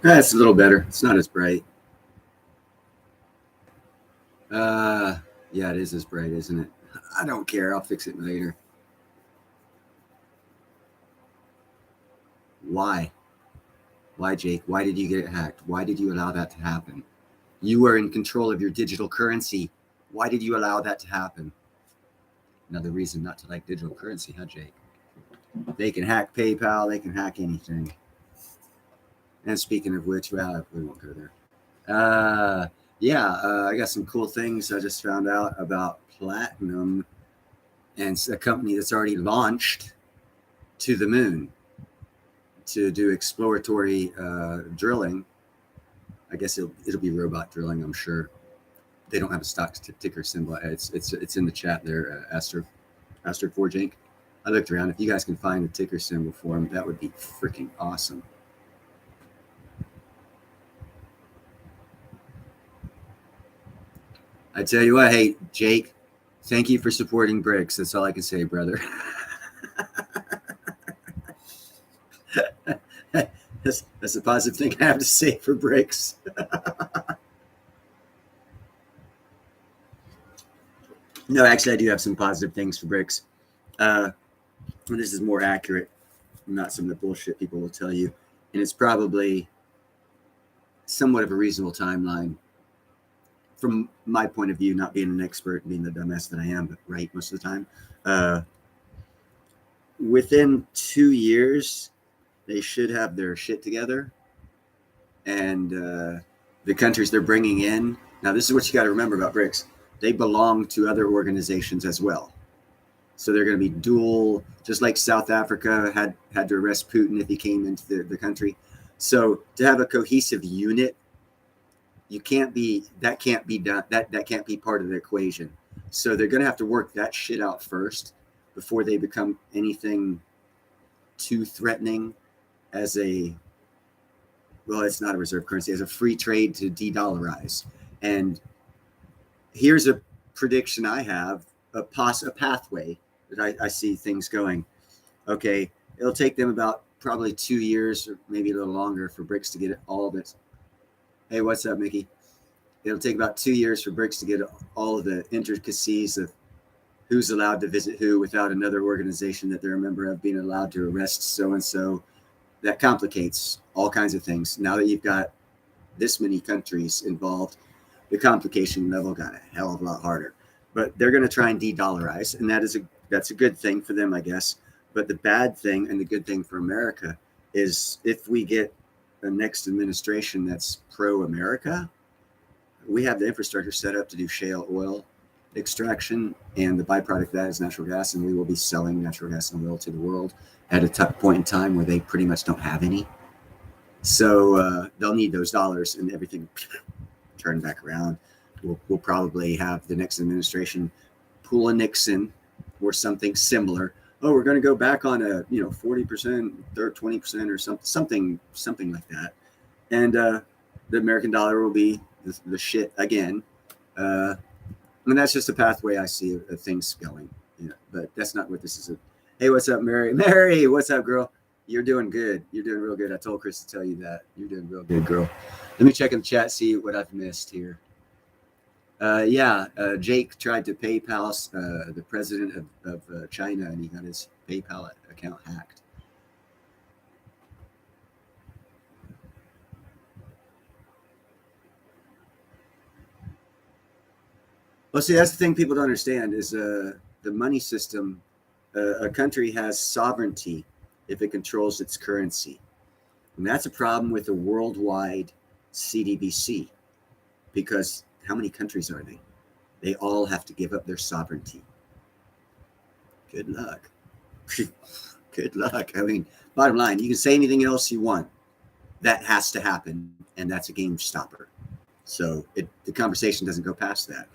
That's a little better. It's not as bright. Yeah, it is as bright, isn't it? I don't care. I'll fix it later. Why? Why, Jake? Why did you get hacked? Why did you allow that to happen? You were in control of your digital currency. Why did you allow that to happen? Another reason not to like digital currency, huh, Jake? They can hack PayPal. They can hack anything. And speaking of which, well, we won't go there. Yeah, I got some cool things I just found out about Platinum, and it's a company that's already launched to the moon to do exploratory drilling. I guess it'll be robot drilling, I'm sure. They don't have a stock ticker symbol. It's in the chat there, Astro Forge Inc. I looked around. If you guys can find a ticker symbol for them, that would be freaking awesome. I tell you what, hey Jake, thank you for supporting BRICS. That's all I can say, brother. That's a positive thing I have to say for BRICS. No, actually, I do have some positive things for BRICS. This is more accurate, not some of the bullshit people will tell you. And it's probably somewhat of a reasonable timeline from my point of view, not being an expert, being the dumbass that I am, but right most of the time. Within 2 years, they should have their shit together. And the countries they're bringing in, now this is what you got to remember about BRICS. They belong to other organizations as well. So they're going to be dual, just like South Africa had to arrest Putin if he came into the country. So to have a cohesive unit, can't be done. That can't be part of the equation. So they're going to have to work that shit out first before they become anything too threatening as a, well, it's not a reserve currency, as a free trade to de-dollarize. And here's a prediction I have, a pathway that I see things going. Okay, it'll take them about probably 2 years or maybe a little longer for BRICS to get all of it. Hey, what's up, Mickey? It'll take about 2 years for BRICS to get all of the intricacies of who's allowed to visit who without another organization that they're a member of being allowed to arrest so-and-so. That complicates all kinds of things. Now that you've got this many countries involved, the complication level got a hell of a lot harder. But they're going to try and de-dollarize, and that's a good thing for them, I guess. But the bad thing and the good thing for America is if we get the next administration that's pro-America, we have the infrastructure set up to do shale oil extraction, and the byproduct of that is natural gas, and we will be selling natural gas and oil to the world at a tough point in time where they pretty much don't have any. So they'll need those dollars, and everything turn back around. We'll probably have the next administration pull a Nixon or something similar. Oh, we're going to go back on a 40% or 20% or something like that, and the American dollar will be the shit again. I mean, that's just a pathway I see of things going. But that's not what this is. Hey, what's up, Mary? Mary, what's up, girl? You're doing good. You're doing real good. I told Chris to tell you that. You're doing real good, girl. Let me check in the chat, see what I've missed here. Jake tried to PayPal the president of China, and he got his PayPal account hacked. Well, see, that's the thing people don't understand is the money system. A country has sovereignty if it controls its currency. And that's a problem with the worldwide CDBC, because how many countries are they? They all have to give up their sovereignty. Good luck. Good luck. I mean, bottom line, you can say anything else you want. That has to happen, and that's a game stopper. So the conversation doesn't go past that.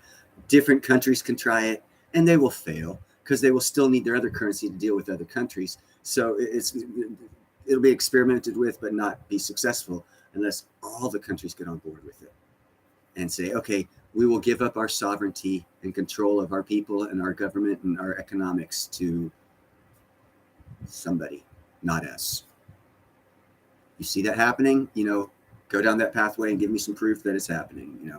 Different countries can try it, and they will fail because they will still need their other currency to deal with other countries. So it'll be experimented with, but not be successful unless all the countries get on board with it and say, okay, we will give up our sovereignty and control of our people and our government and our economics to somebody, not us. You see that happening? go down that pathway and give me some proof that it's happening,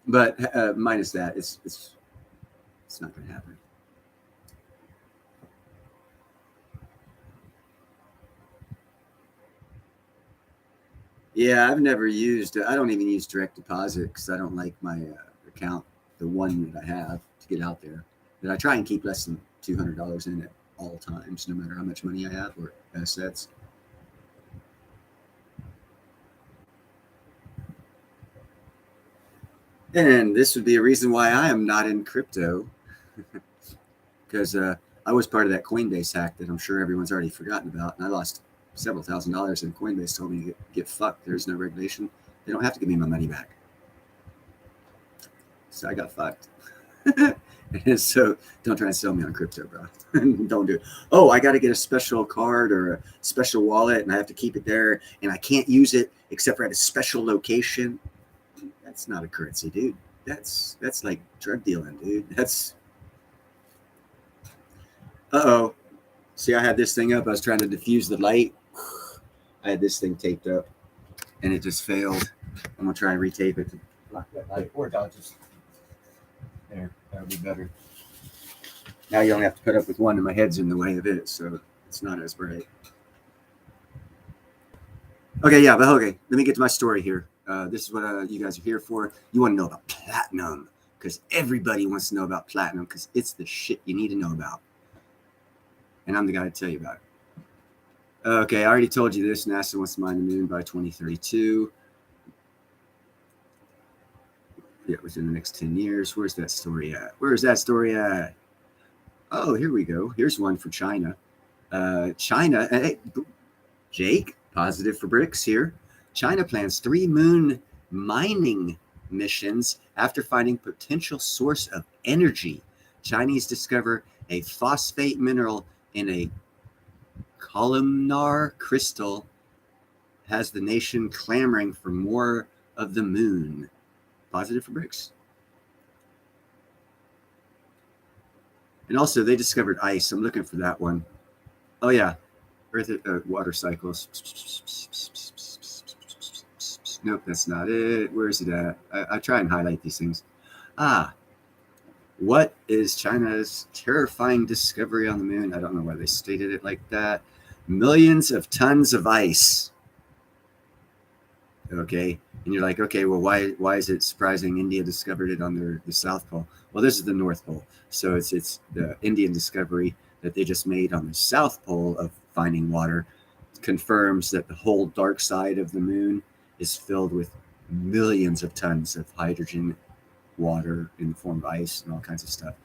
But minus that, it's not going to happen. Yeah, I've never used. I don't even use direct deposit because I don't like my account, the one that I have, to get out there. But I try and keep less than $200 in it all times, no matter how much money I have or assets. And this would be a reason why I am not in crypto, because I was part of that Coinbase hack that I'm sure everyone's already forgotten about, and I lost several $1,000s, and Coinbase told me to get fucked. There's no regulation. They don't have to give me my money back. So I got fucked. So don't try and sell me on crypto, bro. Don't do it. Oh, I got to get a special card or a special wallet, and I have to keep it there, and I can't use it except for at a special location. That's not a currency, dude. That's like drug dealing, dude. That's uh-oh. See, I had this thing up. I was trying to diffuse the light. I had this thing taped up, and it just failed. I'm gonna try and retape it to block that light, or I'll just there. That'll be better. Now you only have to put up with one, and my head's in the way of it, so it's not as bright. Okay, yeah, but okay. Let me get to my story here. This is what you guys are here for. You want to know about platinum, because everybody wants to know about platinum, because it's the shit you need to know about. And I'm the guy to tell you about it. Okay, I already told you this. NASA wants to mine the moon by 2032. Yeah, within the next 10 years. Where's that story at? Where's that story at? Oh, here we go. Here's one for China. China, hey, Jake, positive for bricks here. China plans 3 moon mining missions after finding potential source of energy. Chinese discover a phosphate mineral in a columnar crystal, has the nation clamoring for more of the moon. Positive for bricks. And also, they discovered ice. I'm looking for that one. Oh, yeah. Earth water cycles. Nope, that's not it. Where is it at? I try and highlight these things. What is China's terrifying discovery on the moon? I don't know why they stated it like that. Millions of tons of ice. Okay, and you're like, okay, well, why is it surprising India discovered it on the South Pole? Well, this is the North Pole, so it's the Indian discovery that they just made on the South Pole of finding water confirms that the whole dark side of the moon is filled with millions of tons of hydrogen water in the form of ice and all kinds of stuff.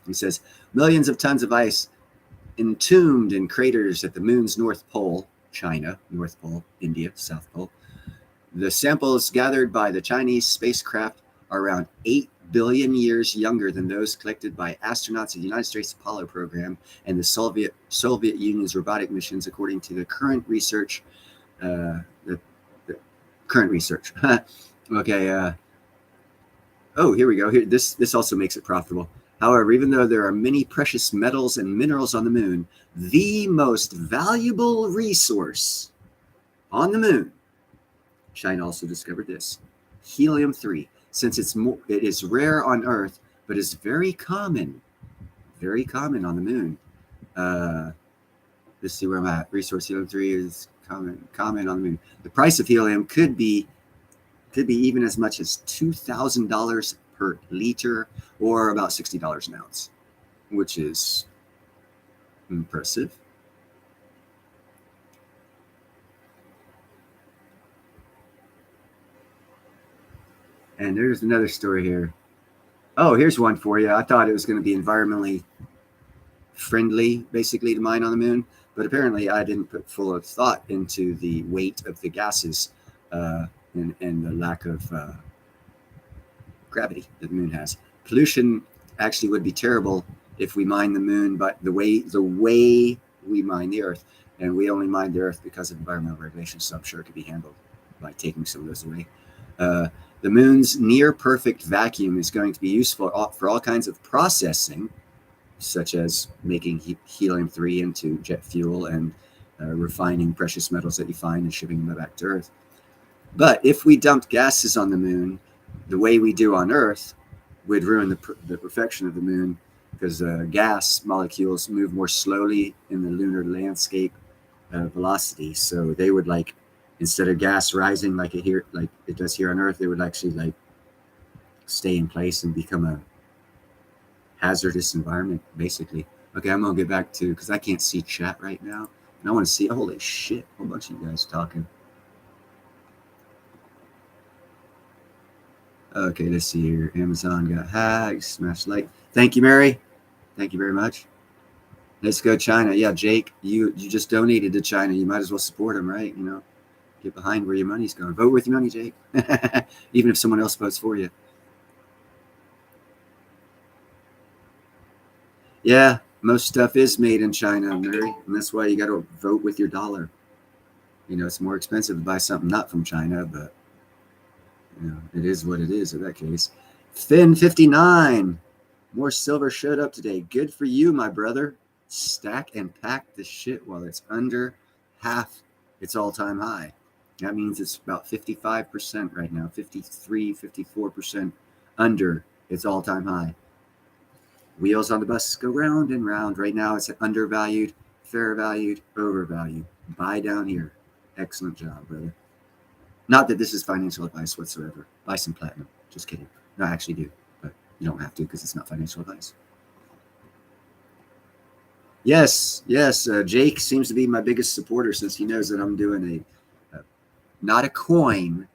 He says millions of tons of ice entombed in craters at the moon's North Pole, China, North Pole, India, South Pole. The samples gathered by the Chinese spacecraft are around 8 billion years younger than those collected by astronauts of the United States Apollo program and the Soviet Union's robotic missions, according to the current research. The current research. Okay. Oh, here we go. Here, this also makes it profitable. However, even though there are many precious metals and minerals on the moon, the most valuable resource on the moon, China also discovered this, helium-3. Since it is rare on Earth, but is very common on the moon. Let's see where I'm at. Resource helium-3 is common on the moon. The price of helium could be even as much as $2,000 per liter, or about $60 an ounce, which is impressive. And there's another story here. Oh, here's one for you. I thought it was going to be environmentally friendly, basically, to mine on the moon, but apparently I didn't put full of thought into the weight of the gases and the lack of gravity that the moon has. Pollution actually would be terrible if we mine the moon, but the way we mine the Earth, and we only mine the Earth because of environmental regulations, so I'm sure it could be handled by taking some of those away. The moon's near perfect vacuum is going to be useful for all kinds of processing, such as making helium-3 into jet fuel and refining precious metals that you find and shipping them back to Earth. But if we dumped gases on the moon the way we do on Earth, would ruin the perfection of the moon, because gas molecules move more slowly in the lunar landscape velocity. So they would, like, instead of gas rising like it does here on Earth, it would actually like stay in place and become a hazardous environment, basically. Okay, I'm gonna get back to, because I can't see chat right now, and I want to see. Holy shit, a whole bunch of you guys talking. Okay, let's see here. Amazon got hacked. Smash like. Thank you, Mary. Thank you very much. Let's go China. Yeah, Jake, you just donated to China. You might as well support them, right? You know, get behind where your money's going. Vote with your money, Jake. Even if someone else votes for you. Yeah, most stuff is made in China, Mary, and that's why you got to vote with your dollar. You know, it's more expensive to buy something not from China, but you know, it is what it is in that case. Finn59, more silver showed up today. Good for you, my brother. Stack and pack the shit while it's under half its all-time high. That means it's about 55% right now, 53, 54% under its all-time high. Wheels on the bus go round and round. Right now it's undervalued, fair valued, overvalued. Buy down here. Excellent job, brother. Not that this is financial advice whatsoever. Buy some platinum. Just kidding. No, I actually do, but you don't have to because it's not financial advice. Yes, yes. Jake seems to be my biggest supporter since he knows that I'm doing not a coin,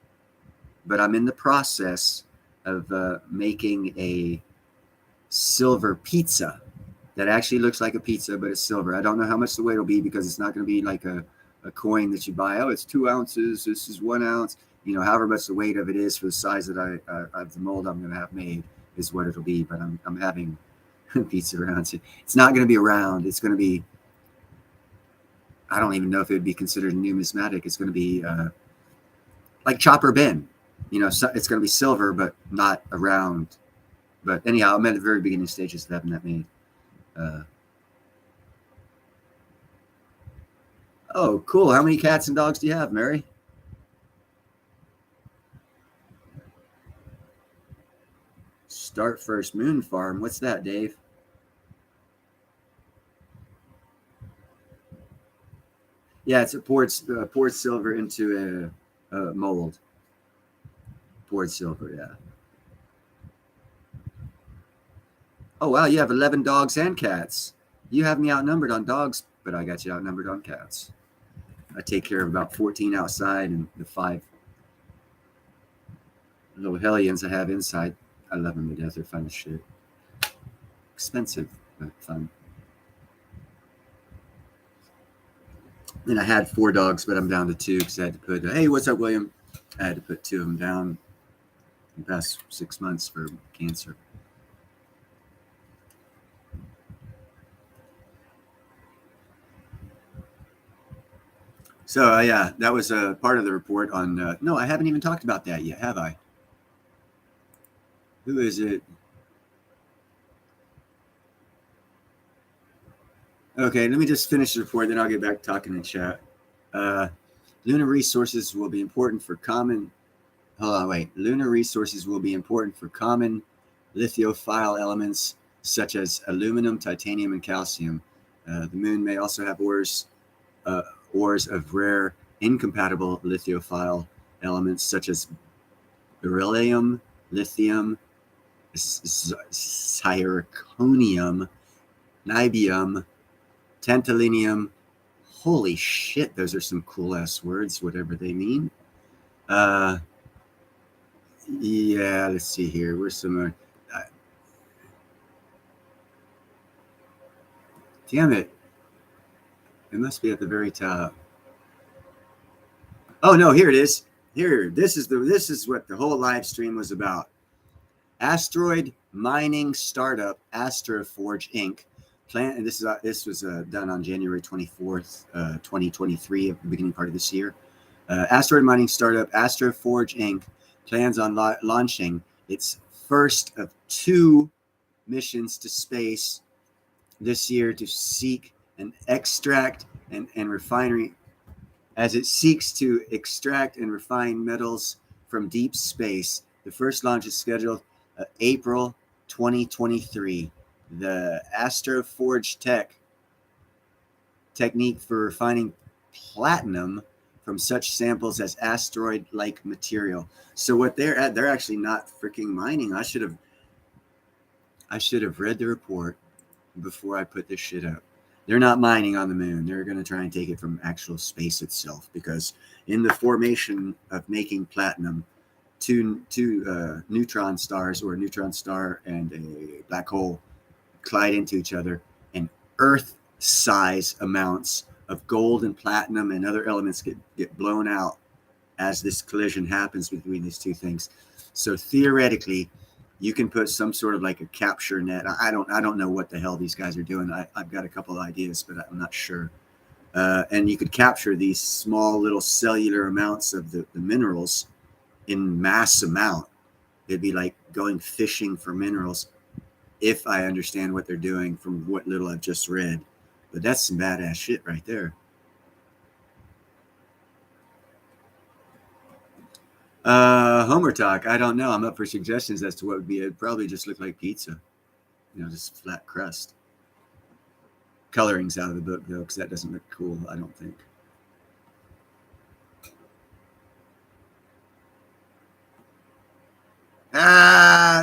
but I'm in the process of making a silver pizza that actually looks like a pizza, but it's silver. I don't know how much the weight will be because it's not going to be like a coin that you buy. Oh, it's 2 ounces. This is 1 ounce. You know, however much the weight of it is for the size that of the mold I'm going to have made is what it'll be. But I'm having pizza rounds. It's not going to be a round. It's going to be, I don't even know if it would be considered numismatic. It's going to be like Chopper Ben. You know, so it's going to be silver, but not a round. But anyhow, I'm at the very beginning stages of having that made. Oh, cool. How many cats and dogs do you have, Mary? Start First Moon Farm. What's that, Dave? Yeah, it's poured silver into a mold. Poured silver, yeah. Oh, wow, you have 11 dogs and cats. You have me outnumbered on dogs, but I got you outnumbered on cats. I take care of about 14 outside, and the 5 little hellions I have inside, I love them to death. They're fun as shit. Expensive, but fun. And I had 4 dogs, but I'm down to 2 because I had to put, hey, what's up, William? I had to put 2 of them down in the past 6 months for cancer. So, yeah, that was a part of the report on, no, I haven't even talked about that yet, have I? Who is it? Okay, let me just finish the report, then I'll get back to talking in chat. Lunar resources will be important for common. Hold on, wait. Lunar resources will be important for common lithophile elements such as aluminum, titanium, and calcium. The moon may also have ores of rare, incompatible lithophile elements such as beryllium, lithium, zirconium, niobium, tantalinium. Holy shit, those are some cool ass words, whatever they mean. Yeah, let's see here. Where's some? Damn it! It must be at the very top. Oh no, here it is. Here, this is what the whole live stream was about. Asteroid mining startup Astroforge Inc. And this was done on January 24th, 2023, at the beginning part of this year. Asteroid mining startup Astroforge Inc. plans on launching its first of 2 missions to space this year to seek an extract and refinery as it seeks to extract and refine metals from deep space. The first launch is scheduled April 2023. The Astroforge technique for refining platinum from such samples as asteroid-like material. So what they're actually not freaking mining. I should have read the report before I put this shit up. They're not mining on the moon. They're going to try and take it from actual space itself, because in the formation of making platinum, two neutron stars, or a neutron star and a black hole, collide into each other, and Earth-size amounts of gold and platinum and other elements get blown out as this collision happens between these two things. So theoretically, you can put some sort of like a capture net. I don't know what the hell these guys are doing. I've got a couple of ideas, but I'm not sure. And you could capture these small little cellular amounts of the minerals in mass amount. It'd be like going fishing for minerals, if I understand what they're doing from what little I've just read. But that's some badass shit right there. Homer talk. I don't know. I'm up for suggestions as to what would be. It'd probably just look like pizza, just flat crust. Coloring's out of the book though, because that doesn't look cool, I don't think.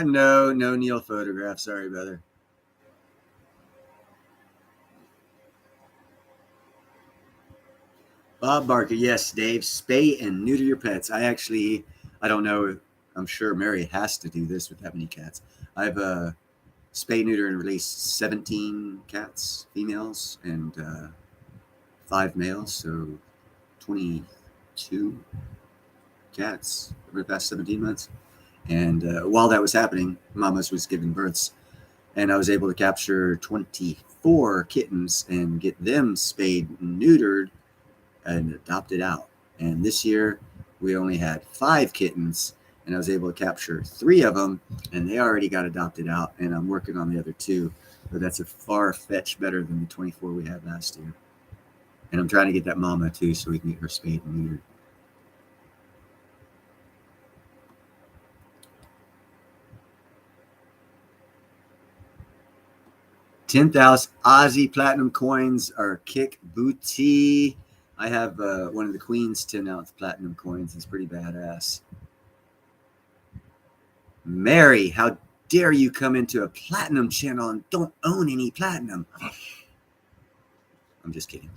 No Neil photograph. Sorry, brother. Bob Barker, yes, Dave. Spay and neuter your pets. I don't know. I'm sure Mary has to do this with that many cats. I've spay, neuter, and released 17 cats, females, and 5 males, so 22 cats over the past 17 months. And while that was happening, Mamas was giving births, and I was able to capture 24 kittens and get them spayed and neutered and adopted out. And this year, we only had 5 kittens, and I was able to capture 3 of them, and they already got adopted out, and I'm working on the other 2. But that's a far-fetched better than the 24 we had last year. And I'm trying to get that mama, too, so we can get her spayed and neutered. $10,000 Aussie platinum coins are kick booty. I have one of the Queen's 10-ounce platinum coins. It's pretty badass. Mary, how dare you come into a platinum channel and don't own any platinum? I'm just kidding.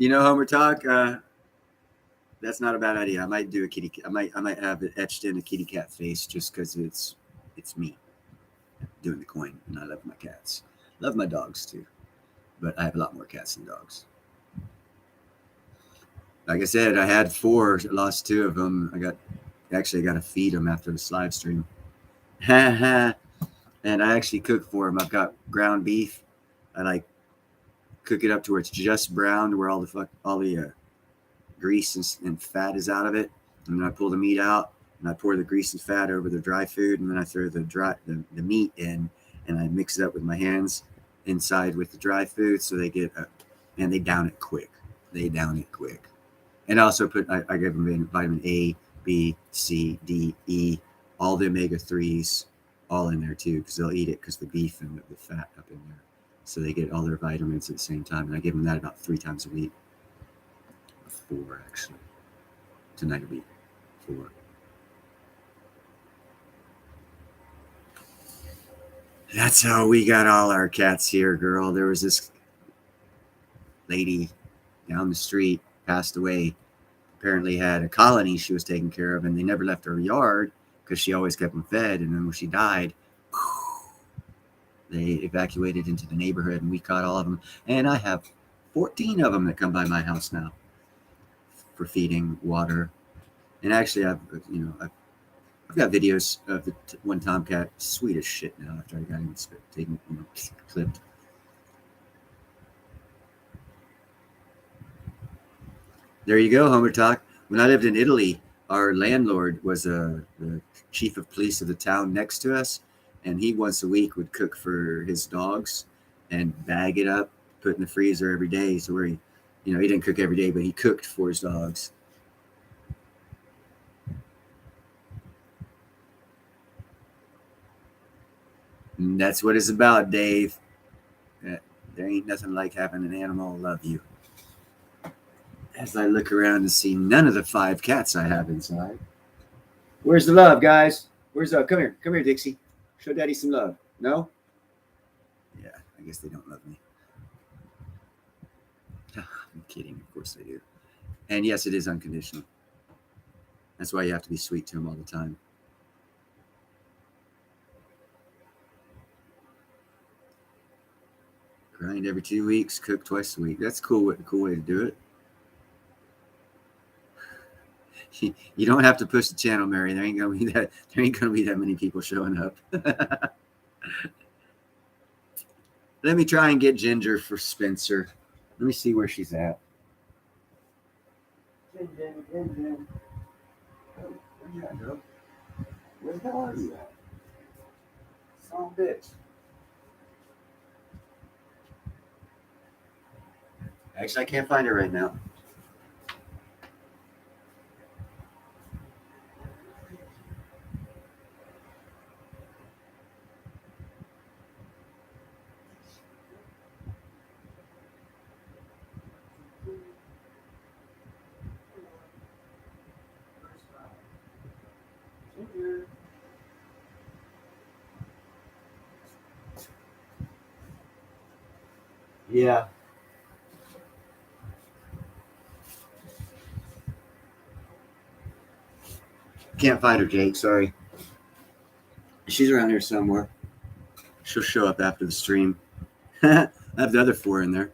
Homer talk. That's not a bad idea. I might do a kitty. I might have it etched in a kitty cat face, just because it's me doing the coin, and I love my cats. Love my dogs too, but I have a lot more cats than dogs. Like I said, I had 4, lost 2 of them. I got to feed them after this live stream. And I actually cook for them. I've got ground beef. I cook it up to where it's just brown, to where all the grease and fat is out of it. And then I pull the meat out, and I pour the grease and fat over the dry food, and then I throw the meat in, and I mix it up with my hands inside with the dry food, so they get and they down it quick. And I also I give them vitamin A, B, C, D, E, all the omega-3s, all in there too, because they'll eat it because the beef and the fat up in there. So they get all their vitamins at the same time. And I give them that about 3 times a week. 4, actually. Tonight will be 4. That's how we got all our cats here, girl. There was this lady down the street, passed away. Apparently had a colony she was taking care of, and they never left her yard because she always kept them fed. And then when she died, they evacuated into the neighborhood, and we caught all of them. And I have 14 of them that come by my house now for feeding, water. And actually, I've got videos of the one tomcat, sweet as shit now after I got him taken, clipped. There you go, Homer Talk. When I lived in Italy, our landlord was the chief of police of the town next to us, and he once a week would cook for his dogs and bag it up, put it in the freezer every day. So where he didn't cook every day, but he cooked for his dogs. And that's what it's about, Dave. There ain't nothing like having an animal love you. As I look around and see none of the 5 cats I have inside. Where's the love, guys? Come here, Dixie. Show Daddy some love. No? Yeah, I guess they don't love me. I'm kidding. Of course they do. And yes, it is unconditional. That's why you have to be sweet to them all the time. Grind every 2 weeks, cook twice a week. That's cool way to do it. You don't have to push the channel, Mary. There ain't gonna be that many people showing up. Let me try and get Ginger for Spencer. Let me see where she's at. Jen. Oh, where you at, girl? Where the hell are you at? Son of a bitch. Actually, I can't find her right now. Yeah. Can't find her, Jake. Sorry. She's around here somewhere. She'll show up after the stream. I have the other 4 in there.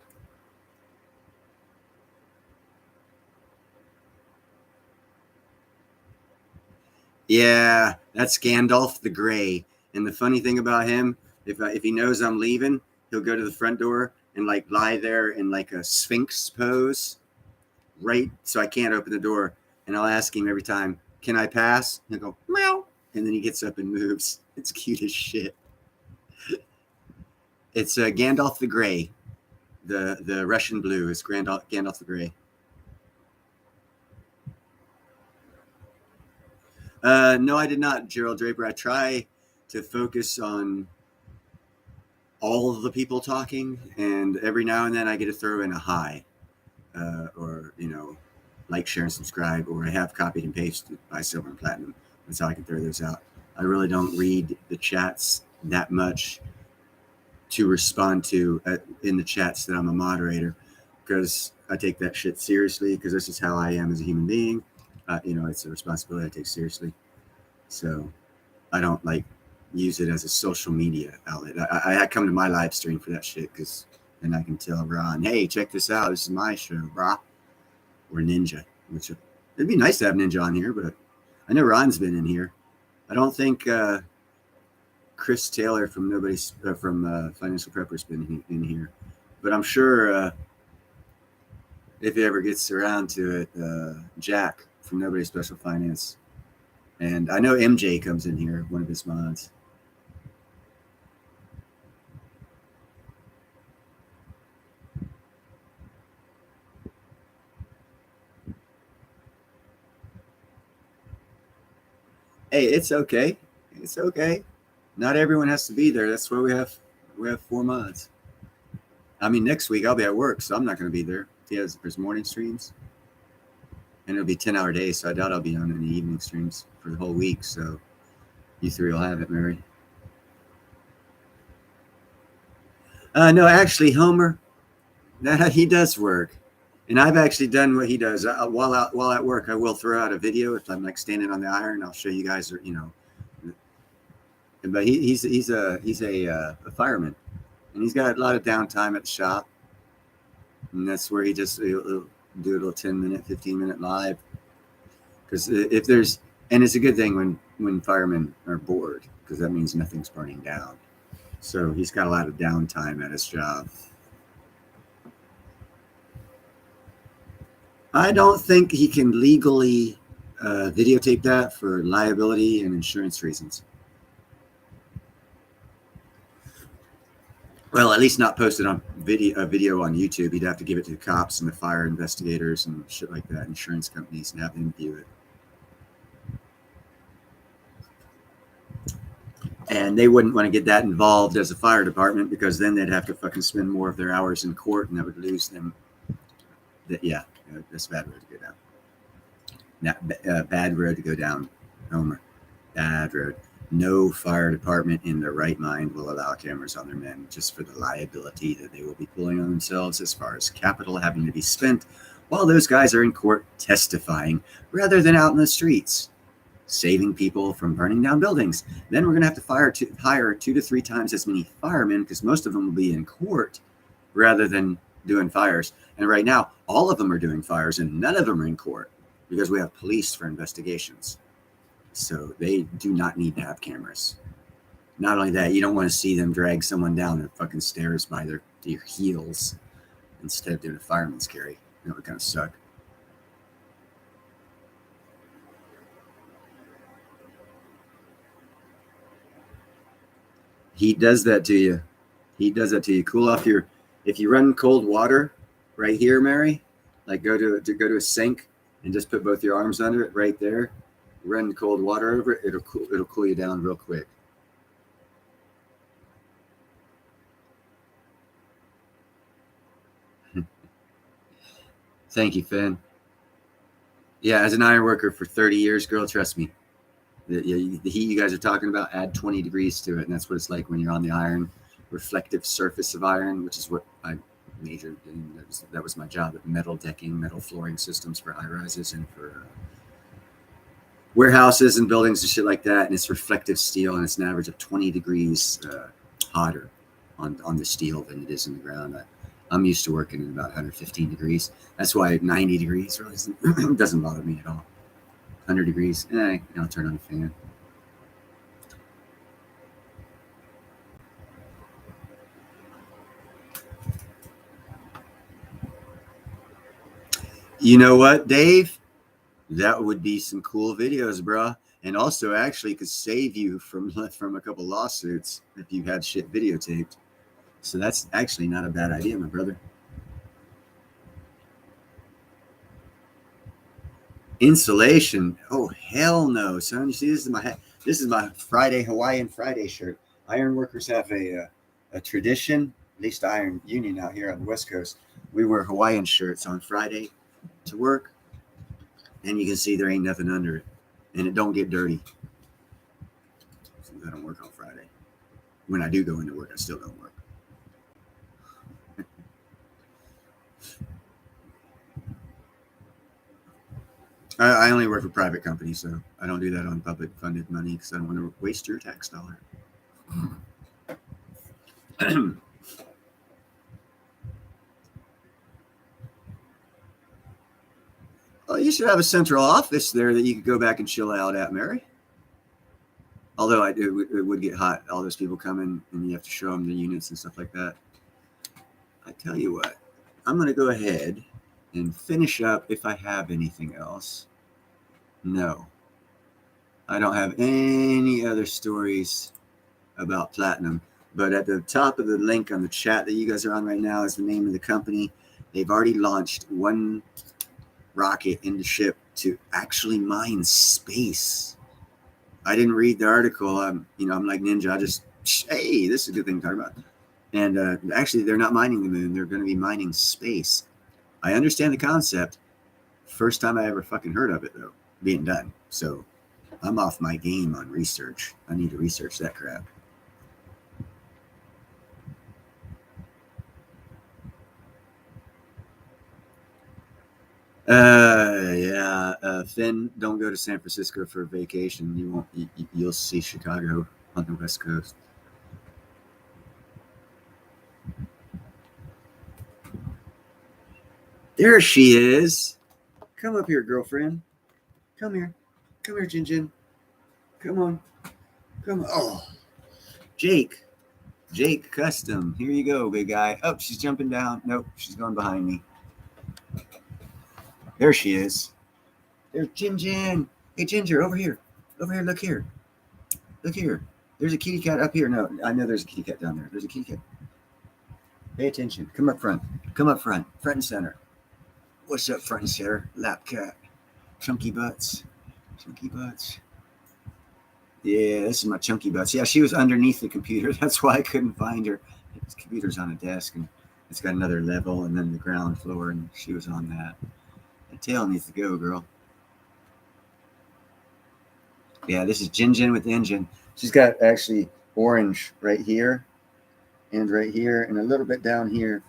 Yeah, that's Gandalf the Grey. And the funny thing about him, if he knows I'm leaving, he'll go to the front door and like lie there in like a sphinx pose, right? So I can't open the door. And I'll ask him every time, "Can I pass?" And he'll go meow, and then he gets up and moves. It's cute as shit. It's Gandalf the Grey. The Russian blue is Gandalf the Grey. No, I did not, Gerald Draper. I try to focus on all of the people talking, and every now and then I get to throw in a hi, or like, share, and subscribe, or I have copied and pasted by Silver and Platinum. That's how I can throw those out. I really don't read the chats that much to respond to in the chats that I'm a moderator, because I take that shit seriously, because this is how I am as a human being. It's a responsibility I take seriously. So I don't like use it as a social media outlet. I come to my live stream for that shit, because then I can tell Ron, hey, check this out. This is my show, brah. Or Ninja, which it'd be nice to have Ninja on here, but I know Ron's been in here. I don't think Chris Taylor from Financial Prepper's been in here, but I'm sure if he ever gets around to it, Jack from Nobody Special Finance, and I know MJ comes in here, one of his mods. Hey, it's okay. It's okay. Not everyone has to be there. That's why we have 4 mods. I mean, next week I'll be at work, so I'm not going to be there. There's morning streams, and it'll be 10-hour days, so I doubt I'll be on any evening streams for the whole week. So you 3 will have it, Mary. No, actually, Homer, he does work, and I've actually done what he does. While at work, I will throw out a video if I'm like standing on the iron. I'll show you guys, But he's a fireman, and he's got a lot of downtime at the shop, and that's where he'll do a little 10-minute, 15-minute live. Because if there's, and it's a good thing when firemen are bored, because that means nothing's burning down. So he's got a lot of downtime at his job. I don't think he can legally videotape that for liability and insurance reasons. Well, at least not posted on video on YouTube. He'd have to give it to the cops and the fire investigators and shit like that, insurance companies, and have them view it. And they wouldn't want to get that involved as a fire department because then they'd have to fucking spend more of their hours in court, and that would lose them. Yeah, that's a bad road to go down. Bad road to go down, Homer. Bad road. No fire department in their right mind will allow cameras on their men just for the liability that they will be pulling on themselves as far as capital having to be spent while those guys are in court testifying rather than out in the streets saving people from burning down buildings. Then we're going to have to hire 2 to 3 times as many firemen because most of them will be in court rather than doing fires. And right now, all of them are doing fires and none of them are in court because we have police for investigations. So they do not need to have cameras. Not only that, you don't want to see them drag someone down the fucking stairs by their heels instead of doing a fireman's carry. That would kind of suck. Heat does that to you. Heat does that to you. Cool off your. If you run cold water right here, Mary, like go to a sink and just put both your arms under it right there. Run cold water over it. It'll cool you down real quick. Thank you, Finn. Yeah, as an iron worker for 30 years, girl, trust me. The heat you guys are talking about, add 20 degrees to it, and that's what it's like when you're on the iron, reflective surface of iron, which is what I majored in. That was my job at metal decking, metal flooring systems for high rises and for warehouses and buildings and shit like that. And it's reflective steel, and it's an average of 20 degrees hotter on the steel than it is in the ground. I'm used to working at about 115 degrees. That's why 90 degrees really doesn't bother me at all. 100 degrees, I'll turn on the fan. You know what, Dave? That would be some cool videos, bro. And also actually could save you from a couple lawsuits if you had shit videotaped. So that's actually not a bad idea, my brother. Insulation? Oh hell no, son! You see, this is my Friday Hawaiian Friday shirt. Iron workers have a tradition, at least Iron Union out here on the West Coast. We wear Hawaiian shirts on Friday to work, and you can see there ain't nothing under it, and it don't get dirty. So I don't work on Friday. When I do go into work, I still don't work. I only work for private companies, so I don't do that on public funded money because I don't want to waste your tax dollar. Well, you should have a central office there that you could go back and chill out at, Mary. Although it would get hot. All those people come in and you have to show them the units and stuff like that. I tell you what, I'm going to go ahead and finish up if I have anything else. No, I don't have any other stories about platinum. But at the top of the link on the chat that you guys are on right now is the name of the company. They've already launched one rocket into ship to actually mine space. I didn't read the article. I'm like Ninja. I just, hey, this is a good thing to talk about. And actually, they're not mining the moon. They're going to be mining space. I understand the concept. First time I ever fucking heard of it, though, being done. So I'm off my game on research. I need to research that crap. Finn, don't go to San Francisco for a vacation. You'll see Chicago on the West Coast. There she is. Come up here, girlfriend. Come here, Jin Jin. Come on. Oh, Jake Custom. Here you go, big guy. Oh, she's jumping down. Nope, she's going behind me. There she is. There's Jin. Hey, Ginger, over here. Over here, look here. Look here. There's a kitty cat up here. No, I know there's a kitty cat down there. There's a kitty cat. Pay attention. Come up front. Come up front. Front and center. What's up, front and center? Lap cat. Chunky butts. Chunky butts. Yeah, this is my chunky butts. Yeah, she was underneath the computer. That's why I couldn't find her. The computer's on a desk, and it's got another level, and then the ground floor, and she was on that. The tail needs to go, girl. Yeah, this is Jin with the engine. She's got actually orange right here, and right here, and a little bit down here.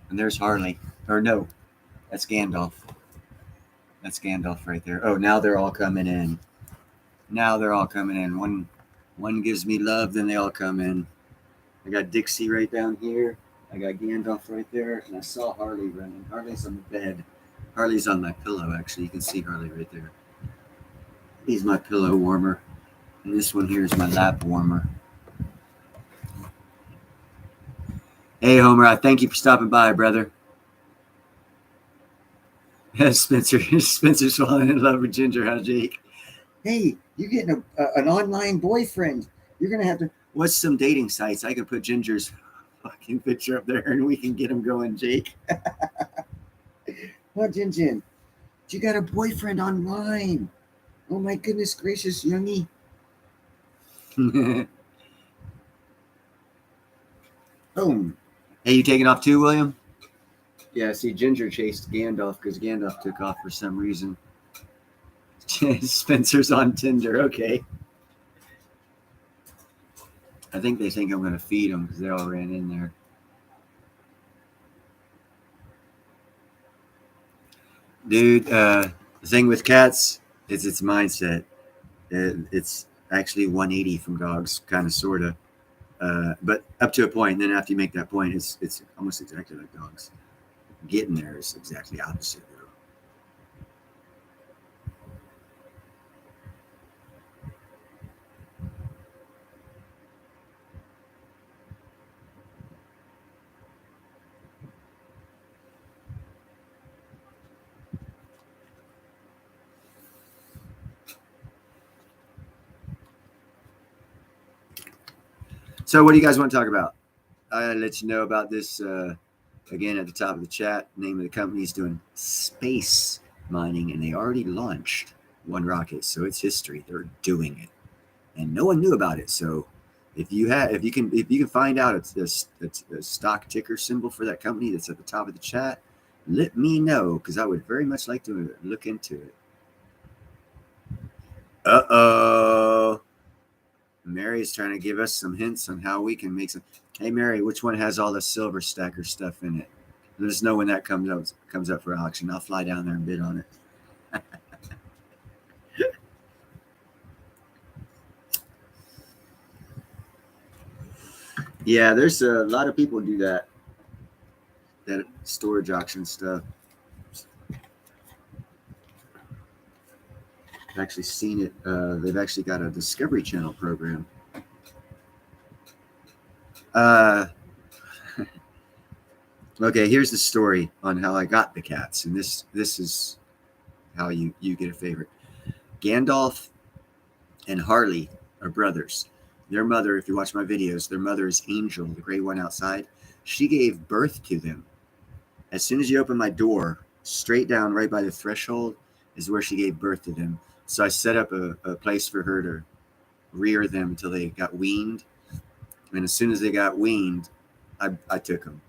And there's Harley. Or no, that's Gandalf. That's Gandalf right there. Oh, now they're all coming in. Now they're all coming in. One gives me love, then they all come in. I got Dixie right down here. I got Gandalf right there, and I saw Harley running. Harley's on the bed. Harley's on my pillow, actually. You can see Harley right there. He's my pillow warmer. And this one here is my lap warmer. Hey, Homer, I thank you for stopping by, brother. Spencer's falling in love with Ginger, huh, Jake? Hey, you're getting an online boyfriend. You're going to have to... What's some dating sites? I can put Ginger's fucking picture up there and we can get him going, Jake. Oh, Jin. You got a boyfriend online. Oh, my goodness gracious, youngie. Boom. Hey, you taking off too, William? Yeah, see, Ginger chased Gandalf because Gandalf took off for some reason. Spencer's on Tinder. Okay. I think they think I'm going to feed them because they all ran in there. Dude, the thing with cats is its mindset. It's actually 180 from dogs, kind of, sort of. But up to a point, and then after you make that point, it's almost exactly like dogs. Getting there is exactly opposite, though. So what do you guys want to talk about? I'll let you know about this again at the top of the chat. Name of the company is doing space mining, and they already launched one rocket, so it's history. They're doing it, and no one knew about it. So if you can find out it's a stock ticker symbol for that company that's at the top of the chat, let me know, because I would very much like to look into it. Mary's trying to give us some hints on how we can make some. Hey, Mary, which one has all the silver stacker stuff in it? Let us know when that comes up for auction. I'll fly down there and bid on it. Yeah, there's a lot of people do that storage auction stuff. I've actually seen it. They've actually got a Discovery Channel program. Okay, here's the story on how I got the cats, and this is how you get a favorite. Gandalf and Harley are brothers. Their mother, if you watch my videos, their mother is Angel, the gray one outside. She gave birth to them. As soon as you open my door, straight down right by the threshold is where she gave birth to them. So I set up a place for her to rear them until they got weaned. And as soon as they got weaned, I took them.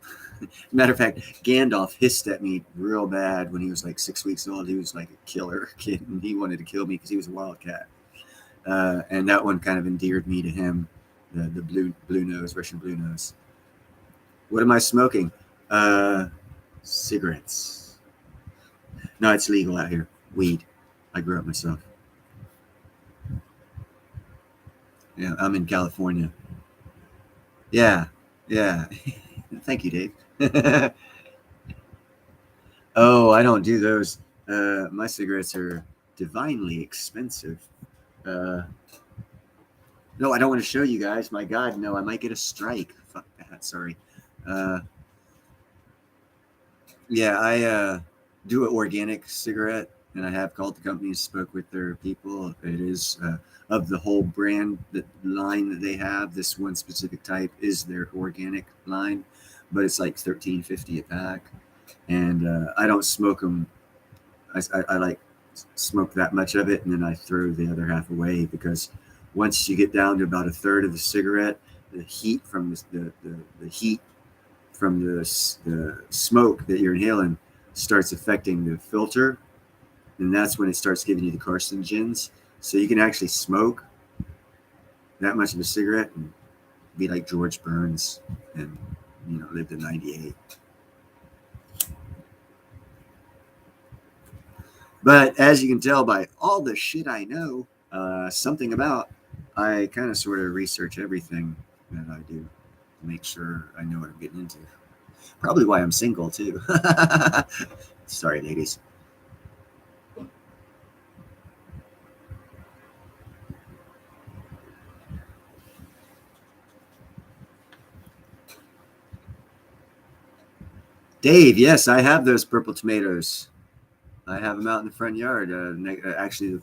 Matter of fact, Gandalf hissed at me real bad when he was like 6 weeks old. He was like a killer kid, and he wanted to kill me because he was a wildcat. And that one kind of endeared me to him, the blue nose, Russian blue nose. What am I smoking? Cigarettes. No, it's legal out here. Weed. I grew up myself. Yeah, I'm in California. Yeah. Thank you, Dave. Oh, I don't do those. My cigarettes are divinely expensive. No, I don't want to show you guys. My God, no, I might get a strike. Fuck that. Sorry. Yeah, do an organic cigarette, and I have called the company, spoke with their people. It is of the whole brand, the line that they have. This one specific type is their organic line, but it's like $13.50 a pack, and I don't smoke them. I like smoke that much of it, and then I throw the other half away because once you get down to about a third of the cigarette, the heat from the heat from the smoke that you're inhaling starts affecting the filter, and that's when it starts giving you the carcinogens. So you can actually smoke that much of a cigarette and be like George Burns and live to 98. But as you can tell by all the shit I know something about, I kind of sort of research everything that I do to make sure I know what I'm getting into. Probably why I'm single too. Sorry, ladies. Dave, yes, I have those purple tomatoes. I have them out in the front yard. Actually, the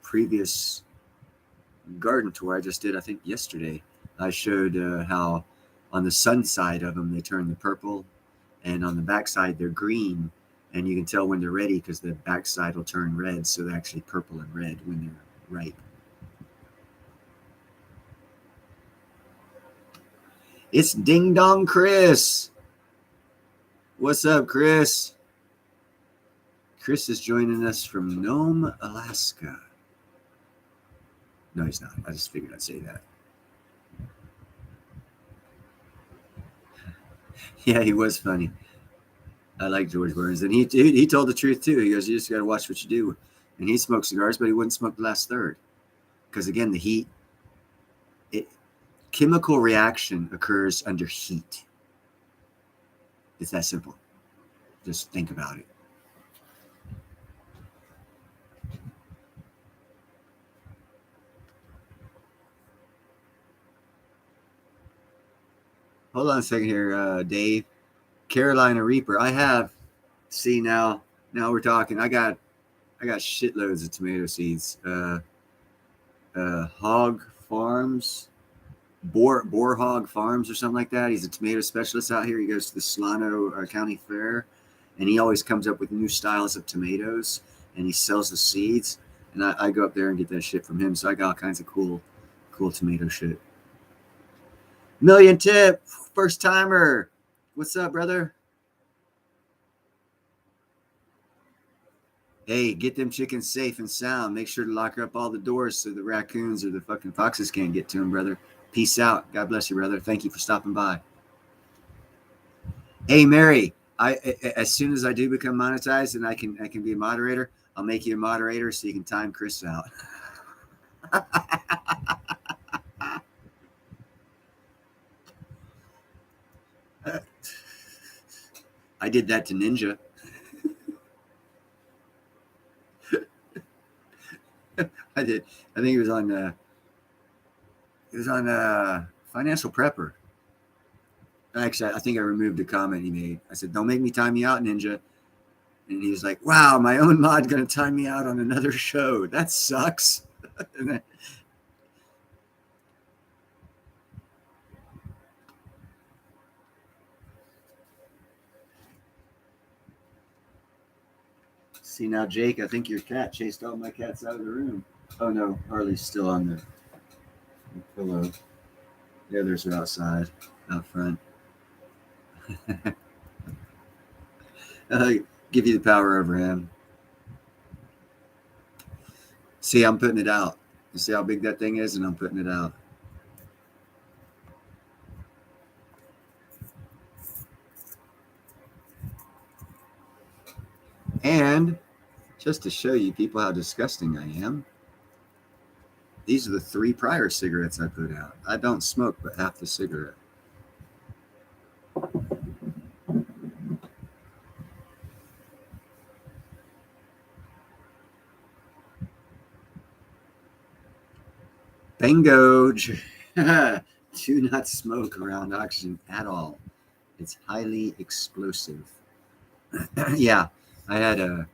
previous garden tour I just did, I think yesterday, I showed how on the sun side of them they turn the purple, and on the back side they're green, and you can tell when they're ready because the back side will turn red, so they're actually purple and red when they're ripe. It's Ding Dong Chris. What's up, Chris? Chris is joining us from Nome, Alaska. No, he's not. I just figured I'd say that. Yeah, he was funny. I like George Burns, and he told the truth too. He goes, "You just got to watch what you do." And he smoked cigars, but he wouldn't smoke the last third because again, the heat. Chemical reaction occurs under heat. It's that simple. Just think about it. Hold on a second here, Dave. Carolina Reaper. I have. See now we're talking. I got shitloads of tomato seeds. Hog Farms, Boar Hog Farms or something like that. He's a tomato specialist out here. He goes to the Solano County Fair, and he always comes up with new styles of tomatoes, and he sells the seeds. And I go up there and get that shit from him. So I got all kinds of cool tomato shit. Million Tip, first timer. What's up, brother? Hey, get them chickens safe and sound. Make sure to lock up all the doors so the raccoons or the fucking foxes can't get to them, brother. Peace out. God bless you, brother. Thank you for stopping by. Hey, Mary, as soon as I do become monetized and I can be a moderator, I'll make you a moderator so you can time Chris out. I did that to Ninja. I did. I think it was on Financial Prepper. Actually, I think I removed the comment he made. I said, "Don't make me time you out, Ninja." And he was like, "Wow, my own mod going to time me out on another show. That sucks." See now, Jake, I think your cat chased all my cats out of the room. Oh no, Harley's still on the pillow. The others are outside, out front. Give you the power over him. See, I'm putting it out. You see how big that thing is, and I'm putting it out. And just to show you people how disgusting I am, these are the 3 prior cigarettes I put out. I don't smoke but half the cigarette. Bingo! Do not smoke around oxygen at all. It's highly explosive. Yeah, I had a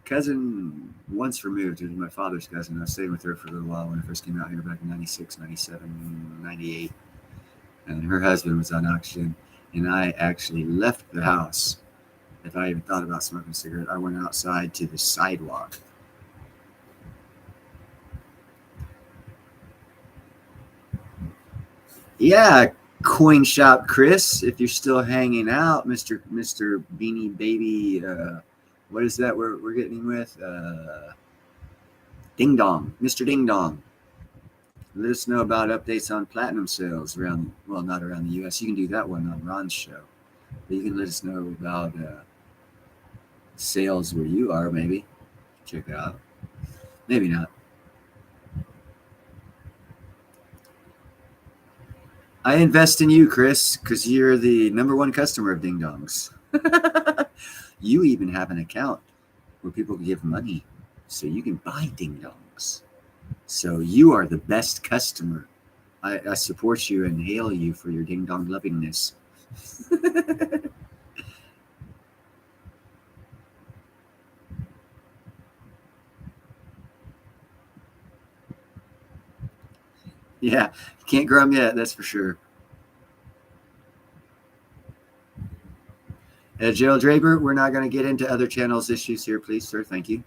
cousin once removed. It was my father's cousin. I stayed with her for a little while when I first came out here back in 96, 97, 98. And her husband was on oxygen. And I actually left the house. If I even thought about smoking a cigarette, I went outside to the sidewalk. Yeah, Coin Shop Chris, if you're still hanging out, Mr. Beanie Baby, what is that we're getting with? Ding Dong, Mr. Ding Dong. Let us know about updates on platinum sales around, well, not around the U.S. You can do that one on Ron's show. But you can let us know about sales where you are, maybe. Check it out. Maybe not. I invest in you, Chris, because you're the number one customer of Ding Dongs. You even have an account where people can give money so you can buy Ding Dongs. So you are the best customer. I support you and hail you for your Ding Dong lovingness. Yeah, can't grow them yet, that's for sure. Gerald Draper, we're not going to get into other channels issues here, please, sir. Thank you.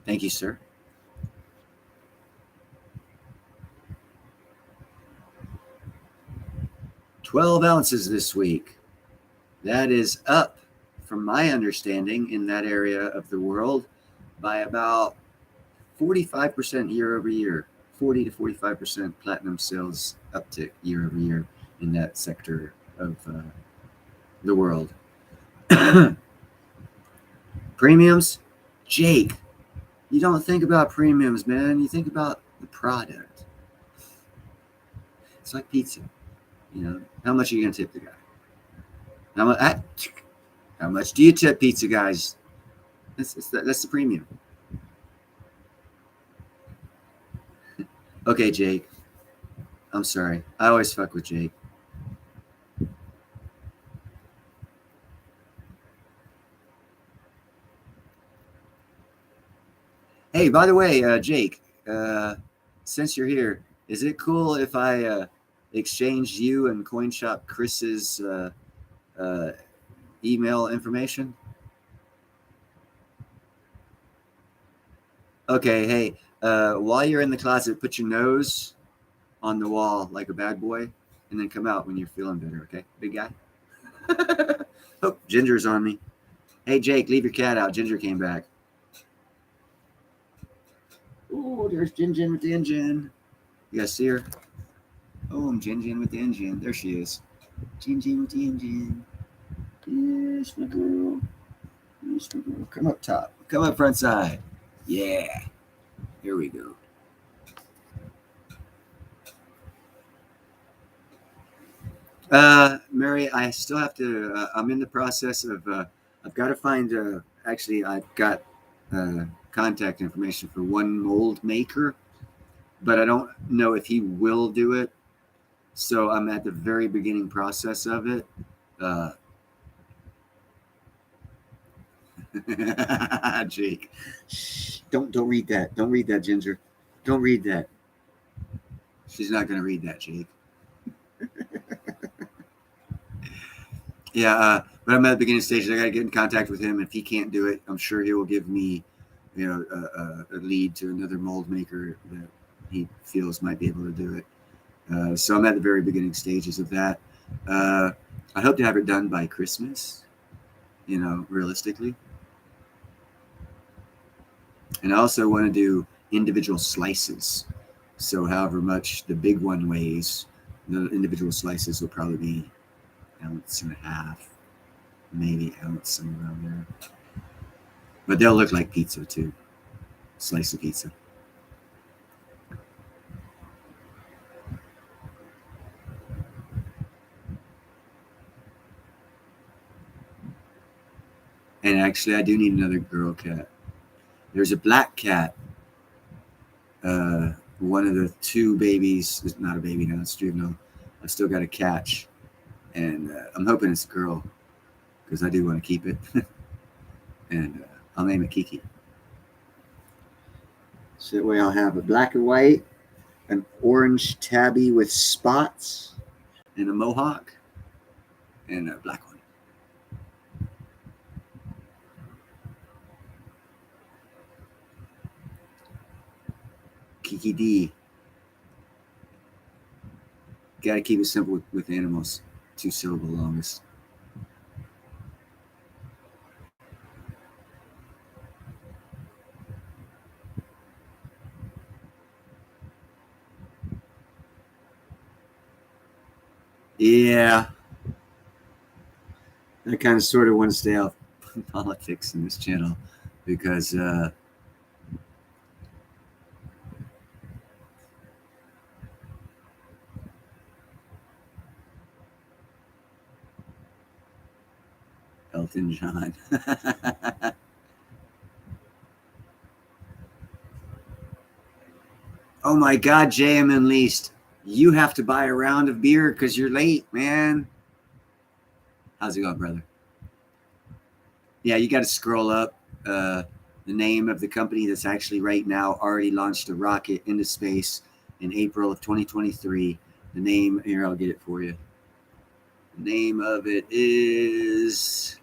Thank you, sir. $12 ounces this week. That is up, from my understanding, in that area of the world by about 45% year over year. 40 to 45% platinum sales uptick year over year in that sector of the world. Premiums, Jake, you don't think about premiums, man. You think about the product. It's like pizza. You know, how much are you going to tip the guy? How much do you tip pizza guys? That's the premium. Okay, Jake. I'm sorry. I always fuck with Jake. Hey, by the way, Jake, since you're here, is it cool if I exchange you and CoinShop Chris's email information? Okay, hey, while you're in the closet, put your nose on the wall like a bad boy, and then come out when you're feeling better, okay? Big guy? Oh, Ginger's on me. Hey, Jake, leave your cat out. Ginger came back. Oh, there's Jin with the engine. You guys see her? Oh, I'm Jin with the engine. There she is. Jin with the engine. Yes, my girl. Yes, my girl. Come up top. Come up front side. Yeah. Here we go. Mary, I still have to. I'm in the process of. I've got to find. Actually, I've got contact information for one mold maker, but I don't know if he will do it. So I'm at the very beginning process of it. Jake, shh, don't read that. Don't read that, Ginger. Don't read that. She's not going to read that, Jake. Yeah, but I'm at the beginning stages. I got to get in contact with him. If he can't do it, I'm sure he will give me, a lead to another mold maker that he feels might be able to do it. So I'm at the very beginning stages of that. I hope to have it done by Christmas, realistically. And I also want to do individual slices. So however much the big one weighs, the individual slices will probably be 1.5 ounces, maybe ounce, somewhere around there. But they'll look like pizza too. Slice of pizza. And actually, I do need another girl cat. There's a black cat one of the two babies is not a baby now, it's juvenile. I've still got to catch, and I'm hoping it's a girl because I do want to keep it, and I'll name it Kiki. So that way I'll have a black and white, an orange tabby with spots, and a mohawk, and a black one. Kiki D. Gotta keep it simple with animals. 2-syllable longest. Yeah. I kind of sort of want to stay off politics in this channel because Elton John. Oh my God, JM Unleashed. You have to buy a round of beer because you're late, man. How's it going, brother? Yeah, you got to scroll up. The name of the company that's actually right now already launched a rocket into space in April of 2023. The name, here, I'll get it for you. The name of it is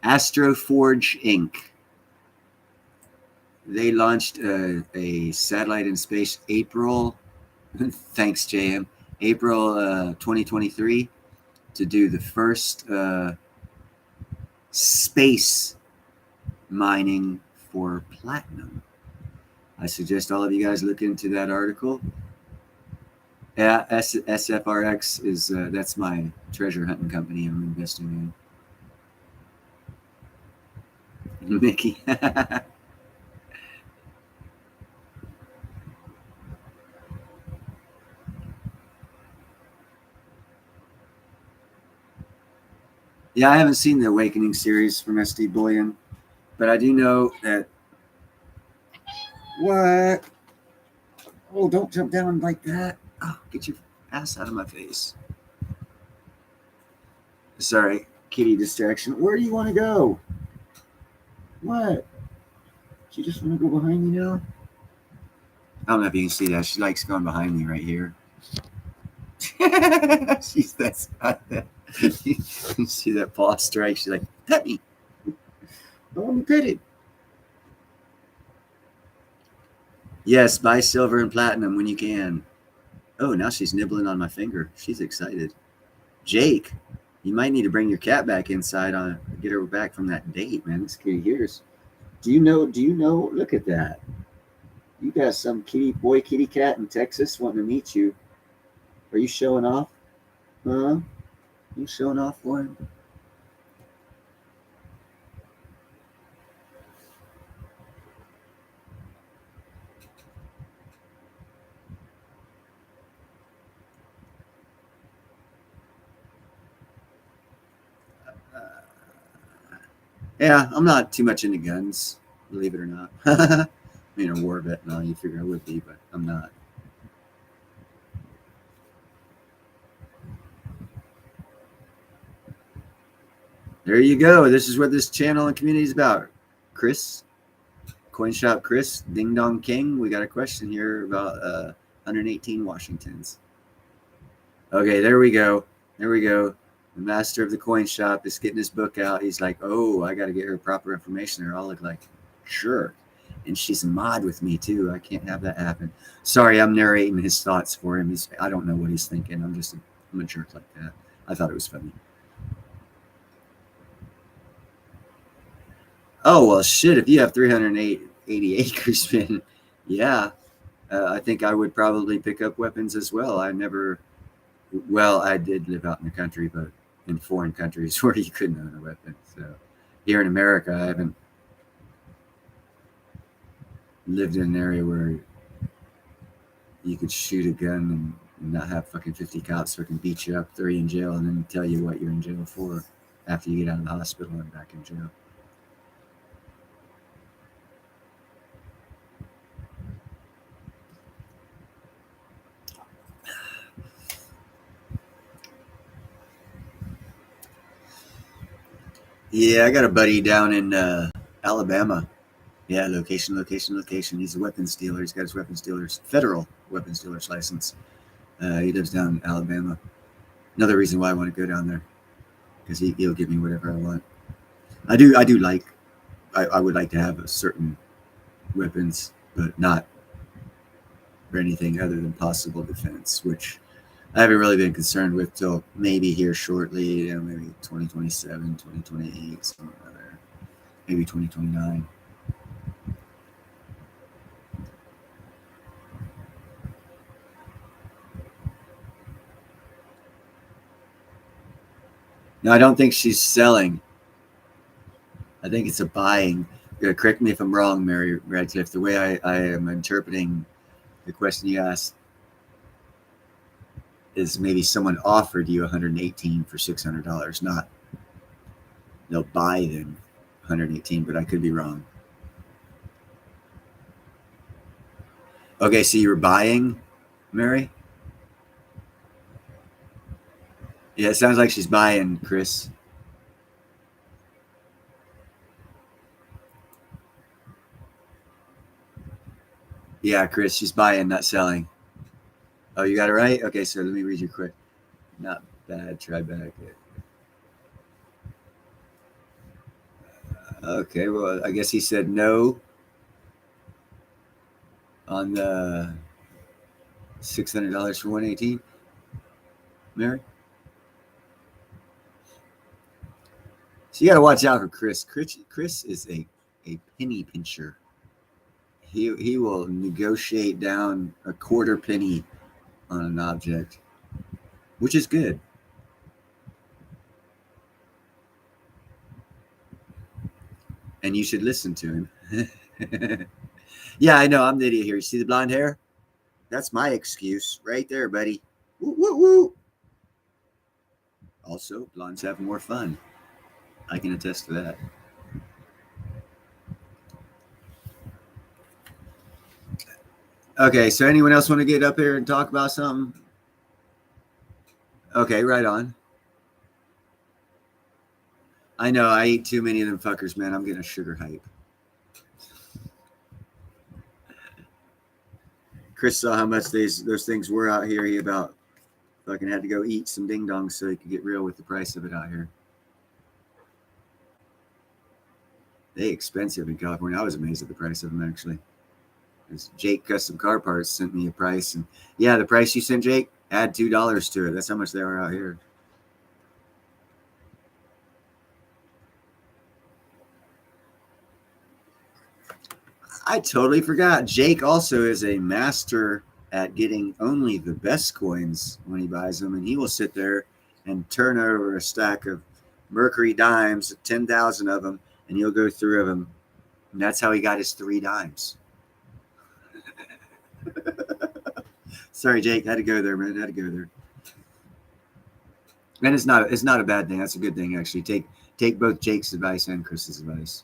Astroforge Inc. They launched a satellite in space April, thanks JM, April 2023 to do the first space mining for platinum. I suggest all of you guys look into that article. Yeah, SFRX is that's my treasure hunting company I'm investing in. Mickey. Yeah, I haven't seen the Awakening series from SD Bullion, but I do know that. What? Oh, don't jump down like that. Oh, get your ass out of my face. Sorry, kitty distraction. Where do you want to go? What? She just want to go behind me now? I don't know if you can see that. She likes going behind me right here. She's that's you see that paw strike. She's like, pet me. I want to pet it. Yes, buy silver and platinum when you can. Oh, now she's nibbling on my finger. She's excited. Jake, you might need to bring your cat back inside on get her back from that date, man. This kitty here's. Do you know? Look at that. You got some kitty cat in Texas wanting to meet you. Are you showing off? Huh? You showing off for him? Yeah, I'm not too much into guns, believe it or not. I mean, a war vet and all, you figure I would be, but I'm not. There you go. This is what this channel and community is about. Chris, CoinShop Chris, Ding Dong King. We got a question here about 118 Washingtons. Okay, there we go. There we go. The master of the coin shop is getting his book out. He's like, oh, I got to get her proper information or I'll look like jerk. And she's a mod with me too. I can't have that happen. Sorry, I'm narrating his thoughts for him. I don't know what he's thinking. I'm a jerk like that. I thought it was funny. Oh, well, shit. If you have 380 acres, man, yeah. I think I would probably pick up weapons as well. I did live out in the country, but in foreign countries where you couldn't own a weapon. So here in America, I haven't lived in an area where you could shoot a gun and not have fucking 50 cops who can beat you up, throw you in jail, and then tell you what you're in jail for after you get out of the hospital and back in jail. Yeah, I got a buddy down in Alabama. Yeah, location. He's a weapons dealer. He's got his weapons dealer's federal weapons dealer's license. He lives down in Alabama. Another reason why I want to go down there because he'll give me whatever I want. I do like. I would like to have a certain weapons, but not for anything other than possible defense, which I haven't really been concerned with till maybe here shortly, maybe 2027, 2028, something like that, maybe 2029. No, I don't think she's selling. I think it's a buying. Correct me if I'm wrong, Mary Radcliffe. The way I am interpreting the question you asked is maybe someone offered you 118 for $600, not they'll buy them 118, but I could be wrong. Okay, so you were buying, Mary? Yeah, it sounds like she's buying, Chris. Yeah, Chris, she's buying, not selling. Oh, you got it right? Okay, so let me read you quick. Not bad, try back. Okay, well, I guess he said no on the $600 for 118. Mary? So you got to watch out for Chris. Chris is a penny pincher. He will negotiate down a quarter penny on an object, which is good. And you should listen to him. Yeah, I know. I'm the idiot here. You see the blonde hair? That's my excuse right there, buddy. Woo, woo, woo. Also, blondes have more fun. I can attest to that. Okay, so anyone else want to get up here and talk about something? Okay, right on. I know I eat too many of them fuckers, man. I'm getting a sugar hype. Chris saw how much those things were out here. He about fucking had to go eat some ding dongs so he could get real with the price of it out here. They expensive in California. I was amazed at the price of them actually. Jake Custom Car Parts sent me a price, and yeah, the price you sent Jake, add $2 to it. That's how much they are out here. I totally forgot. Jake also is a master at getting only the best coins when he buys them, and he will sit there and turn over a stack of Mercury dimes, 10,000 of them, and he'll go through them. And that's how he got his 3 dimes. Sorry, Jake, had to go there, man. Had to go there. And it's not a bad thing. That's a good thing, actually. Take both Jake's advice and Chris's advice.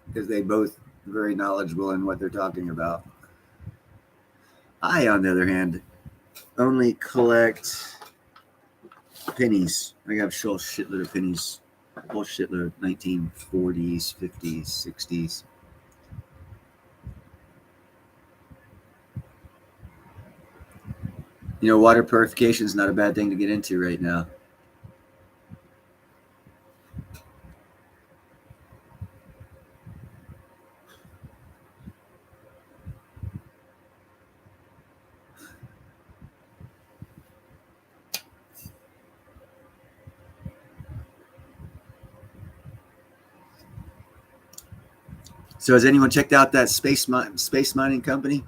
Because they both very knowledgeable in what they're talking about. I, on the other hand, only collect pennies. I got a whole shitload of pennies. A whole shitload. 1940s, 50s, 60s. You know, water purification is not a bad thing to get into right now. So has anyone checked out that space mining company?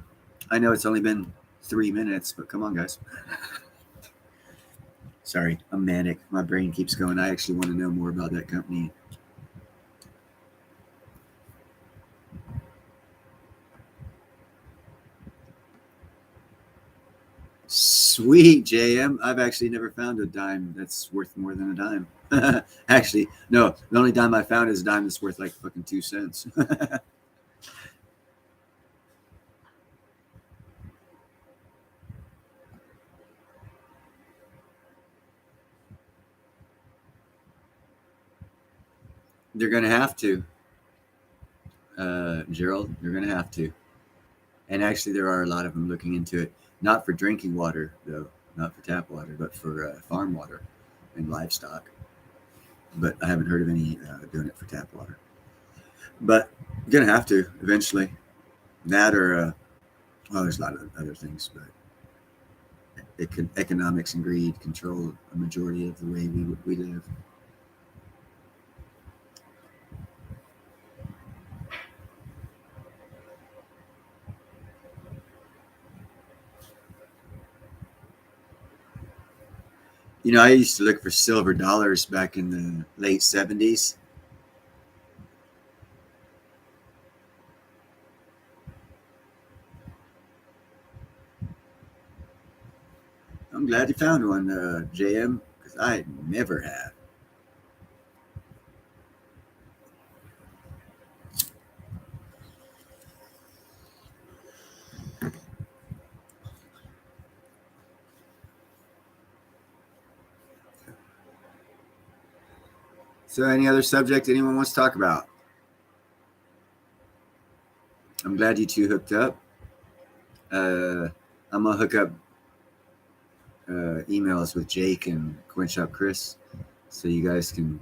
I know it's only been 3 minutes, but come on, guys. Sorry, I'm manic. My brain keeps going. I actually want to know more about that company. Sweet, JM. I've actually never found a dime that's worth more than a dime. Actually, no. The only dime I found is a dime that's worth like fucking 2 cents. They're going to have to, Gerald. They're going to have to. And actually, there are a lot of them looking into it, not for drinking water, though, not for tap water, but for farm water and livestock. But I haven't heard of any doing it for tap water. But you're going to have to eventually. That or, well, there's a lot of other things, but economics and greed control a majority of the way we live. You know, I used to look for silver dollars back in the late 70s. I'm glad you found one, JM, because I never have. So, any other subject anyone wants to talk about? I'm glad you two hooked up. I'm gonna hook up emails with Jake and Coin Shop Chris, so you guys can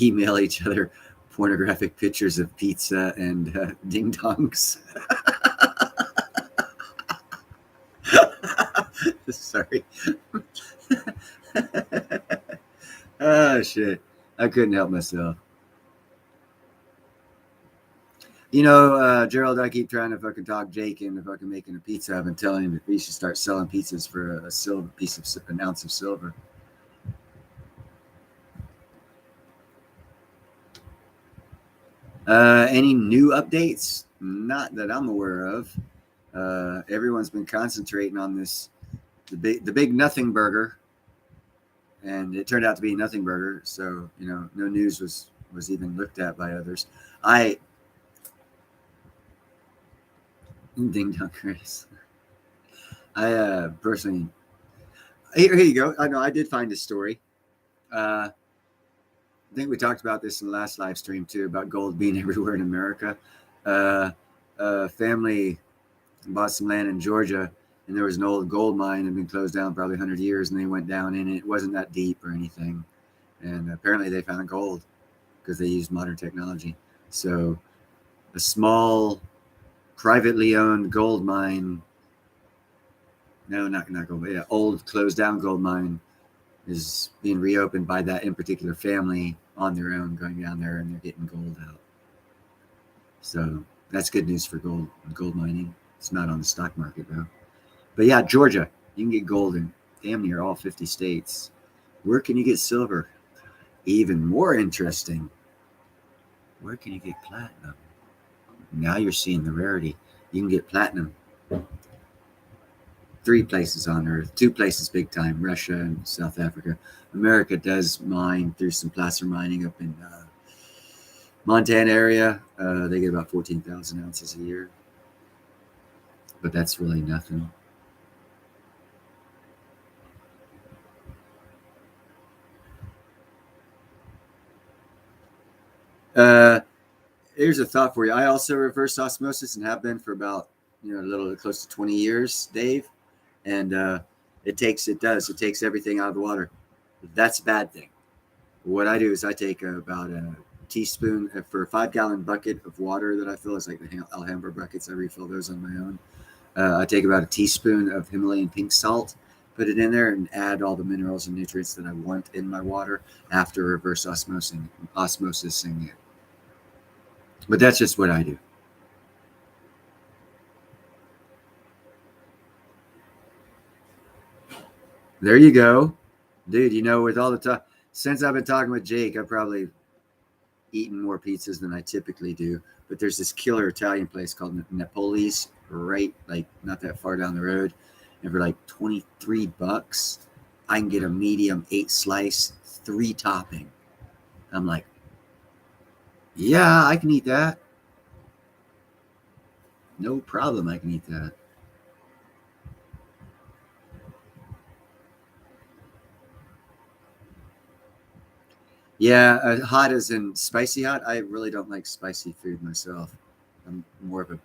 email each other pornographic pictures of pizza and ding dongs. Sorry. Oh shit! I couldn't help myself. You know, Gerald, I keep trying to fucking talk Jake into fucking making a pizza oven, telling him that we should start selling pizzas for a silver piece of an ounce of silver. Any new updates? Not that I'm aware of. Everyone's been concentrating on this, the big nothing burger, and it turned out to be nothing burger. So you know, no news was even looked at by others. I ding dong, Chris. I personally, here you go. I know I did find this story. I think we talked about this in the last live stream too about gold being everywhere in America. Family bought some land in Georgia, and there was an old gold mine that had been closed down probably 100 years, and they went down in it. It wasn't that deep or anything, and apparently they found gold because they used modern technology. So a small, privately owned gold mine. No, not gold. Yeah, old closed down gold mine is being reopened by that in particular family on their own, going down there and they're getting gold out. So that's good news for gold mining. It's not on the stock market though. But yeah, Georgia, you can get gold in damn near all 50 states. Where can you get silver? Even more interesting, where can you get platinum? Now you're seeing the rarity. You can get platinum 3 places on Earth, 2 places big time, Russia and South Africa. America does mine through some placer mining up in Montana area. They get about 14,000 ounces a year, but that's really nothing. Here's a thought for you. I also reverse osmosis and have been for about a little close to 20 years, Dave. And it takes everything out of the water. That's a bad thing. What I do is I take about a teaspoon for a 5-gallon bucket of water that I fill. It's like the Alhambra buckets. I refill those on my own. I take about a teaspoon of Himalayan pink salt, put it in there, and add all the minerals and nutrients that I want in my water after reverse osmosising it. But that's just what I do. There you go. Dude, with all the time, since I've been talking with Jake, I've probably eaten more pizzas than I typically do. But there's this killer Italian place called Napoli's, right, like not that far down the road. And for like $23, I can get a medium 8 slice, 3 topping. I'm like, yeah, I can eat that. No problem, I can eat that. Yeah, hot as in spicy hot. I really don't like spicy food myself. I'm more of a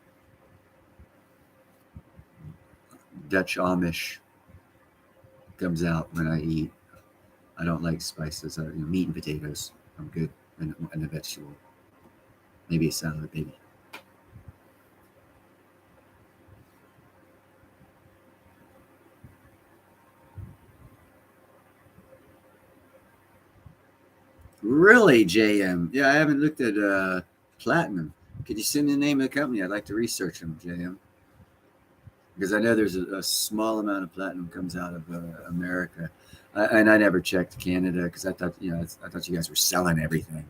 Dutch Amish comes out when I eat. I don't like spices. Meat and potatoes. I'm good, and a vegetable. Maybe a salad, maybe. Really, JM? Yeah, I haven't looked at Platinum. Could you send me the name of the company? I'd like to research them, JM, because I know there's a small amount of platinum comes out of America, and I never checked Canada because I thought I thought you guys were selling everything.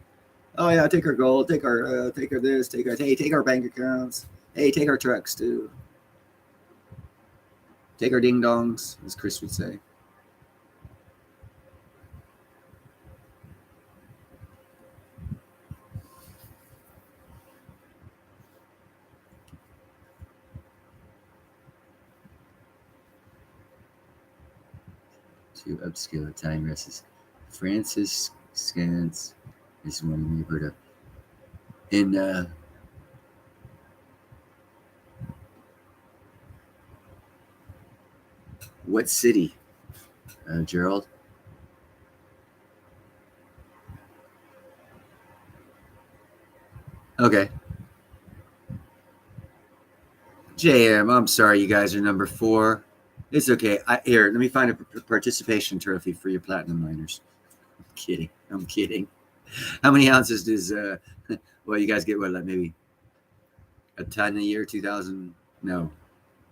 Oh yeah, take our gold, take our this, take our bank accounts. Hey, take our trucks too. Take our ding dongs, as Chris would say. To upscale Italian recipes. Francis Scans is one we've heard of. In what city, Gerald? Okay. JM, I'm sorry, you guys are number 4. It's okay. Here, let me find a participation trophy for your platinum miners. I'm kidding. I'm kidding. How many ounces does well, you guys get what, like maybe a ton a year, 2,000? No,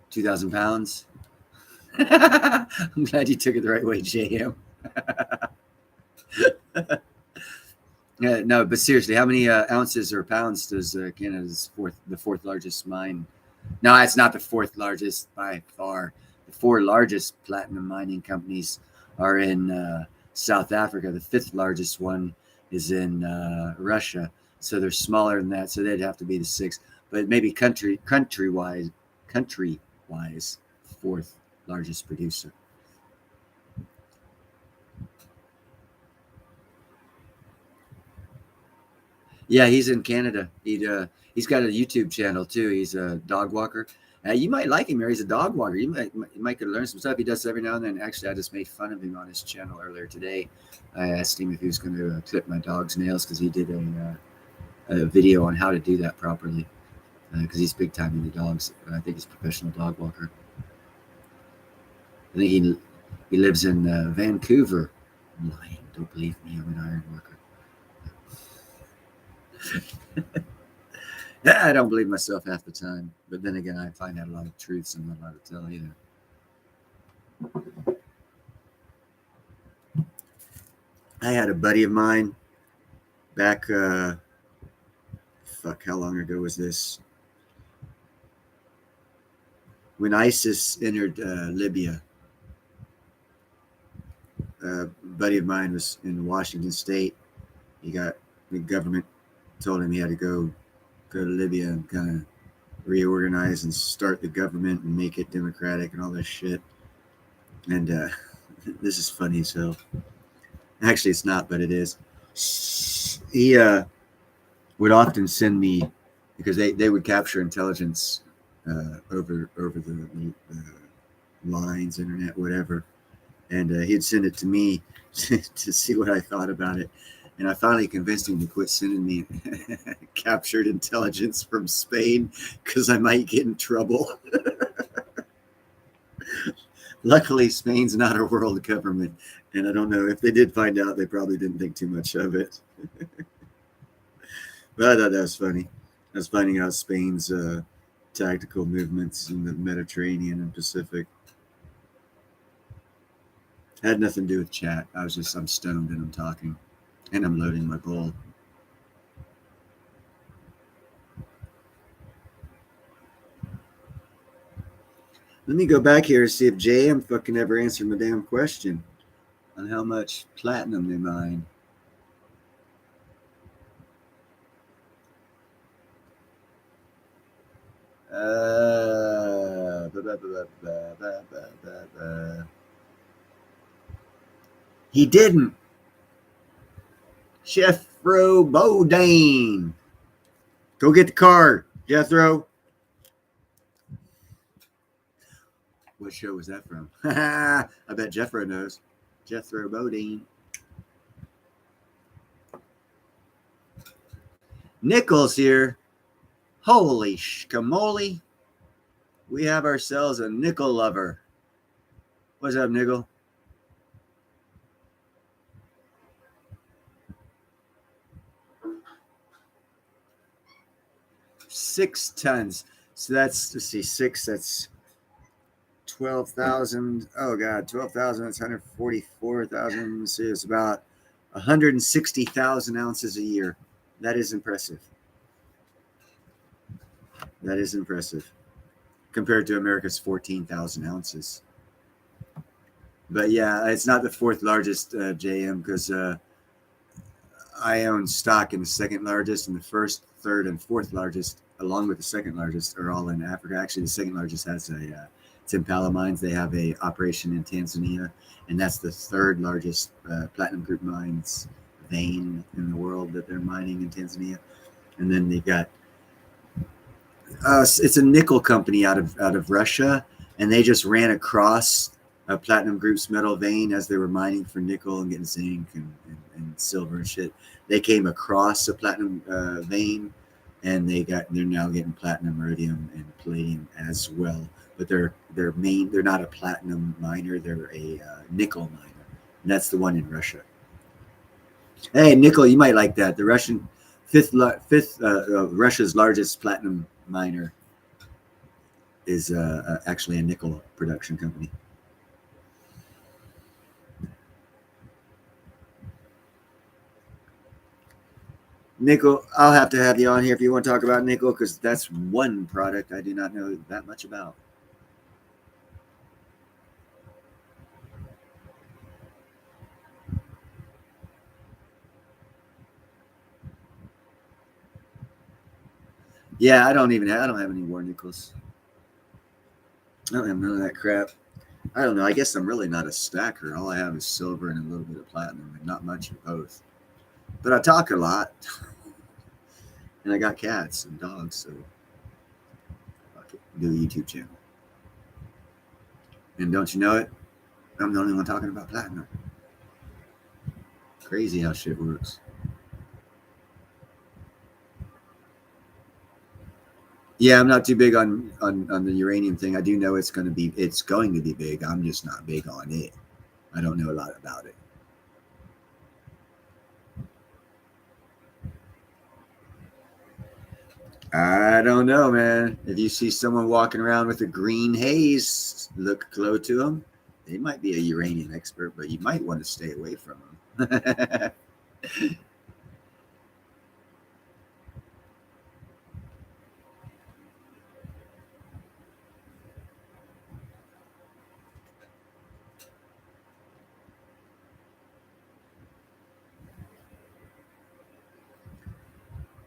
2,000 pounds. I'm glad you took it the right way, JM. No, but seriously, how many ounces or pounds does Canada's the fourth largest mine? No, it's not the fourth largest by far. The 4 largest platinum mining companies are in South Africa. The 5th largest one is in Russia. So they're smaller than that. So they'd have to be the 6th. But maybe country wise, 4th largest producer. Yeah, he's in Canada. He's got a YouTube channel too. He's a dog walker. You might like him, or he's a dog walker. You might could learn some stuff. He does every now and then. Actually, I just made fun of him on his channel earlier today. I asked him if he was going to clip my dog's nails because he did a video on how to do that properly. Because he's big time into dogs. I think he's a professional dog walker. I think he lives in Vancouver. I'm lying. Don't believe me. I'm an iron worker. I don't believe myself half the time, but then again, I find out a lot of truths I'm not allowed to tell either. I had a buddy of mine back, how long ago was this? When ISIS entered Libya, a buddy of mine was in Washington State. The government told him he had to go to Libya and kind of reorganize and start the government and make it democratic and all this shit. And this is funny as hell. Actually, it's not, but it is. He would often send me because they would capture intelligence over the lines, internet, whatever, and he'd send it to me to see what I thought about it. And I finally convinced him to quit sending me captured intelligence from Spain because I might get in trouble. Luckily, Spain's not a world government, and I don't know if they did find out, they probably didn't think too much of it. But I thought that was funny. I was finding out Spain's tactical movements in the Mediterranean and Pacific had nothing to do with chat. I'm stoned and I'm talking, and I'm loading my bowl. Let me go back here and see if JM fucking ever answered my damn question on how much platinum they mine. He didn't. Jethro Bodine. Go get the card, Jethro. What show was that from? I bet Jethro knows. Jethro Bodine. Nichols here. Holy schmoly. We have ourselves a nickel lover. What's up, Nickel? 6 tons. So that's, let's see, 6, that's 12,000. Oh, God, 12,000, that's 144,000. So it's about 160,000 ounces a year. That is impressive. That is impressive compared to America's 14,000 ounces. But yeah, it's not the fourth largest JM because I own stock in the second largest, and the first, third, and fourth largest, along with the second largest, are all in Africa. Actually, the second largest has a Impala Mines. They have a operation in Tanzania, and that's the third largest platinum group mines vein in the world that they're mining in Tanzania. And then they've got it's a nickel company out of Russia, and they just ran across a platinum group's metal vein as they were mining for nickel and getting zinc and silver and shit. They came across a platinum vein, and they're now getting platinum, iridium, and palladium as well. But they're not a platinum miner; they're a nickel miner, and that's the one in Russia. Hey, nickel, you might like that. The Russian Russia's largest platinum miner is actually a nickel production company. Nickel, I'll have to have you on here if you want to talk about nickel, because that's one product I do not know that much about. Yeah, I don't have any war nickels. I don't have none of that crap. I don't know. I guess I'm really not a stacker. All I have is silver and a little bit of platinum, and not much of both. But I talk a lot, and I got cats and dogs, so fuck it, do a YouTube channel. And don't you know it? I'm the only one talking about platinum. Crazy how shit works. Yeah, I'm not too big on the uranium thing. I do know it's going to be big. I'm just not big on it. I don't know a lot about it. I don't know, man. If you see someone walking around with a green haze, look close to them. They might be a uranium expert, but you might want to stay away from them.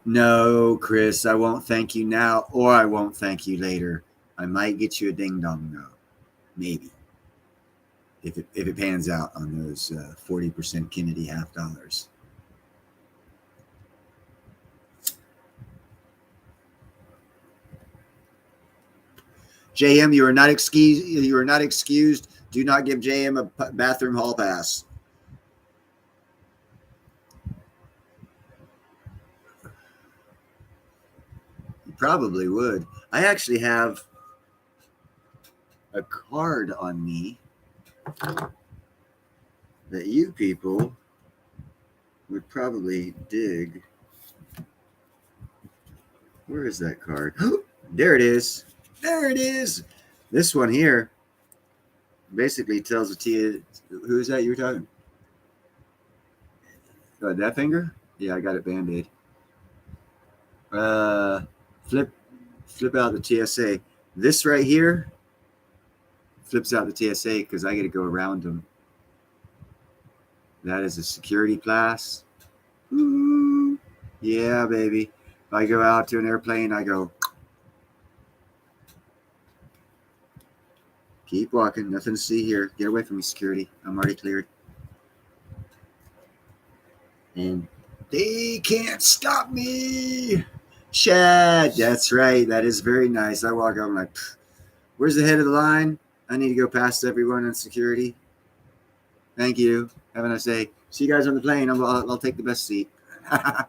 No, Chris, I won't thank you now, or I won't thank you later. I might get you a ding dong though, maybe, if it pans out on those 40% Kennedy half dollars. JM, you are not excused. You are not excused. Do not give JM a bathroom hall pass. You probably would. I actually have a card on me that you people would probably dig. Where is that card? There it is. There it is. This one here basically tells a T. Who is that you were talking? That finger? Yeah, I got it Band-Aid. Flip out the TSA. This right here flips out the TSA because I got to go around them. That is a security class. Ooh, yeah, baby. If I go out to an airplane, I go. Keep walking. Nothing to see here. Get away from me, security. I'm already cleared. And They can't stop me. Chad, that's right. That is very nice. I walk out, I'm like, where's the head of the line? I need to go past everyone in security. Thank you. Have a nice day. See you guys on the plane. I'll take the best seat. I'm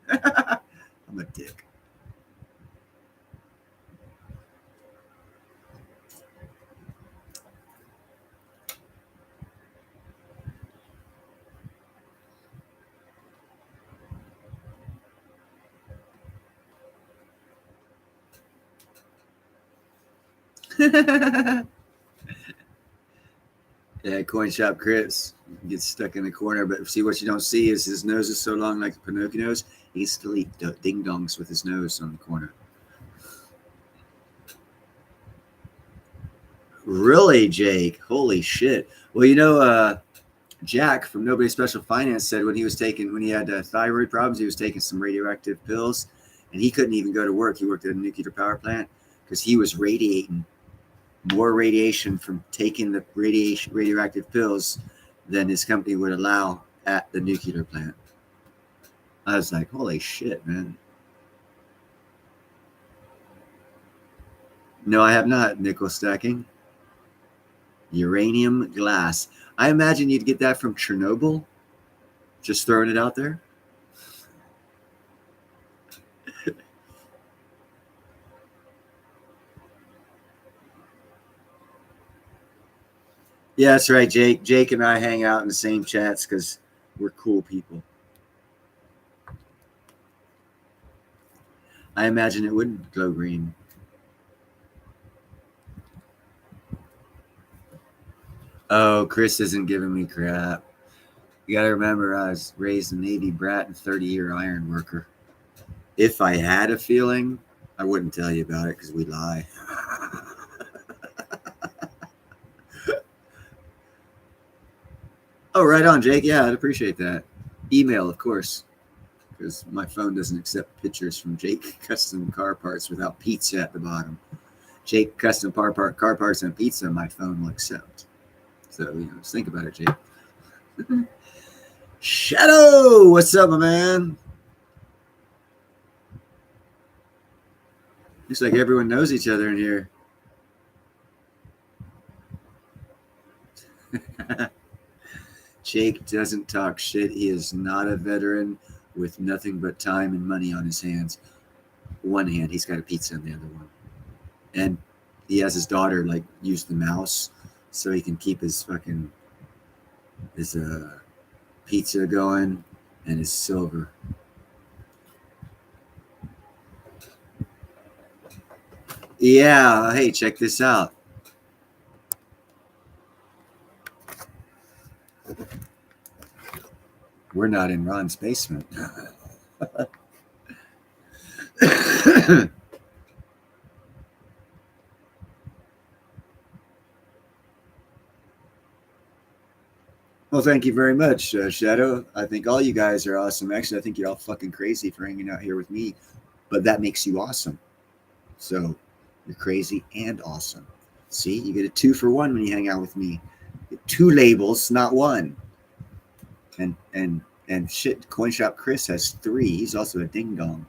a dick. Yeah, Coin Shop Chris gets stuck in the corner, but see what you don't see is his nose is so long, like Pinocchio's. He still eat ding dongs with his nose on the corner. Really, Jake? Holy shit! Well, Jack from Nobody Special Finance said when he had thyroid problems, he was taking some radioactive pills, and he couldn't even go to work. He worked at a nuclear power plant because he was radiating more radiation from taking the radioactive pills than his company would allow at the nuclear plant. I was like, holy shit, man. No, I have not. Nickel stacking. Uranium glass. I imagine you'd get that from Chernobyl. Just throwing it out there. Yeah, that's right, Jake. Jake and I hang out in the same chats because we're cool people. I imagine it wouldn't glow green. Oh, Chris isn't giving me crap. You got to remember, I was raised a Navy brat and 30-year iron worker. If I had a feeling, I wouldn't tell you about it because we lie. Oh, right on, Jake. Yeah, I'd appreciate that. Email, of course, because my phone doesn't accept pictures from Jake Custom Car Parts without pizza at the bottom. Jake Custom car parts and pizza, my phone will accept. So, just think about it, Jake. Shadow, what's up, my man? Looks like everyone knows each other in here. Jake doesn't talk shit. He is not a veteran with nothing but time and money on his hands. One hand, he's got a pizza in the other one. And he has his daughter use the mouse so he can keep his pizza going and his silver. Yeah, hey, check this out. We're not in Ron's basement. Well, thank you very much, Shadow. I think all you guys are awesome. Actually, I think you're all fucking crazy for hanging out here with me, but that makes you awesome. So you're crazy and awesome. See, you get a 2-for-1 when you hang out with me. Get 2 labels, not 1. And shit, Coin Shop Chris has 3. He's also a ding dong.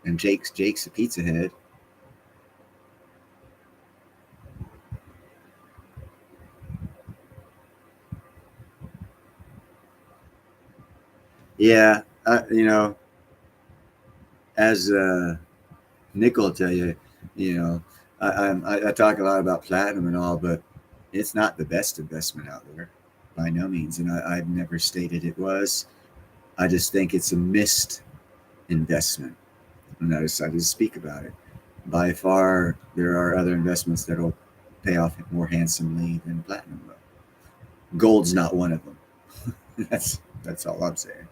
And Jake's a pizza head. Yeah, as Nick will tell you, I talk a lot about platinum and all, but it's not the best investment out there by no means. And I've never stated it was. I just think it's a missed investment. And I decided to speak about it. By far, there are other investments that will pay off more handsomely than platinum will. Gold's not one of them. That's all I'm saying.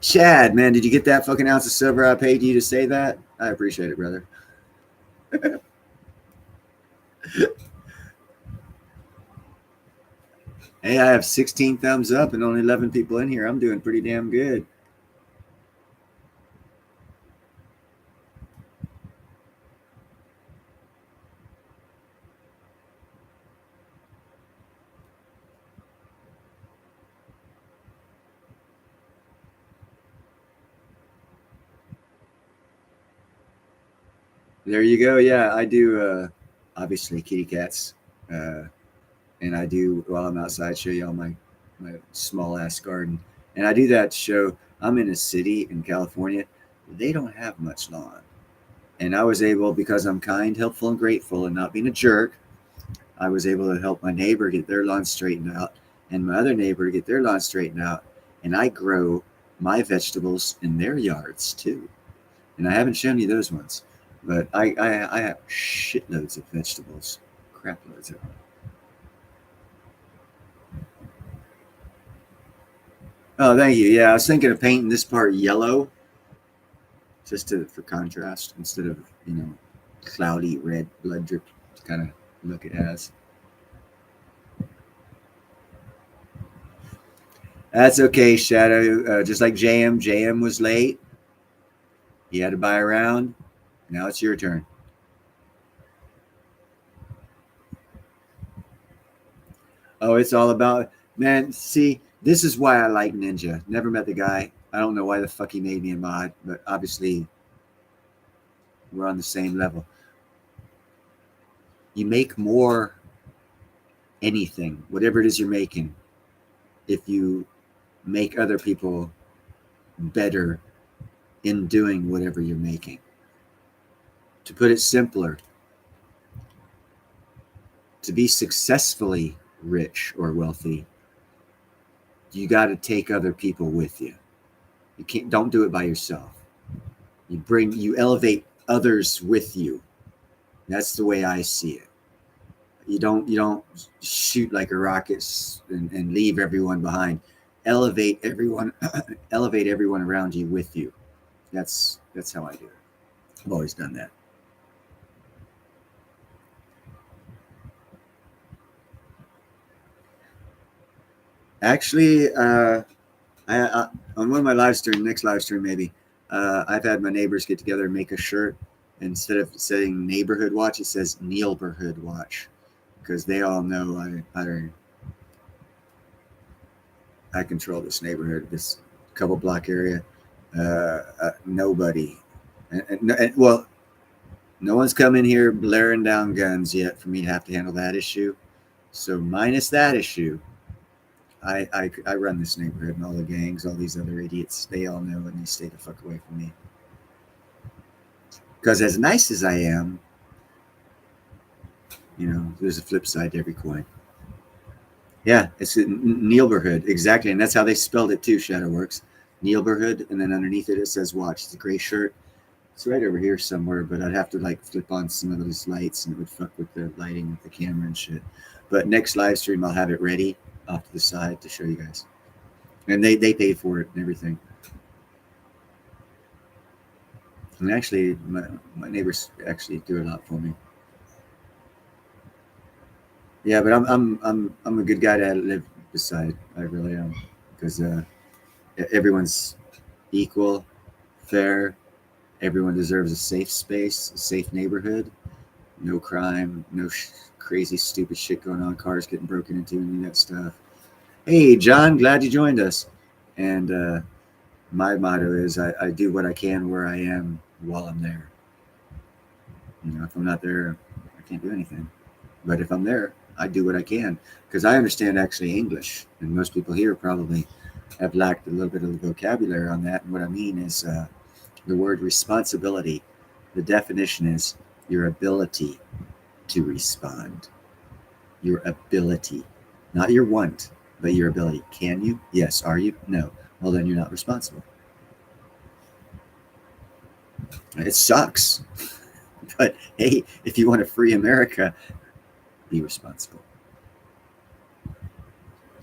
Chad, man, did you get that fucking ounce of silver I paid you to say that? I appreciate it, brother. Hey, I have 16 thumbs up and only 11 people in here. I'm doing pretty damn good. There you go. Yeah, I do. Obviously, kitty cats, uh, and I do while I'm outside show you all my small ass garden, and I do that to show I'm in a city in California. They don't have much lawn, and I was able, because I'm kind, helpful, and grateful, and not being a jerk. I was able to help my neighbor get their lawn straightened out, and my other neighbor get their lawn straightened out, and I grow my vegetables in their yards too. And I haven't shown you those ones, but I have shitloads of vegetables, crap loads of them. Oh, thank you. Yeah, I was thinking of painting this part yellow, just for contrast, instead of cloudy red blood drip kind of look it has. That's okay, Shadow. Just like JM was late. He had to buy a round. Now it's your turn. Oh, it's all about, man. See, this is why I like Ninja. Never met the guy. I don't know why the fuck he made me a mod, but obviously we're on the same level. You make more anything, whatever it is you're making, if you make other people better in doing whatever you're making. To put it simpler, to be successfully rich or wealthy, you got to take other people with you. You can't, don't do it by yourself. You elevate others with you. That's the way I see it. You don't shoot like a rocket and leave everyone behind. Elevate everyone elevate everyone around you with you. That's how I do it. I've always done that. Actually, on one of my live stream, next live stream maybe, I've had my neighbors get together and make a shirt. Instead of saying neighborhood watch, it says Neilborhood watch, because they all know I control this neighborhood, this couple block area. Nobody, well, no one's come in here blaring down guns yet for me to have to handle that issue. So minus that issue, I run this neighborhood, and all the gangs, all these other idiots, they all know, and they stay the fuck away from me. Because as nice as I am, there's a flip side to every coin. Yeah, it's Neilborhood, exactly, and that's how they spelled it too. Shadowworks, Neilborhood, and then underneath it says "watch." It's a gray shirt. It's right over here somewhere, but I'd have to like flip on some of those lights, and it would fuck with the lighting with the camera and shit. But next live stream, I'll have it ready off to the side to show you guys, and they paid for it and everything. And actually, my neighbors actually do a lot for me. Yeah, but I'm a good guy to live beside. I really am, because everyone's equal, fair. Everyone deserves a safe space, a safe neighborhood, no crime, no crazy stupid shit going on, cars getting broken into, and that stuff. Hey, John, glad you joined us. And my motto is I do what I can where I am while I'm there. If I'm not there, I can't do anything. But if I'm there, I do what I can, because I understand actually English, and most people here probably have lacked a little bit of the vocabulary on that. And what I mean is the word responsibility. The definition is your ability to respond. Your ability, not your want, but your ability. Can you? Yes. Are you? No. Well, then you're not responsible. It sucks. But hey, if you want to free America, be responsible.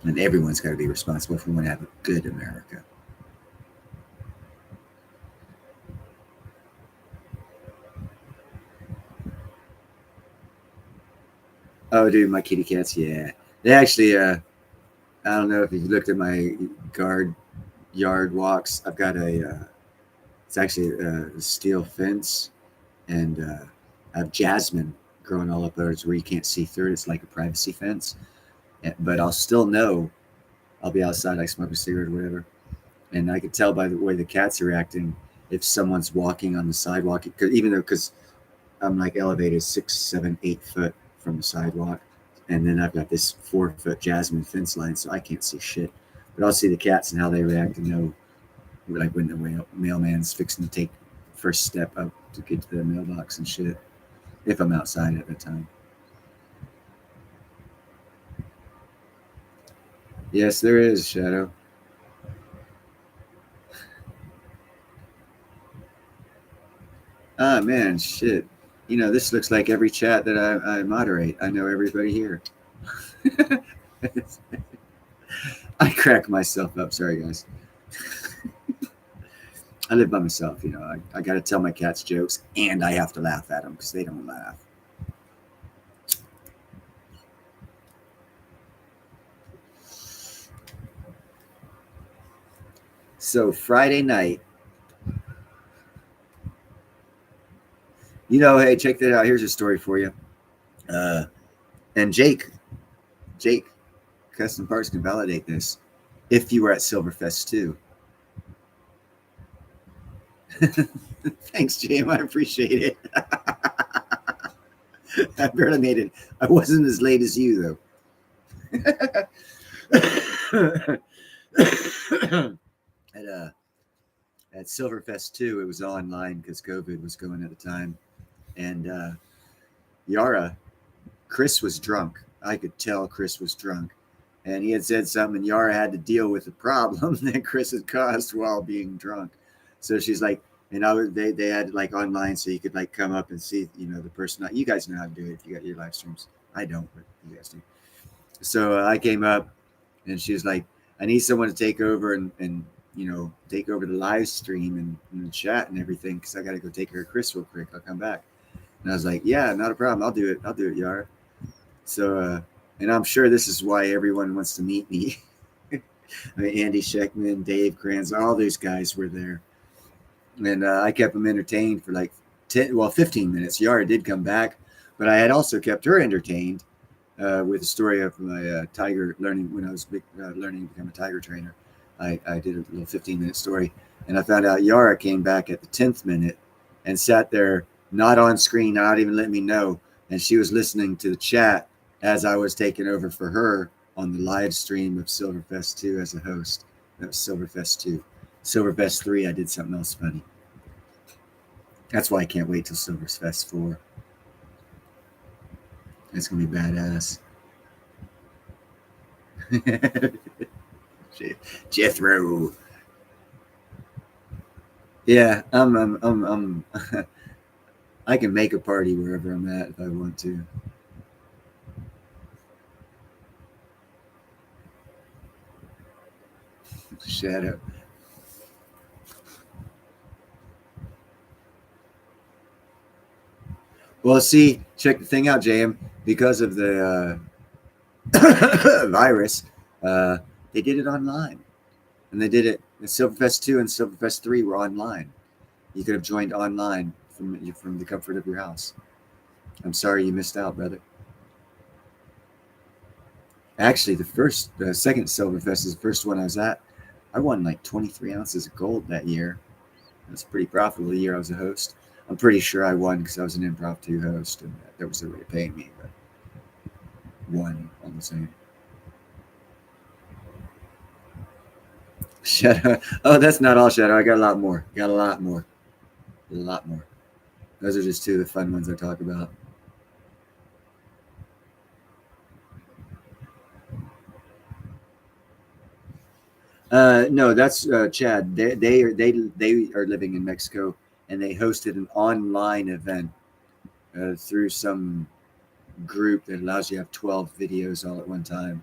And everyone's got to be responsible if we want to have a good America. Oh, dude, my kitty cats, yeah. They actually, I don't know if you've looked at my yard walks. I've got it's actually a steel fence, and I have jasmine growing all up there where you can't see through it. It's like a privacy fence. But I'll still know. I'll be outside, I smoke a cigarette or whatever, and I can tell by the way the cats are acting if someone's walking on the sidewalk. Because I'm like elevated 6, 7, 8 foot from the sidewalk, and then I've got this 4 foot jasmine fence line, so I can't see shit. But I'll see the cats and how they react and know, like when the mailman's fixing to take first step up to get to the mailbox and shit. If I'm outside at the time. Yes, there is, Shadow. Ah, man, shit. You know, this looks like every chat that I moderate. I know everybody here. I crack myself up. Sorry, guys. I live by myself, you know. I got to tell my cats jokes, and I have to laugh at them because they don't laugh. So Friday night, you know, hey, check that out. Here's a story for you. And Jake, Custom Parts can validate this. If you were at Silverfest too. Thanks, James. I appreciate it. I barely made it. I wasn't as late as you, though. At Silverfest 2, it was online because COVID was going at the time. And Yara, Chris was drunk. I could tell Chris was drunk. And he had said something, and Yara had to deal with the problem that Chris had caused while being drunk. So she's like, and they had like online, so you could like come up and see, you know, the person. You guys know how to do it if you got your live streams. I don't, but you guys do. So I came up, and she was like, I need someone to take over and you know, take over the live stream and the chat and everything because I got to go take care of Chris real quick. I'll come back. And I was like, yeah, not a problem. I'll do it, Yara. So, and I'm sure this is why everyone wants to meet me. I mean, Andy Sheckman, Dave Kranz, all those guys were there. And I kept them entertained for like 15 minutes. Yara did come back, but I had also kept her entertained with the story of my tiger learning when I was learning to become a tiger trainer. I did a little 15-minute story, and I found out Yara came back at the 10th minute and sat there, not on screen, not even letting me know, and she was listening to the chat as I was taking over for her on the live stream of Silverfest 2 as a host. That was Silverfest 2. Silverfest 3, I did something else funny. That's why I can't wait till Silverfest 4. It's going to be badass. Jethro. Yeah, I'm I can make a party wherever I'm at if I want to. Shadow. Well, see, check the thing out, JM. Because of the virus, they did it online. And they did it. Silverfest 2 and Silverfest 3 were online. You could have joined online from the comfort of your house. I'm sorry you missed out, brother. Actually, the second Silverfest is the first one I was at. I won like 23 ounces of gold that year. It was pretty profitable the year I was a host. I'm pretty sure I won because I was an impromptu host and there was no way to pay me, but won all the same. Shadow. Oh, that's not all, Shadow. I got a lot more. A lot more. Those are just two of the fun ones I talk about. No, that's Chad. They are living in Mexico, and they hosted an online event through some group that allows you to have 12 videos all at one time.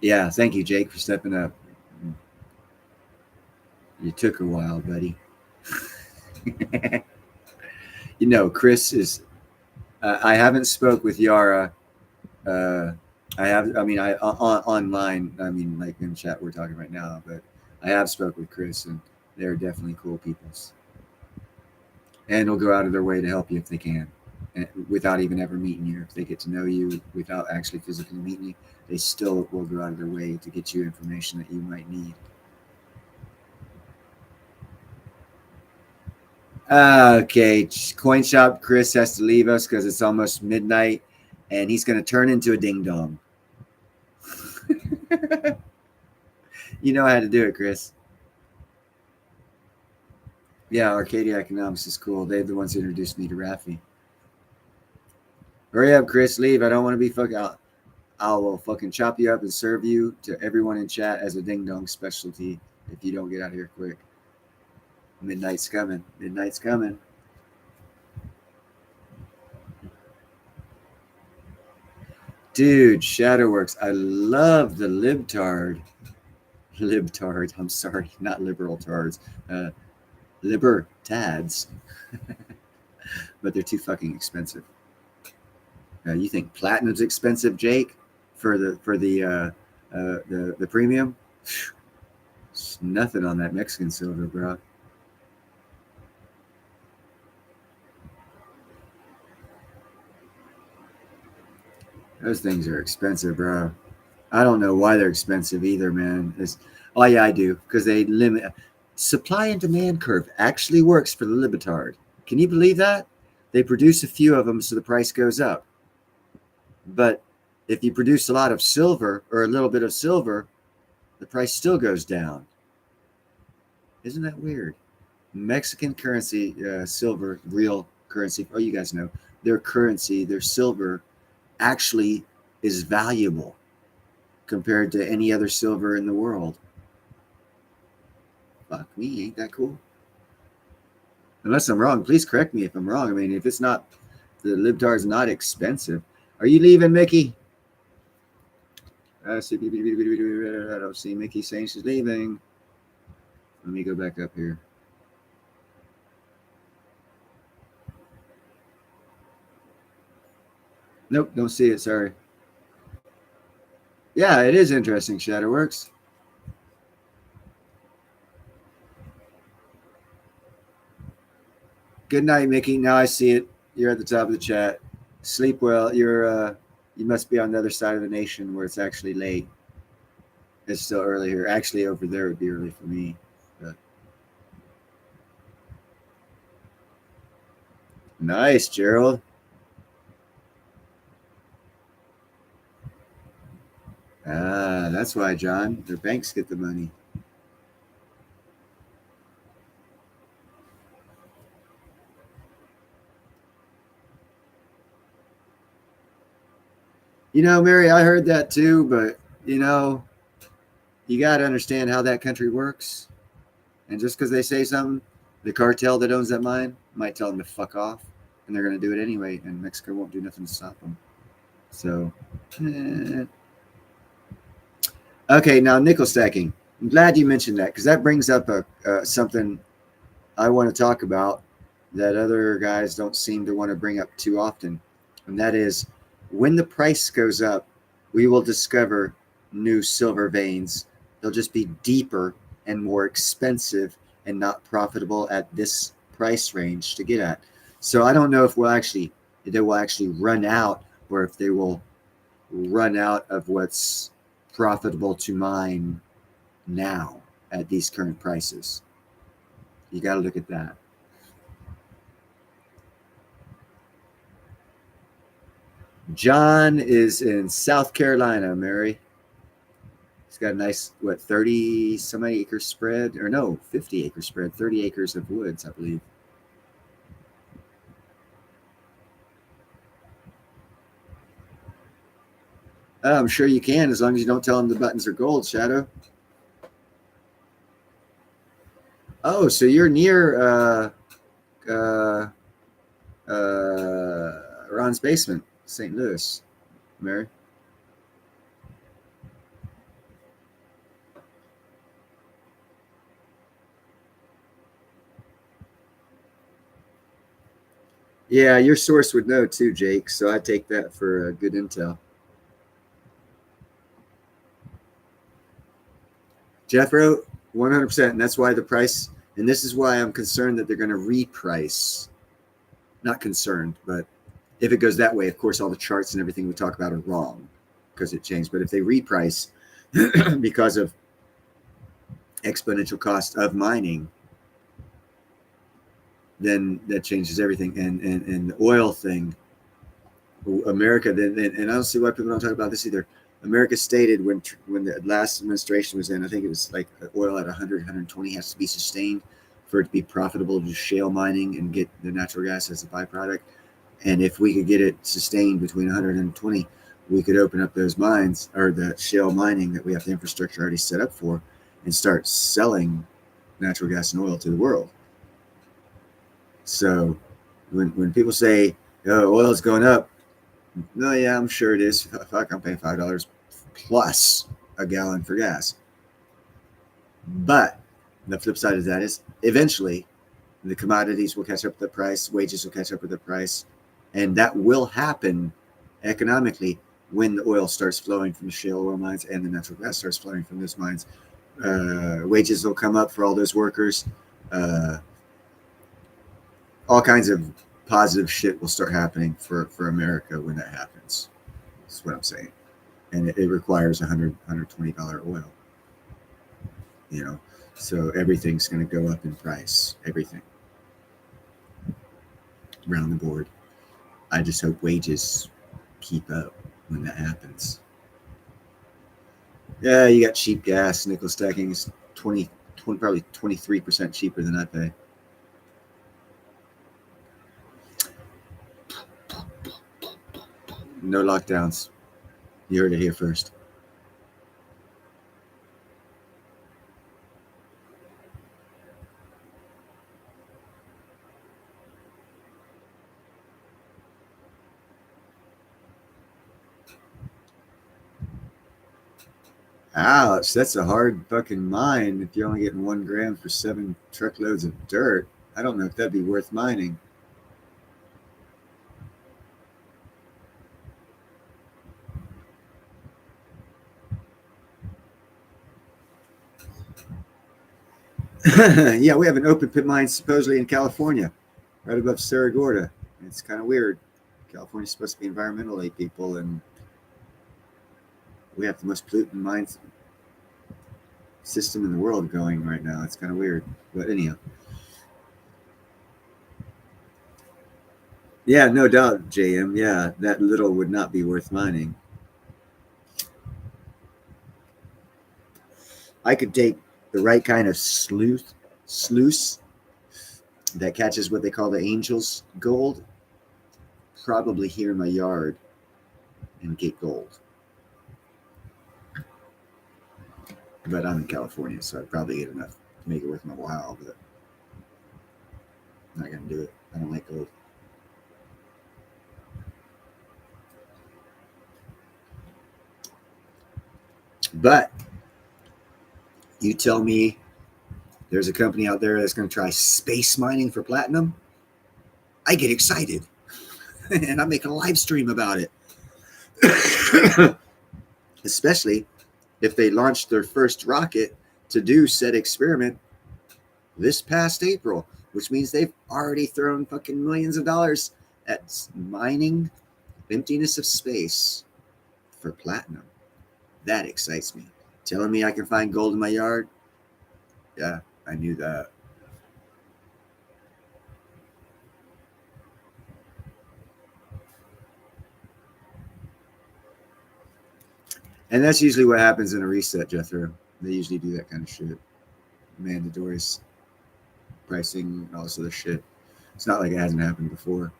Yeah, thank you, Jake, for stepping up. You took a while, buddy. You know, Chris is. I haven't spoke with Yara. I have. I mean, online. I mean, like in chat, we're talking right now. But I have spoke with Chris, and they're definitely cool peoples. And they'll go out of their way to help you if they can, and without even ever meeting you. If they get to know you without actually physically meeting you, they still will go out of their way to get you information that you might need. Okay, Coin Shop Chris has to leave us because it's almost midnight, and he's going to turn into a ding dong. You know how to do it, Chris. Yeah, Arcadia Economics is cool. They're the ones who introduced me to Rafi. Hurry up, Chris. Leave. I don't want to be fucking out. I will fucking chop you up and serve you to everyone in chat as a ding dong specialty if you don't get out of here quick. Midnight's coming. Midnight's coming. Dude, Shadowworks. I love the libtard. Libtard. I'm sorry, not liberal tards. Libertads. But they're too fucking expensive. You think platinum's expensive, Jake, for the premium? It's nothing on that Mexican silver, bro. Those things are expensive, bro. I don't know why they're expensive either, man. Oh yeah, I do, because they limit supply and demand curve actually works for the libtard. Can you believe that? They produce a few of them, so the price goes up. But if you produce a lot of silver or a little bit of silver, the price still goes down. Isn't that weird? Mexican currency, silver, real currency. Oh, you guys know their currency, their silver, actually is valuable compared to any other silver in the world. Fuck me, ain't that cool? Unless I'm wrong, please correct me if I'm wrong. I mean, if it's not, the libtard's not expensive. Are you leaving, Mickey? I don't see Mickey saying she's leaving. Let me go back up here. Nope, don't see it. Sorry. Yeah, it is interesting, Shadowworks. Good night, Mickey. Now I see it. You're at the top of the chat. Sleep well. You must be on the other side of the nation where it's actually late. It's still early here. Actually, over there would be early for me. But... Nice, Gerald. Ah, that's why, John. Their banks get the money. You know, Mary, I heard that too, but you know, you got to understand how that country works. And just because they say something, the cartel that owns that mine might tell them to fuck off, and they're going to do it anyway, and Mexico won't do nothing to stop them. So, okay, now nickel stacking. I'm glad you mentioned that because that brings up something I want to talk about that other guys don't seem to want to bring up too often, and that is when the price goes up, we will discover new silver veins. They'll just be deeper and more expensive and not profitable at this price range to get at. So I don't know if they will actually run out, or if they will run out of what's profitable to mine now at these current prices. You got to look at that. John is in South Carolina, Mary. He's got a nice, 30 some acre spread, or no, 50 acre spread, 30 acres of woods, I believe. I'm sure you can, as long as you don't tell him the buttons are gold, Shadow. Oh, so you're near Ron's basement, St. Louis, Mary. Yeah, your source would know too, Jake. So I take that for good intel. Jeff wrote 100%, and that's why the price. And this is why I'm concerned that they're going to reprice. Not concerned, but if it goes that way, of course, all the charts and everything we talk about are wrong because it changed. But if they reprice because of exponential cost of mining, then that changes everything. And the oil thing, America, then and I don't see why people don't talk about this either. America stated when the last administration was in, I think it was like oil at 100, 120 has to be sustained for it to be profitable to do shale mining and get the natural gas as a byproduct. And if we could get it sustained between 100 and 120, we could open up those mines or the shale mining that we have the infrastructure already set up for and start selling natural gas and oil to the world. So when people say, oh, oil is going up, no, yeah, I'm sure it is. Fuck, I'm paying $5 plus a gallon for gas. But the flip side of that is eventually the commodities will catch up with the price, wages will catch up with the price, and that will happen economically when the oil starts flowing from the shale oil mines and the natural gas starts flowing from those mines. Wages will come up for all those workers. All kinds of positive shit will start happening for America when that happens. That's what I'm saying. And it requires $100, $120 oil. You know, so everything's going to go up in price. Everything. Around the board. I just hope wages keep up when that happens. Yeah, you got cheap gas. Nickel stacking is 20 probably 23% cheaper than I pay. No lockdowns. You heard it here first. Ouch, that's a hard fucking mine if you're only getting 1 gram for 7 truckloads of dirt. I don't know if that'd be worth mining. Yeah, we have an open pit mine supposedly in California, right above Cerro Gordo. It's kind of weird. California's supposed to be environmentally people, and we have the most pollutant mines system in the world going right now. It's kind of weird, but anyhow. Yeah, no doubt, JM. Yeah, that little would not be worth mining. I could take the right kind of sluice that catches what they call the angel's gold, probably here in my yard, and get gold. But I'm in California, so I'd probably get enough to make it worth my while, but I'm not going to do it. I don't like gold. But you tell me there's a company out there that's going to try space mining for platinum, I get excited. And I make a live stream about it. Especially if they launched their first rocket to do said experiment this past April, which means they've already thrown fucking millions of dollars at mining emptiness of space for platinum. That excites me. Telling me I can find gold in my yard? Yeah, I knew that. And that's usually what happens in a reset, Jethro. They usually do that kind of shit. Mandatory pricing and all this other shit. It's not like it hasn't happened before.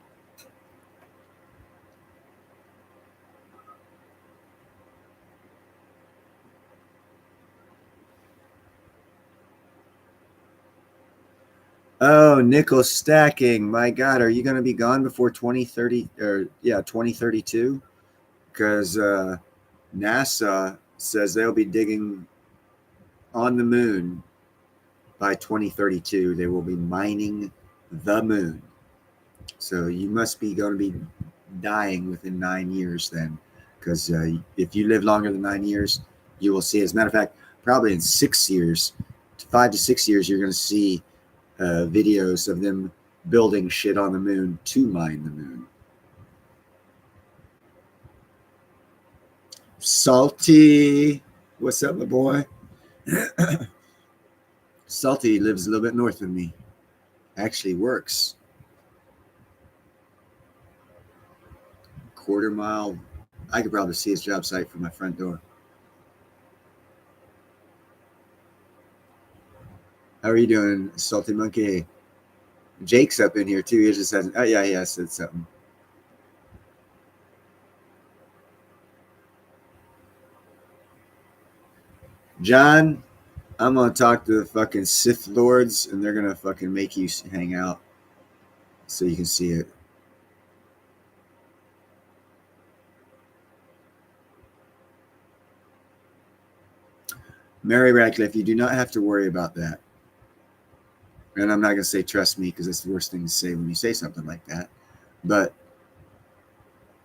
Oh, nickel stacking. My God, are you going to be gone before 2030 or 2032? Because NASA says they'll be digging on the moon by 2032. They will be mining the moon. So you must be going to be dying within 9 years then. Because if you live longer than 9 years, you will see. As a matter of fact, probably in 6 years, 5 to 6 years, you're going to see videos of them building shit on the moon to mine the moon. Salty, what's up, my boy? Salty lives a little bit north of me. actually works. Quarter mile. I could probably see his job site from my front door. How are you doing, Salty Monkey? Jake's up in here too. He just hasn't. Oh yeah, I said something. John, I'm gonna talk to the fucking Sith Lords, and they're gonna fucking make you hang out so you can see it. Mary Radcliffe, you do not have to worry about that. And I'm not gonna say trust me because it's the worst thing to say when you say something like that. But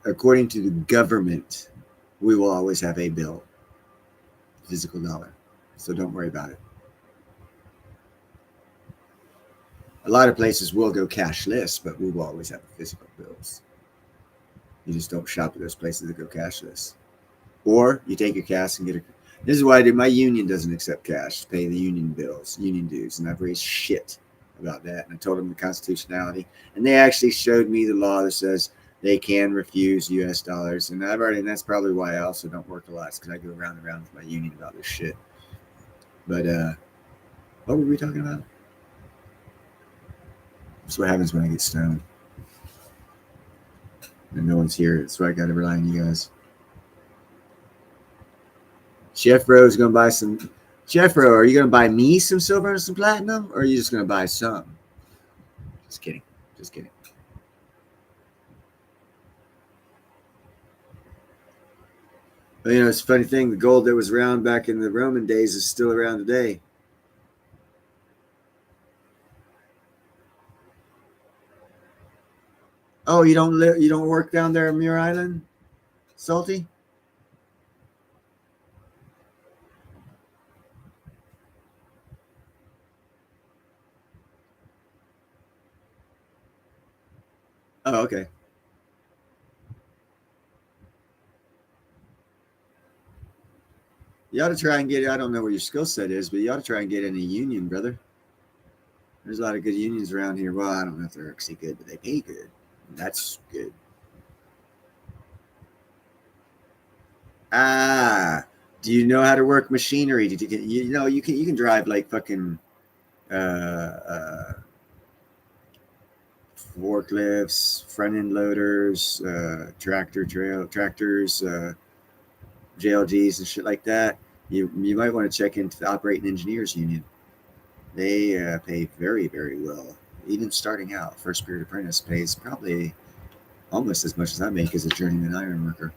according to the government, we will always have a bill, physical dollar. So don't worry about it. A lot of places will go cashless, but we will always have physical bills. You just don't shop at those places that go cashless. Or you take your cash and get a. This is why my union doesn't accept cash to pay the union bills, union dues, and I've raised shit about that. And I told them the constitutionality, and they actually showed me the law that says they can refuse U.S. dollars, and and that's probably why I also don't work a lot, because I go round and round with my union about this shit. But what were we talking about? That's what happens when I get stoned. And no one's here, so I gotta rely on you guys. Jeff Rowe's gonna buy some. Jeff Rowe, are you gonna buy me some silver and some platinum, or are you just gonna buy some? Just kidding. Just kidding. But, it's a funny thing. The gold that was around back in the Roman days is still around today. Oh, you don't live? You don't work down there in Muir Island, Salty? Oh, okay. You ought to try and get. I don't know what your skill set is, but you ought to try and get in a union, brother. There's a lot of good unions around here. Well, I don't know if they're actually good, but they pay good. That's good. Ah, do you know how to work machinery? Did you get? You can drive like fucking uh, forklifts, front end loaders, tractors, JLGs and shit like that. You might want to check into the operating engineers union. They pay very very well. Even starting out, first period apprentice pays probably almost as much as I make as a journeyman iron worker.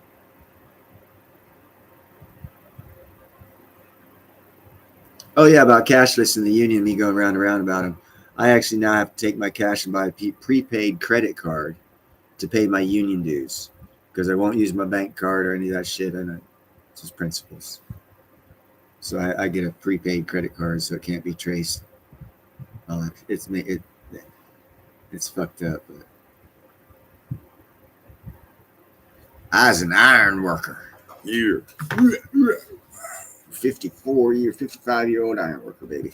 Oh yeah, about cashless in the union. Me going round and round about them. I actually now have to take my cash and buy a prepaid credit card to pay my union dues because I won't use my bank card or any of that shit. And it's just principles. So I get a prepaid credit card so it can't be traced. It's fucked up. But I was an iron worker. Yeah. 54-year, 55-year-old iron worker, baby.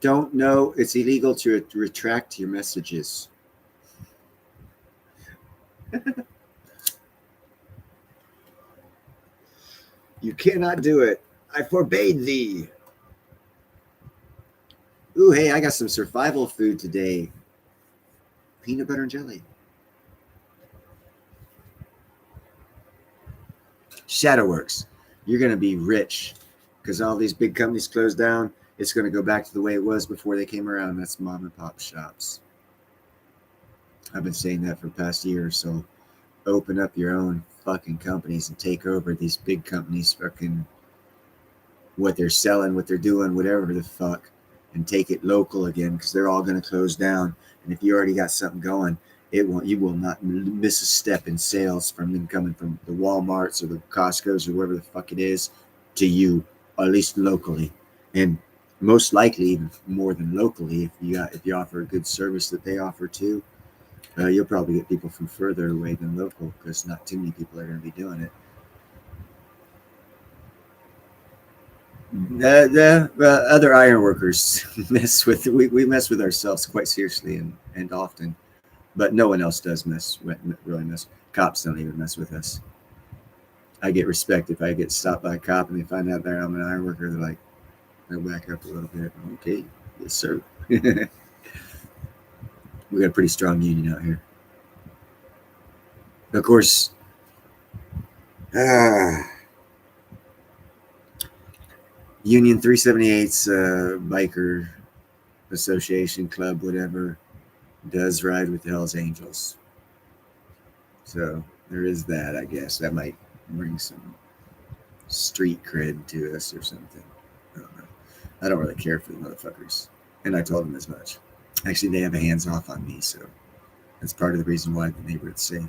Don't know. It's illegal to retract your messages. You cannot do it. I forbade thee. Ooh, hey, I got some survival food today. Peanut butter and jelly. Shadowworks. You're going to be rich because all these big companies closed down. It's going to go back to the way it was before they came around. That's mom and pop shops. I've been saying that for the past year or so. Open up your own fucking companies and take over these big companies fucking what they're selling, what they're doing, whatever the fuck, and take it local again because they're all going to close down. And if you already got something going, you will not miss a step in sales from them coming from the Walmarts or the Costco's or wherever the fuck it is to you, or at least locally, and most likely even more than locally if you offer a good service that they offer too. You'll probably get people from further away than local because not too many people are going to be doing it. The other iron workers mess with we mess with ourselves quite seriously and often, but no one else does really mess. Cops don't even mess with us. I get respect if I get stopped by a cop and they find out that I'm an iron worker. They're like, they'll back up a little bit. Okay, yes sir. We got a pretty strong union out here. Of course, ah, Union 378's biker association club, whatever, does ride with the Hells Angels. So there is that, I guess. That might bring some street cred to us or something. I don't know. I don't really care for the motherfuckers. And I told them as much. Actually, they have a hands off on me, so that's part of the reason why the neighborhood's safe.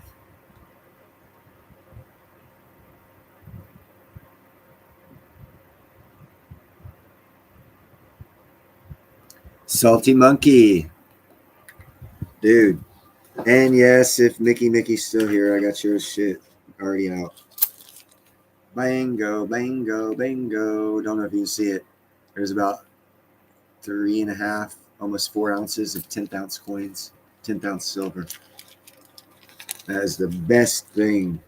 Salty Monkey. Dude. And yes, if Mickey's still here, I got your shit already out. Bango, bango, bango. Don't know if you can see it. There's about 3.5, almost 4 ounces of 10th ounce coins, 10th ounce silver. That is the best thing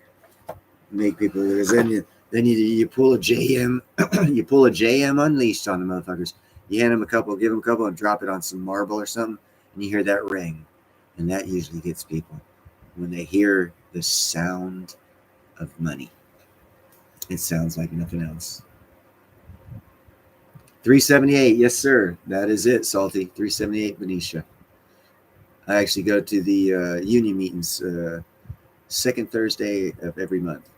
to make people, because then you pull a JM, you pull a JM Unleashed on the motherfuckers. You hand them a couple, give them a couple, and drop it on some marble or something, and you hear that ring, and that usually gets people when they hear the sound of money. It sounds like nothing else. 378, yes sir, that is it, Salty. 378 Benicia. I actually go to the union meetings second Thursday of every month.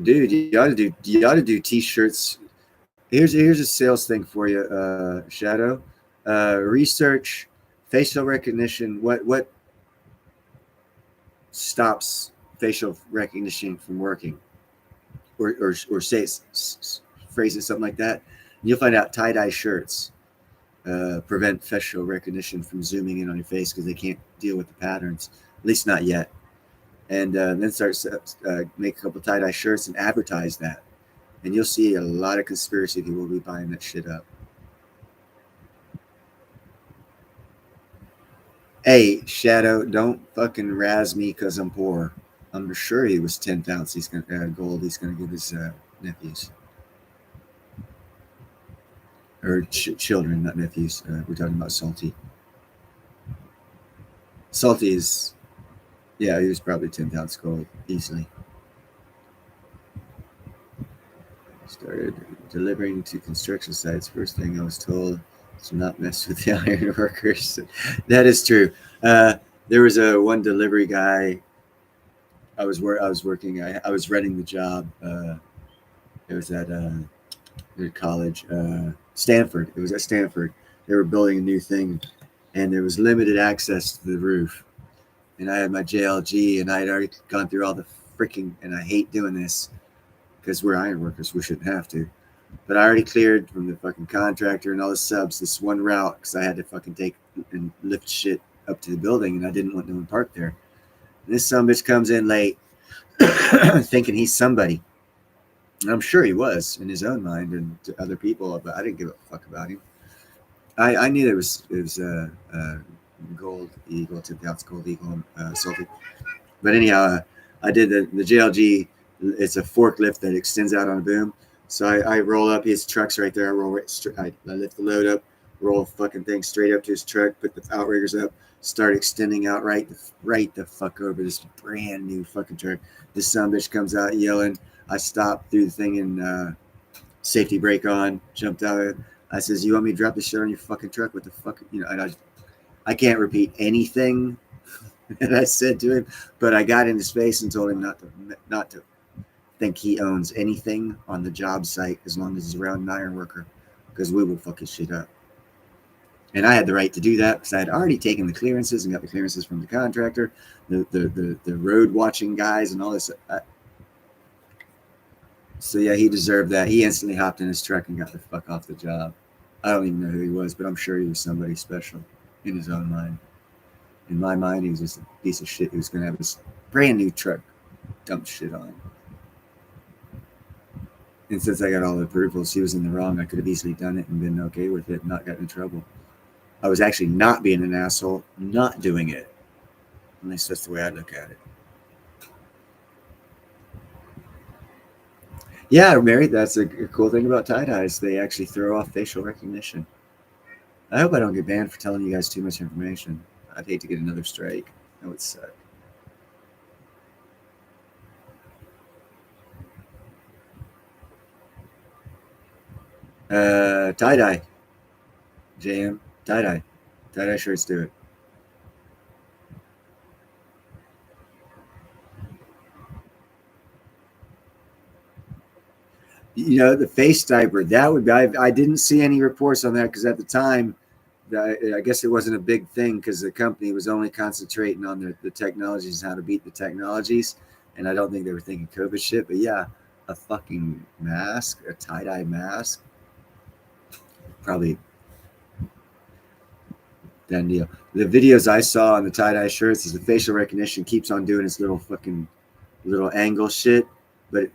Dude, you ought to do t-shirts. Here's a sales thing for you, Shadow. Research facial recognition. What stops facial recognition from working, or say phrase it something like that. And you'll find out tie-dye shirts prevent facial recognition from zooming in on your face because they can't deal with the patterns, at least not yet. And then start make a couple tie-dye shirts and advertise that, and you'll see a lot of conspiracy people will be buying that shit up. Hey, Shadow, don't fucking razz me because I'm poor. I'm sure he was 10th ounce. He's gonna gold. He's gonna give his nephews or children, not nephews. We're talking about Salty. Salty is, yeah, he was probably 10th ounce gold easily. Started delivering to construction sites. First thing I was told to not mess with the iron workers. That is true. There was a one delivery guy. I was working. I was running the job. It was at college, Stanford. It was at Stanford. They were building a new thing, and there was limited access to the roof. And I had my JLG, and I had already gone through all the freaking. And I hate doing this because we're iron workers. We shouldn't have to. But I already cleared from the fucking contractor and all the subs this one route because I had to fucking take and lift shit up to the building, and I didn't want no one parked there. And this son bitch comes in late, thinking he's somebody. And I'm sure he was in his own mind and to other people, but I didn't give a fuck about him. I knew it was gold eagle, 10th ounce gold eagle, salty. But anyhow, I did the JLG. It's a forklift that extends out on a boom. So I roll up his truck's right there. I lift the load up, roll the fucking thing straight up to his truck, put the outriggers up, start extending out right the fuck over this brand new fucking truck. This son bitch comes out yelling. I stopped, threw the thing in safety brake on, jumped out. I says, "You want me to drop this shit on your fucking truck? What the fuck?" You know, and I can't repeat anything that I said to him, but I got in his face and told him not to think he owns anything on the job site as long as he's around an iron worker, because we will fuck his shit up. And I had the right to do that because I had already taken the clearances and got the clearances from the contractor, the road watching guys and all this. So yeah, he deserved that. He instantly hopped in his truck and got the fuck off the job. I don't even know who he was, but I'm sure he was somebody special in his own mind. In my mind, he was just a piece of shit who's going to have his brand new truck dump shit on. And since I got all the approvals, he was in the wrong. I could have easily done it and been okay with it and not gotten in trouble. I was actually not being an asshole, not doing it. At least that's the way I look at it. Yeah, Mary, that's a cool thing about tie-dyes. They actually throw off facial recognition. I hope I don't get banned for telling you guys too much information. I'd hate to get another strike. That would suck. Tie-dye. JM. Tie-dye. Tie-dye shirts do it. The face diaper, that would be, I didn't see any reports on that because at the time, I guess it wasn't a big thing because the company was only concentrating on the technologies and how to beat the technologies. And I don't think they were thinking COVID shit. But yeah, a fucking mask, a tie dye mask, probably done deal. The videos I saw on the tie dye shirts is the facial recognition keeps on doing its little fucking little angle shit, but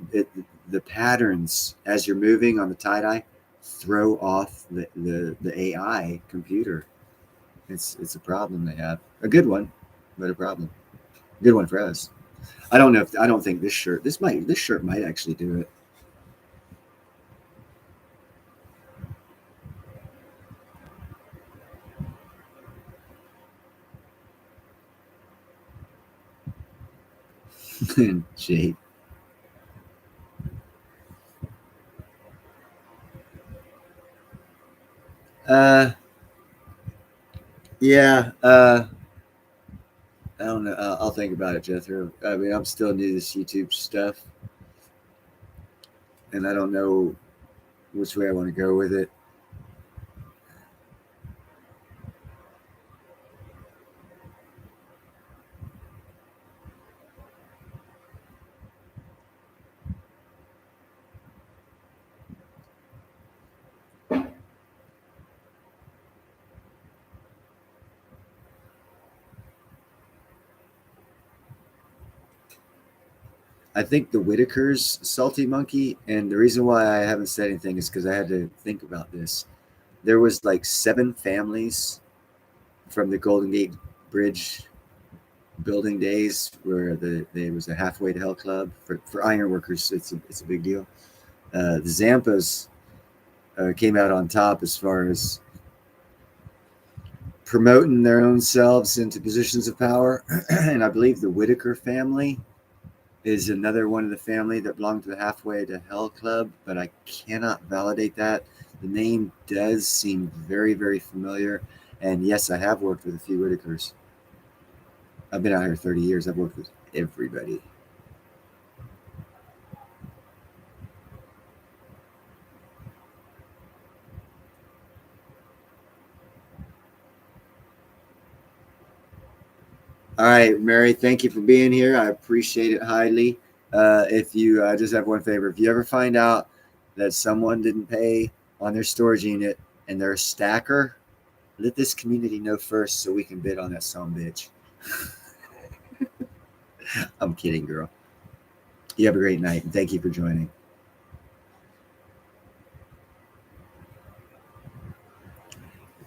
the patterns as you're moving on the tie dye throw off the AI computer. It's a problem they have. A good one, but a problem. Good one for us. I don't think this shirt might actually do it. Jade. Uh yeah, I don't know. I'll think about it, Jethro. I mean, I'm still new to this YouTube stuff, and I don't know which way I want to go with it. I think the Whitaker's Salty Monkey, and the reason why I haven't said anything is because I had to think about this. There was like 7 families from the Golden Gate Bridge building days where there was a halfway to hell club for iron workers. It's a big deal. The Zampas came out on top as far as promoting their own selves into positions of power, and I believe the Whitaker family is another one of the family that belonged to the Halfway to Hell Club, but I cannot validate that. The name does seem very, very familiar. And yes, I have worked with a few Whitakers. I've been out here 30 years. I've worked with everybody. All right, Mary, thank you for being here. I appreciate it highly. If you just have one favor, if you ever find out that someone didn't pay on their storage unit and they're a stacker, let this community know first so we can bid on that son bitch. I'm kidding, girl. You have a great night, and thank you for joining.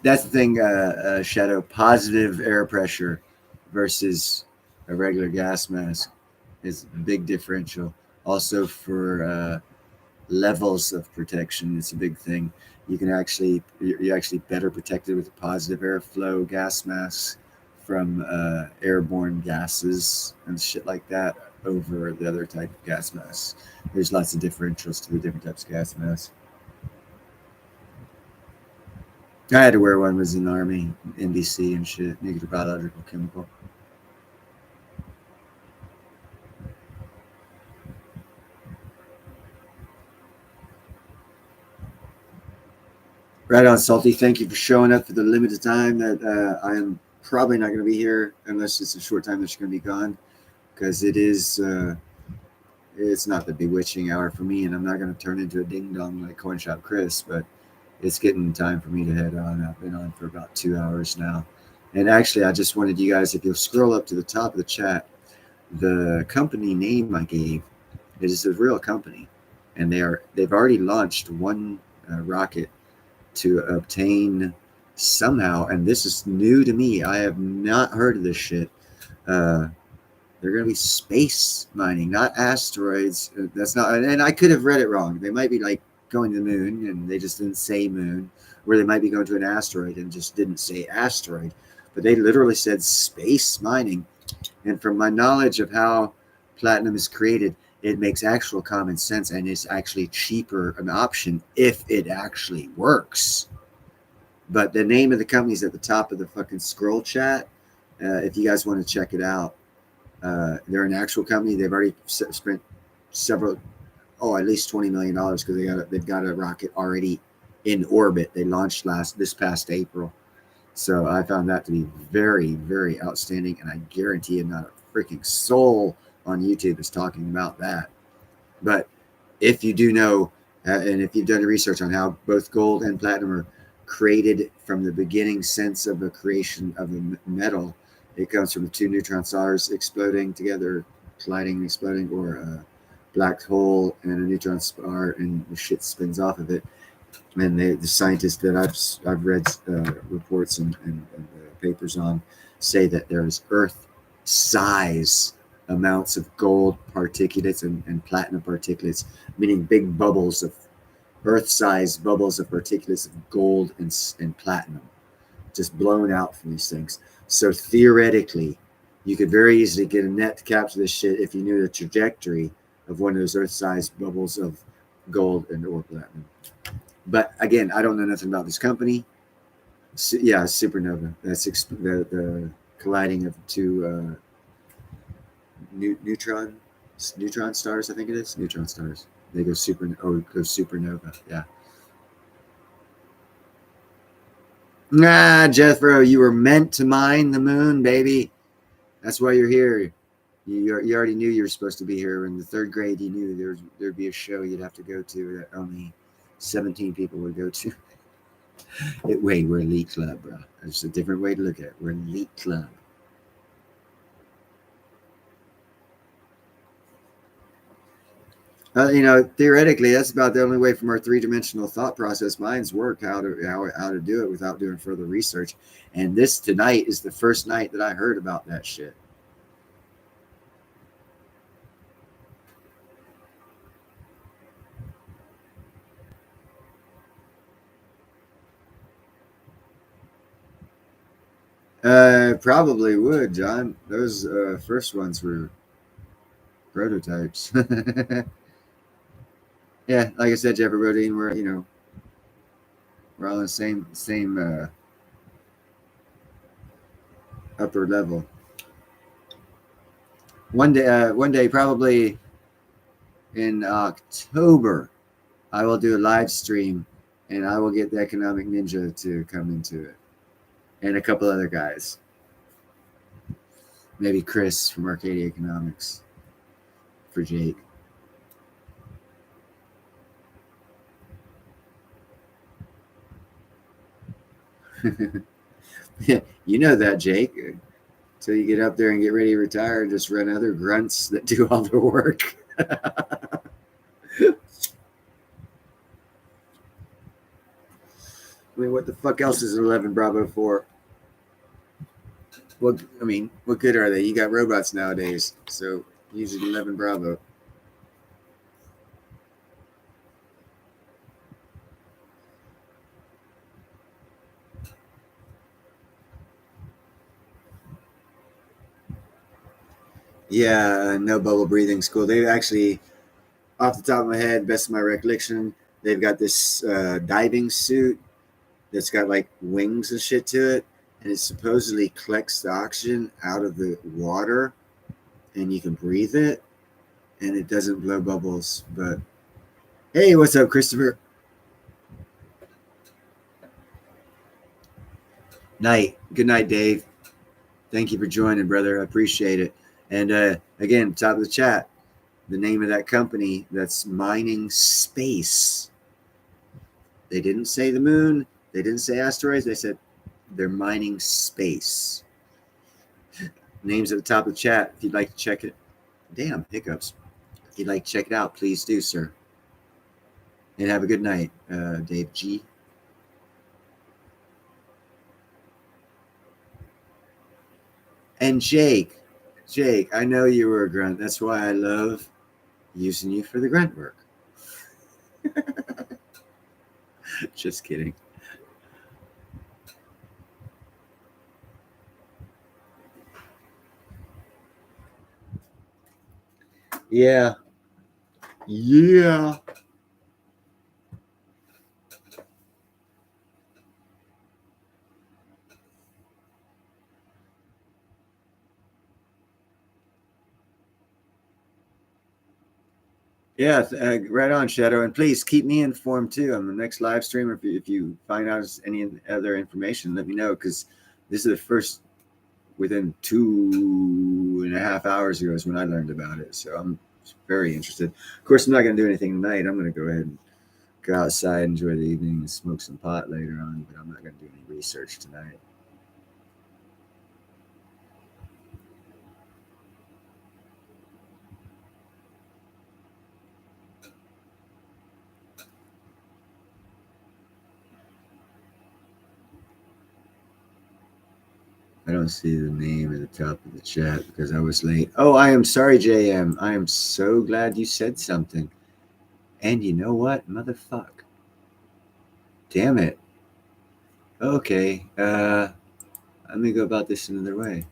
That's the thing, Shadow. Positive air pressure versus a regular gas mask is a big differential. Also, for levels of protection, it's a big thing. You're actually better protected with a positive airflow gas masks from airborne gases and shit like that over the other type of gas masks. There's lots of differentials to the different types of gas masks. I had to wear one. Was in the army, NBC and shit, negative biological chemical. Right on, Salty. Thank you for showing up for the limited time that I am probably not going to be here unless it's a short time that you're going to be gone, because it's not the bewitching hour for me, and I'm not going to turn into a ding dong like Corn Shop Chris, but it's getting time for me to head on. I've been on for about 2 hours now. And actually, I just wanted you guys, if you'll scroll up to the top of the chat, the company name I gave, it is a real company. And they've already launched one rocket to obtain somehow, and this is new to me. I have not heard of this shit. They're going to be space mining, not asteroids. That's not, and I could have read it wrong. They might be like going to the moon and they just didn't say moon, or they might be going to an asteroid and just didn't say asteroid. But they literally said space mining. And from my knowledge of how platinum is created, it makes actual common sense, and it's actually cheaper an option if it actually works. But the name of the company is at the top of the fucking scroll chat. If you guys want to check it out, they're an actual company. They've already spent at least $20 million because they've got a rocket already in orbit. They launched this past April. So I found that to be very, very outstanding, and I guarantee you not a freaking soul on YouTube is talking about that. But if you do know, and if you've done research on how both gold and platinum are created from the beginning sense of a creation of a metal, it comes from two neutron stars exploding together, colliding and exploding, or a black hole and a neutron star, and the shit spins off of it. And the scientists that I've read reports and papers on say that there's Earth-size amounts of gold particulates and platinum particulates, meaning big bubbles of Earth-sized bubbles of particulates of gold and platinum, just blown out from these things. So theoretically, you could very easily get a net to capture this shit if you knew the trajectory of one of those Earth-sized bubbles of gold or platinum. But again, I don't know nothing about this company. Yeah, supernova. That's the colliding of two neutron stars. I think it is neutron stars. They go supernova. Yeah. Nah, Jethro, you were meant to mine the moon, baby. That's why you're here. You already knew you were supposed to be here. In the third grade, you knew there'd be a show you'd have to go to that only 17 people would go to. Wait, we're elite club, bro. There's a different way to look at it. We're an elite club. Theoretically, that's about the only way from our three-dimensional thought process minds work, how to do it without doing further research. And this tonight is the first night that I heard about that shit. Probably would, John. Those first ones were prototypes. Yeah, like I said to everybody, we're all in the same upper level. One day, probably in October, I will do a live stream, and I will get the Economic Ninja to come into it, and a couple other guys. Maybe Chris from Arcadia Economics for Jake. Yeah, you know that, Jake. Until you get up there and get ready to retire, just run other grunts that do all the work. I mean, what the fuck else is 11 Bravo for? What good are they? You got robots nowadays, so use it 11 Bravo. Yeah, no bubble breathing school. They actually, off the top of my head, best of my recollection, they've got this diving suit that's got like wings and shit to it, and it supposedly collects the oxygen out of the water, and you can breathe it, and it doesn't blow bubbles. But hey, what's up, Christopher? Night. Good night, Dave. Thank you for joining, brother. I appreciate it. And again, top of the chat, the name of that company that's mining space. They didn't say the moon. They didn't say asteroids. They said they're mining space. Names at the top of the chat. If you'd like to check it. Damn, hiccups. If you'd like to check it out, please do, sir. And have a good night, Dave G. And Jake, I know you were a grunt. That's why I love using you for the grunt work. Just kidding. Yeah. Yeah. Yeah, right on, Shadow. And please keep me informed too on the next live stream. If you find out any other information, let me know, because this is the first within 2.5 hours ago is when I learned about it. So I'm very interested. Of course, I'm not going to do anything tonight. I'm going to go ahead and go outside, enjoy the evening, and smoke some pot later on. But I'm not going to do any research tonight. I don't see the name at the top of the chat because I was late. Oh, I am sorry, JM. I am so glad you said something. And you know what? Motherfuck. Damn it. Okay. Let me go about this another way.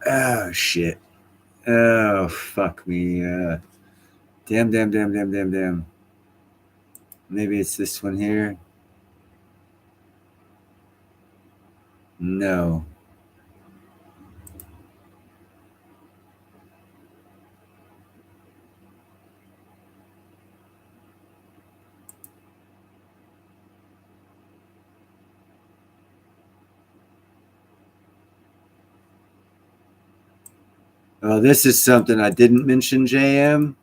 Oh, shit. Oh, fuck me. Damn. Maybe it's this one here. No. Well, this is something I didn't mention, JM,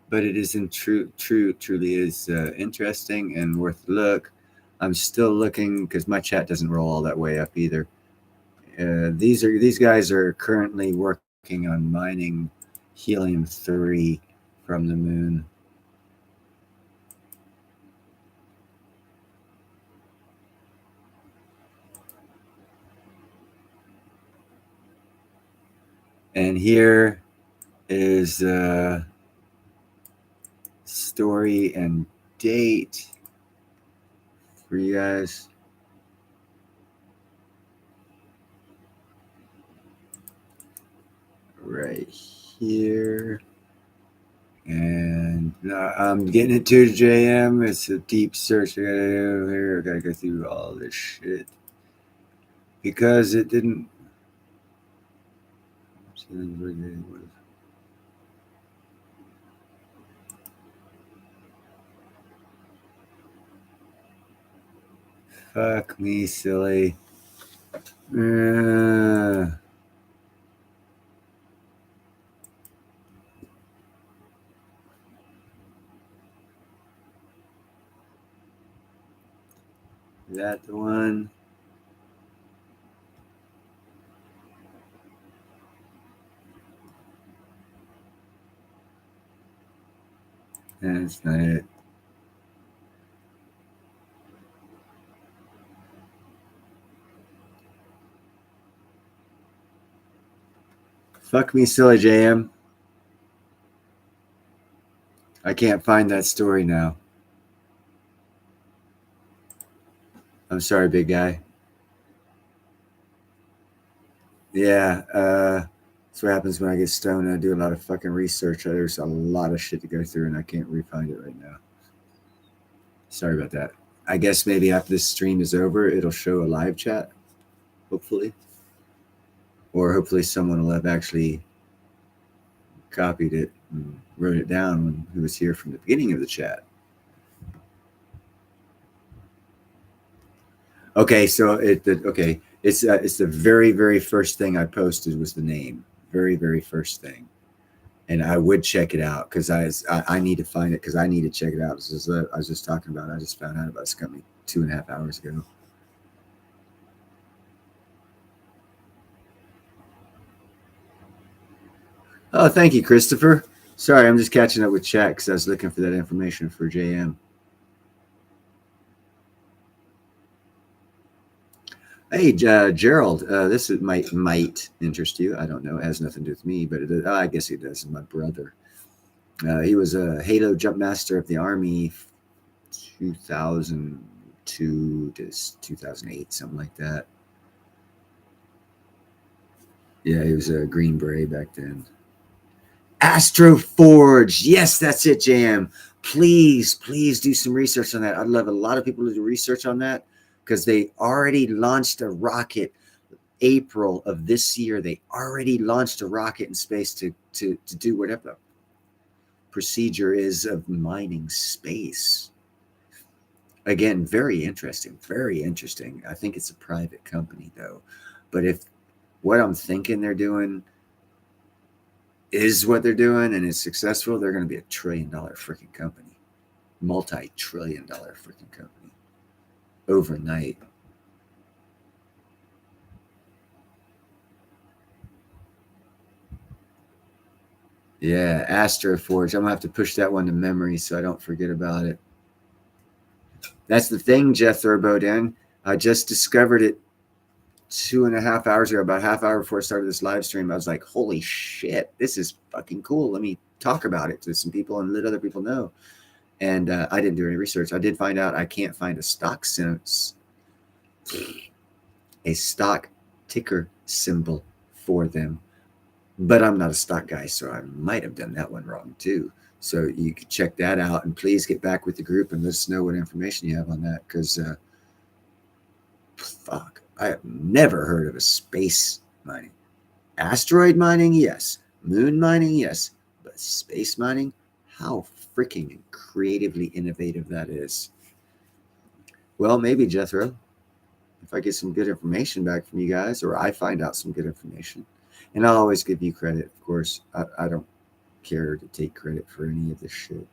but it is truly is interesting and worth a look. I'm still looking because my chat doesn't roll all that way up either. These guys are currently working on mining helium-3 from the moon. And here is story and date for you guys. Right here. And I'm getting it to JM. It's a deep search I gotta do here. I gotta go through all this shit because it didn't. Fuck me, silly. Is that the one? That's not it. Fuck me, silly JM. I can't find that story now. I'm sorry, big guy. Yeah, that's what happens when I get stoned. I do a lot of fucking research. There's a lot of shit to go through, and I can't re-find it right now. Sorry about that. I guess maybe after this stream is over, it'll show a live chat, hopefully. Or hopefully someone will have actually copied it and wrote it down who was here from the beginning of the chat. Okay, so it's the very first thing I posted was the name. Very first thing. And I would check it out because I need to find it because I need to check it out. This is I was just talking about. I just found out about this company 2.5 hours ago. Oh, thank you, Christopher. Sorry, I'm just catching up with chat because I was looking for that information for JM. Hey, Gerald, this might interest you. I don't know. It has nothing to do with me, but I guess it does. My brother. He was a Halo jump master of the Army, 2002 to 2008, something like that. Yeah, he was a Green Beret back then. Astroforge. Yes, that's it, JM. Please do some research on that. I'd love a lot of people to do research on that because they already launched a rocket April of this year. They already launched a rocket in space to do whatever the procedure is of mining space. Again, very interesting. Very interesting. I think it's a private company though. But if what I'm thinking they're doing is what they're doing and is successful, they're going to be $1 trillion freaking company, multi-trillion-dollar freaking company overnight. Yeah, Astroforge. I'm gonna have to push that one to memory so I don't forget about it. That's the thing, Jethro Bodin. I just discovered it 2.5 hours ago, about half hour before I started this live stream. I was like, holy shit, this is fucking cool. Let me talk about it to some people and let other people know. And I didn't do any research. I did find out I can't find a stock ticker symbol for them. But I'm not a stock guy, so I might have done that one wrong too. So you can check that out, and please get back with the group and let us know what information you have on that. Because fuck, I have never heard of a space mining, asteroid mining, yes, moon mining, yes, but space mining, how freaking creatively innovative that is. Well, maybe Jethro, if I get some good information back from you guys, or I find out some good information, and I'll always give you credit, of course. I don't care to take credit for any of this shit.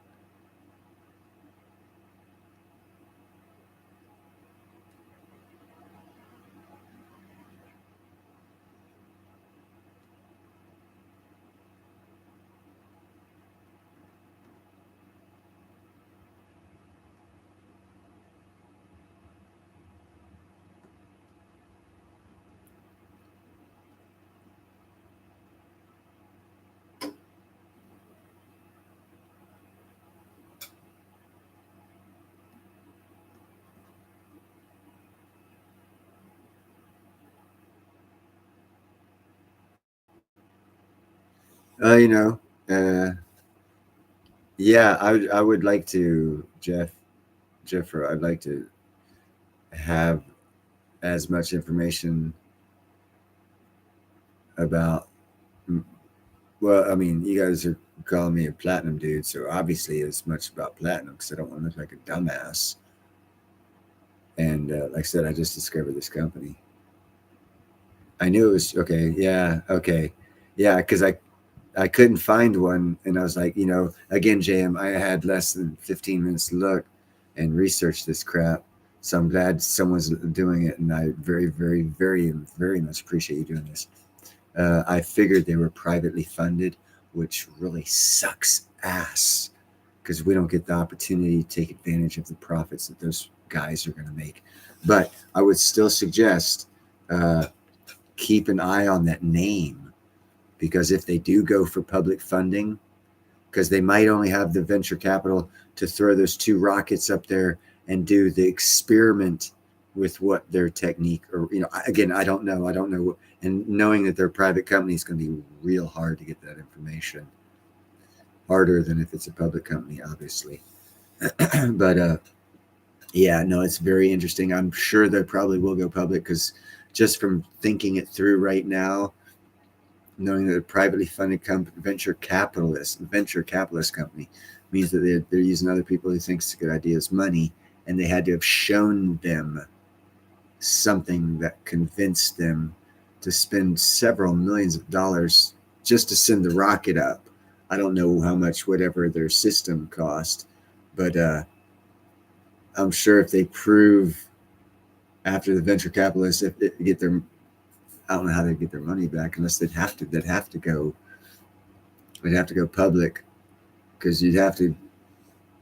You know, uh, yeah, I would like to, Jeffro, I'd like to have as much information about. Well, I mean, you guys are calling me a platinum dude, so obviously as much about platinum because I don't want to look like a dumbass. And like I said, I just discovered this company. I knew it was okay. Yeah, okay, yeah, because I couldn't find one, and I was like, again, JM, I had less than 15 minutes to look and research this crap. So I'm glad someone's doing it, and I very, very, very, very much appreciate you doing this. I figured they were privately funded, which really sucks ass because we don't get the opportunity to take advantage of the profits that those guys are going to make. But I would still suggest keep an eye on that name because if they do go for public funding, because they might only have the venture capital to throw those 2 rockets up there and do the experiment with what their technique or again, I don't know, and knowing that they're a private company is going to be real hard to get that information, harder than if it's a public company, obviously. But yeah, no, it's very interesting. I'm sure they probably will go public because just from thinking it through right now, knowing that a privately funded venture capitalist company means that they're using other people who think it's a good idea as money, and they had to have shown them something that convinced them to spend several millions of dollars just to send the rocket up. I don't know how much whatever their system cost, but I'm sure if they prove after the venture capitalists if they get their, I don't know how they get their money back unless they'd have to go public, because you'd have to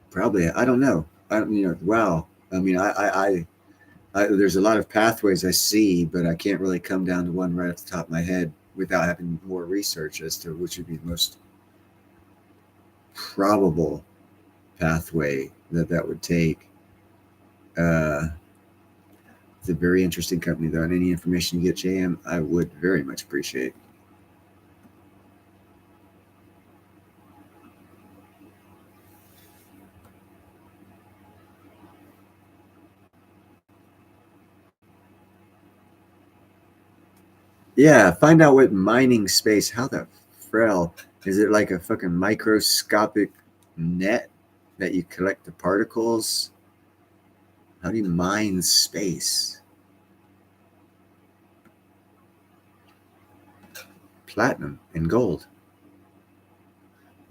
probably, I don't know, wow. I mean, there's a lot of pathways I see, but I can't really come down to one right off the top of my head without having more research as to which would be the most probable pathway that would take. It's a very interesting company, though, and any information you get, JM, I would very much appreciate. Yeah, find out what mining space. How the frail is it? Like a fucking microscopic net that you collect the particles? How do you mine space? Platinum and gold.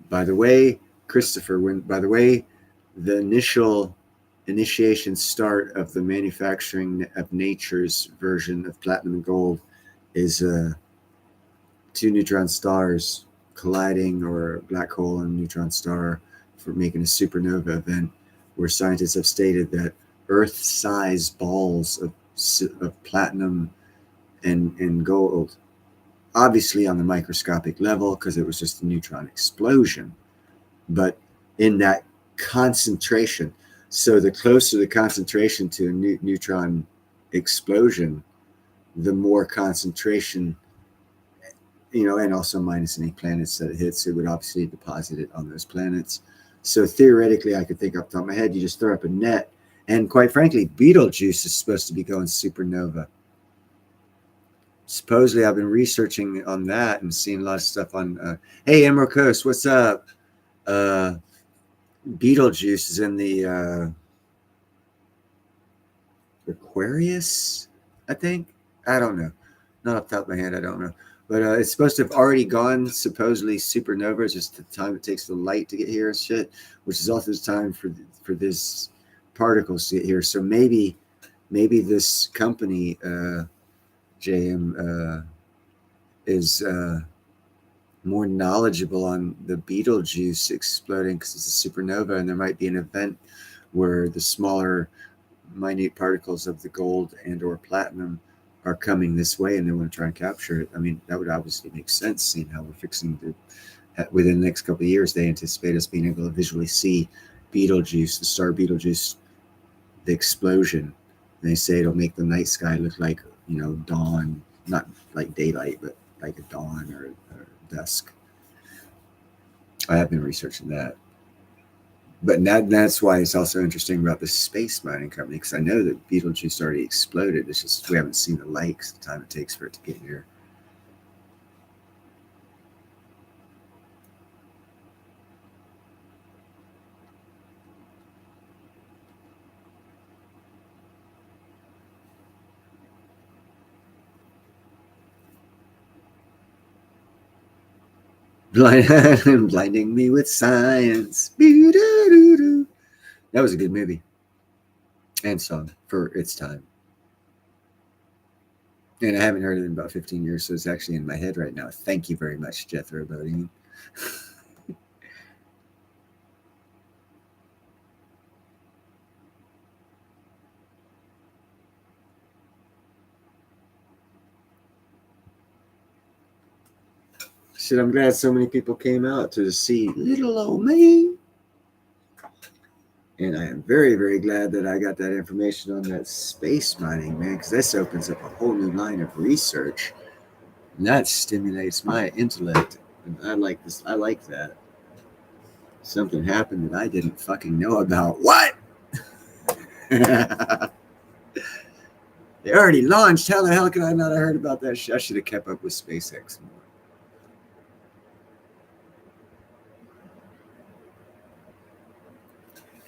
By the way, Christopher, by the way, the initiation start of the manufacturing of nature's version of platinum and gold is two neutron stars colliding, or a black hole and a neutron star, for making a supernova event, where scientists have stated that Earth-sized balls of platinum and gold, obviously on the microscopic level because it was just a neutron explosion, but in that concentration. So the closer the concentration to a neutron explosion, the more concentration, and also minus any planets that it hits, it would obviously deposit it on those planets. So theoretically, I could think off the top of my head, you just throw up a net, and quite frankly, Betelgeuse is supposed to be going supernova. Supposedly, I've been researching on that and seeing a lot of stuff on. Hey, Emerald Coast, what's up? Betelgeuse is in the Aquarius, I think. I don't know. Not off the top of my head, I don't know. But it's supposed to have already gone, supposedly supernova. It's just the time it takes the light to get here and shit, which is also the time for this particles to get here. So maybe this company, JM, is more knowledgeable on the Betelgeuse exploding because it's a supernova, and there might be an event where the smaller, minute particles of the gold and or platinum are coming this way, and they want to try and capture it. I mean, that would obviously make sense, seeing how we're fixing to, within the next couple of years, they anticipate us being able to visually see Betelgeuse, the star Betelgeuse, the explosion. And they say it'll make the night sky look like, dawn, not like daylight, but like a dawn or dusk. I have been researching that. But that's why it's also interesting about the space mining company, because I know that Betelgeuse already exploded. It's just we haven't seen the likes, the time it takes for it to get here. Blinding me with science. That was a good movie and song for its time. And I haven't heard it in about 15 years, so it's actually in my head right now. Thank you very much, Jethro Bodine. Shit, I'm glad so many people came out to see little old me. And I am very, very glad that I got that information on that space mining, man, because this opens up a whole new line of research. And that stimulates my intellect. And I like this. I like that. Something happened that I didn't fucking know about. What? They already launched. How the hell could I not have heard about that shit? I should have kept up with SpaceX more.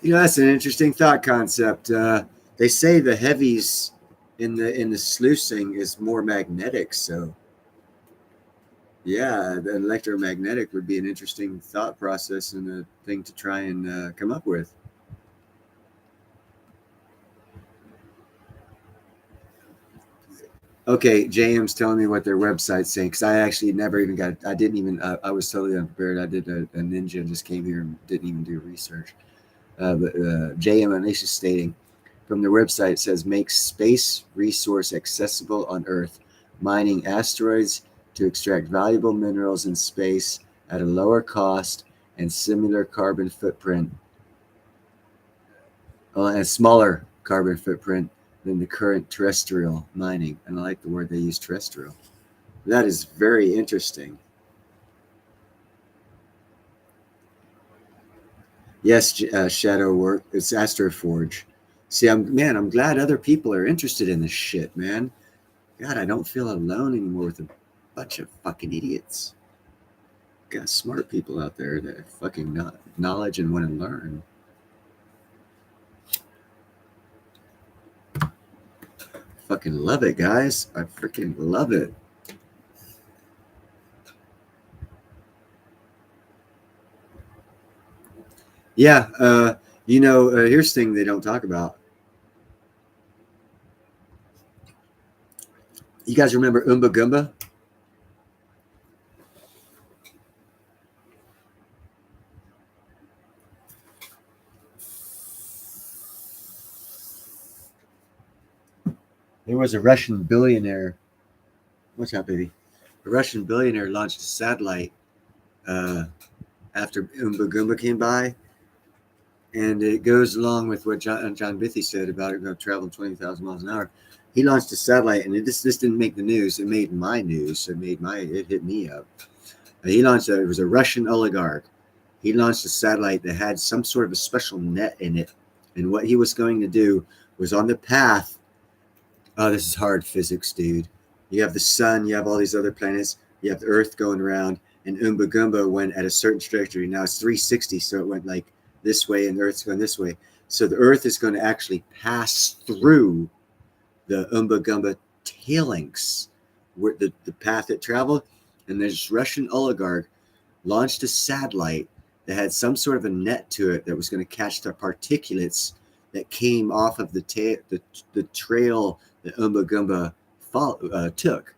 That's an interesting thought concept. They say the heavies in the sluicing is more magnetic, so Yeah, the electromagnetic would be an interesting thought process and a thing to try and come up with. Okay, JM's telling me what their website's saying because I actually never even got. I didn't even. I was totally unprepared. I did a ninja and just came here and didn't even do research. But JM Anisha stating from their website, it says makes space resource accessible on Earth, mining asteroids to extract valuable minerals in space at a lower cost and similar carbon footprint, and smaller carbon footprint than the current terrestrial mining. And I like the word they use, terrestrial. That is very interesting. Yes, Shadow Work. It's Astroforge. See, I'm glad other people are interested in this shit, man. God, I don't feel alone anymore with a bunch of fucking idiots. Got smart people out there that have fucking knowledge and want to learn. Fucking love it, guys. I freaking love it. Yeah, here's the thing they don't talk about. You guys remember Umba Gumba? There was a Russian billionaire. What's up, baby? A Russian billionaire launched a satellite uh, after Umba Gumba came by, and it goes along with what John Bithy said about it going to travel 20,000 miles an hour. He launched a satellite, and this didn't make the news. It made my news. It hit me up. It was a Russian oligarch. He launched a satellite that had some sort of a special net in it, and what he was going to do was on the path. Oh, this is hard physics, dude. You have the sun, you have all these other planets, you have the Earth going around, and Umba Gumba went at a certain trajectory. Now it's 360, so it went like this way, and the Earth's going this way. So the Earth is going to actually pass through the Umba Gumba tailings, where the path it traveled. And this Russian oligarch launched a satellite that had some sort of a net to it that was going to catch the particulates that came off of the trail that Umba Gumba took.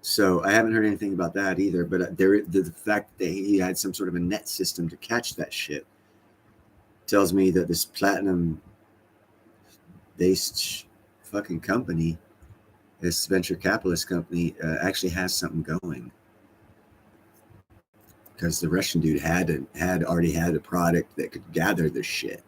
So I haven't heard anything about that either. But the fact that he had some sort of a net system to catch that shit tells me that this platinum based fucking company, this venture capitalist company, actually has something going. Because the Russian dude had already had a product that could gather this shit.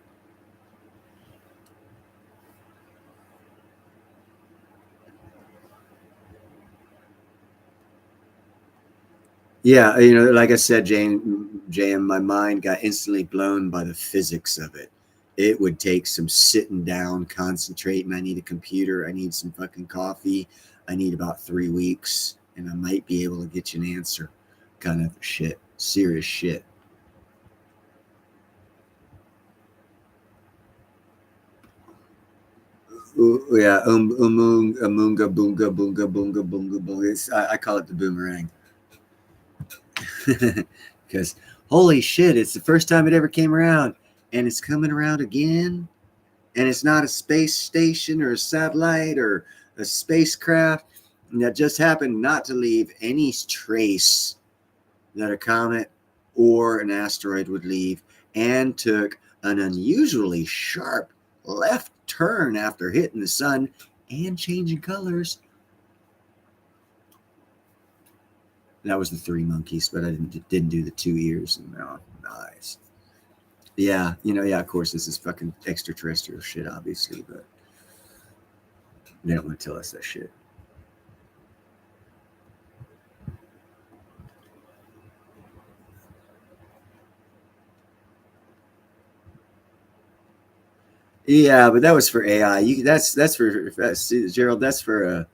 Yeah, like I said, Jane, my mind got instantly blown by the physics of it. It would take some sitting down, concentrating. I need a computer. I need some fucking coffee. I need about 3 weeks, and I might be able to get you an answer. Kind of shit, serious shit. Yeah, umunga, boonga, boonga, boonga, boonga, boonga. I call it the boomerang. Because holy shit, it's the first time it ever came around, and it's coming around again. And it's not a space station or a satellite or a spacecraft. And that just happened not to leave any trace that a comet or an asteroid would leave, and took an unusually sharp left turn after hitting the sun and changing colors. That was the three monkeys, but I didn't do the 2 ears and no eyes. Yeah, yeah. Of course, this is fucking extraterrestrial shit, obviously, but they don't want to tell us that shit. Yeah, but that was for AI. That's Gerald. That's for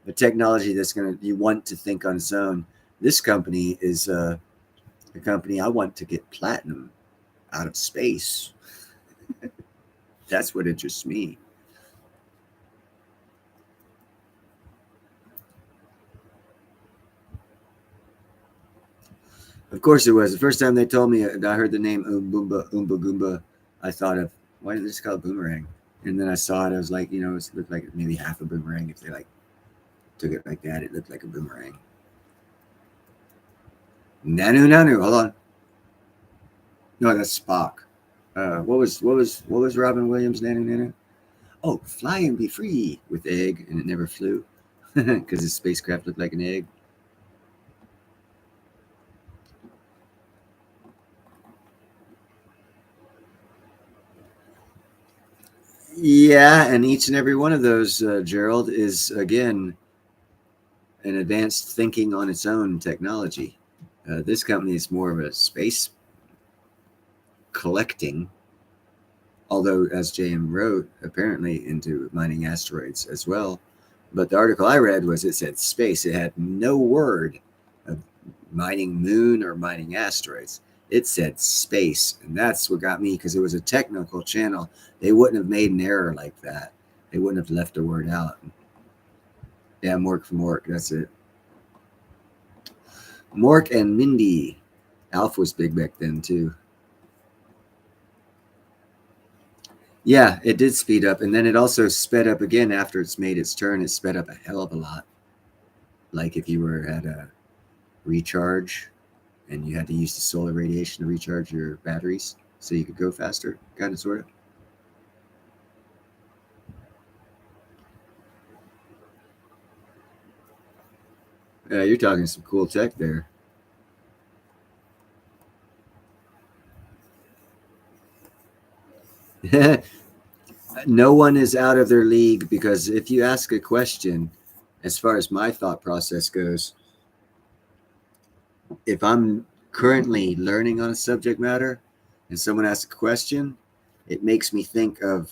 a technology that's gonna you want to think on its own. This company is a company I want to get platinum out of space. That's what interests me. Of course it was. The first time they told me, I heard the name Oomba Goomba, I thought of, why did they just call it boomerang? And then I saw it, I was like, it looked like maybe half a boomerang. If they like took it like that, it looked like a boomerang. Nanu, hold on. No, that's Spock. What was Robin Williams' Nanu? Oh, fly and be free with egg, and it never flew because his spacecraft looked like an egg. Yeah, and each and every one of those, Gerald, is again an advanced thinking on its own technology. This company is more of a space collecting, although, as JM wrote, apparently into mining asteroids as well. But the article I read was it said space. It had no word of mining moon or mining asteroids. It said space, and that's what got me, because it was a technical channel. They wouldn't have made an error like that. They wouldn't have left a word out. Yeah, Mork from Mork, that's it. Mork and Mindy. Alf was big back then too. Yeah, it did speed up, and then it also sped up again after it's made its turn. It sped up a hell of a lot. Like if you were at a recharge and you had to use the solar radiation to recharge your batteries so you could go faster, kind of, sort of. You're talking some cool tech there. No one is out of their league, because if you ask a question, as far as my thought process goes, if I'm currently learning on a subject matter and someone asks a question, it makes me think of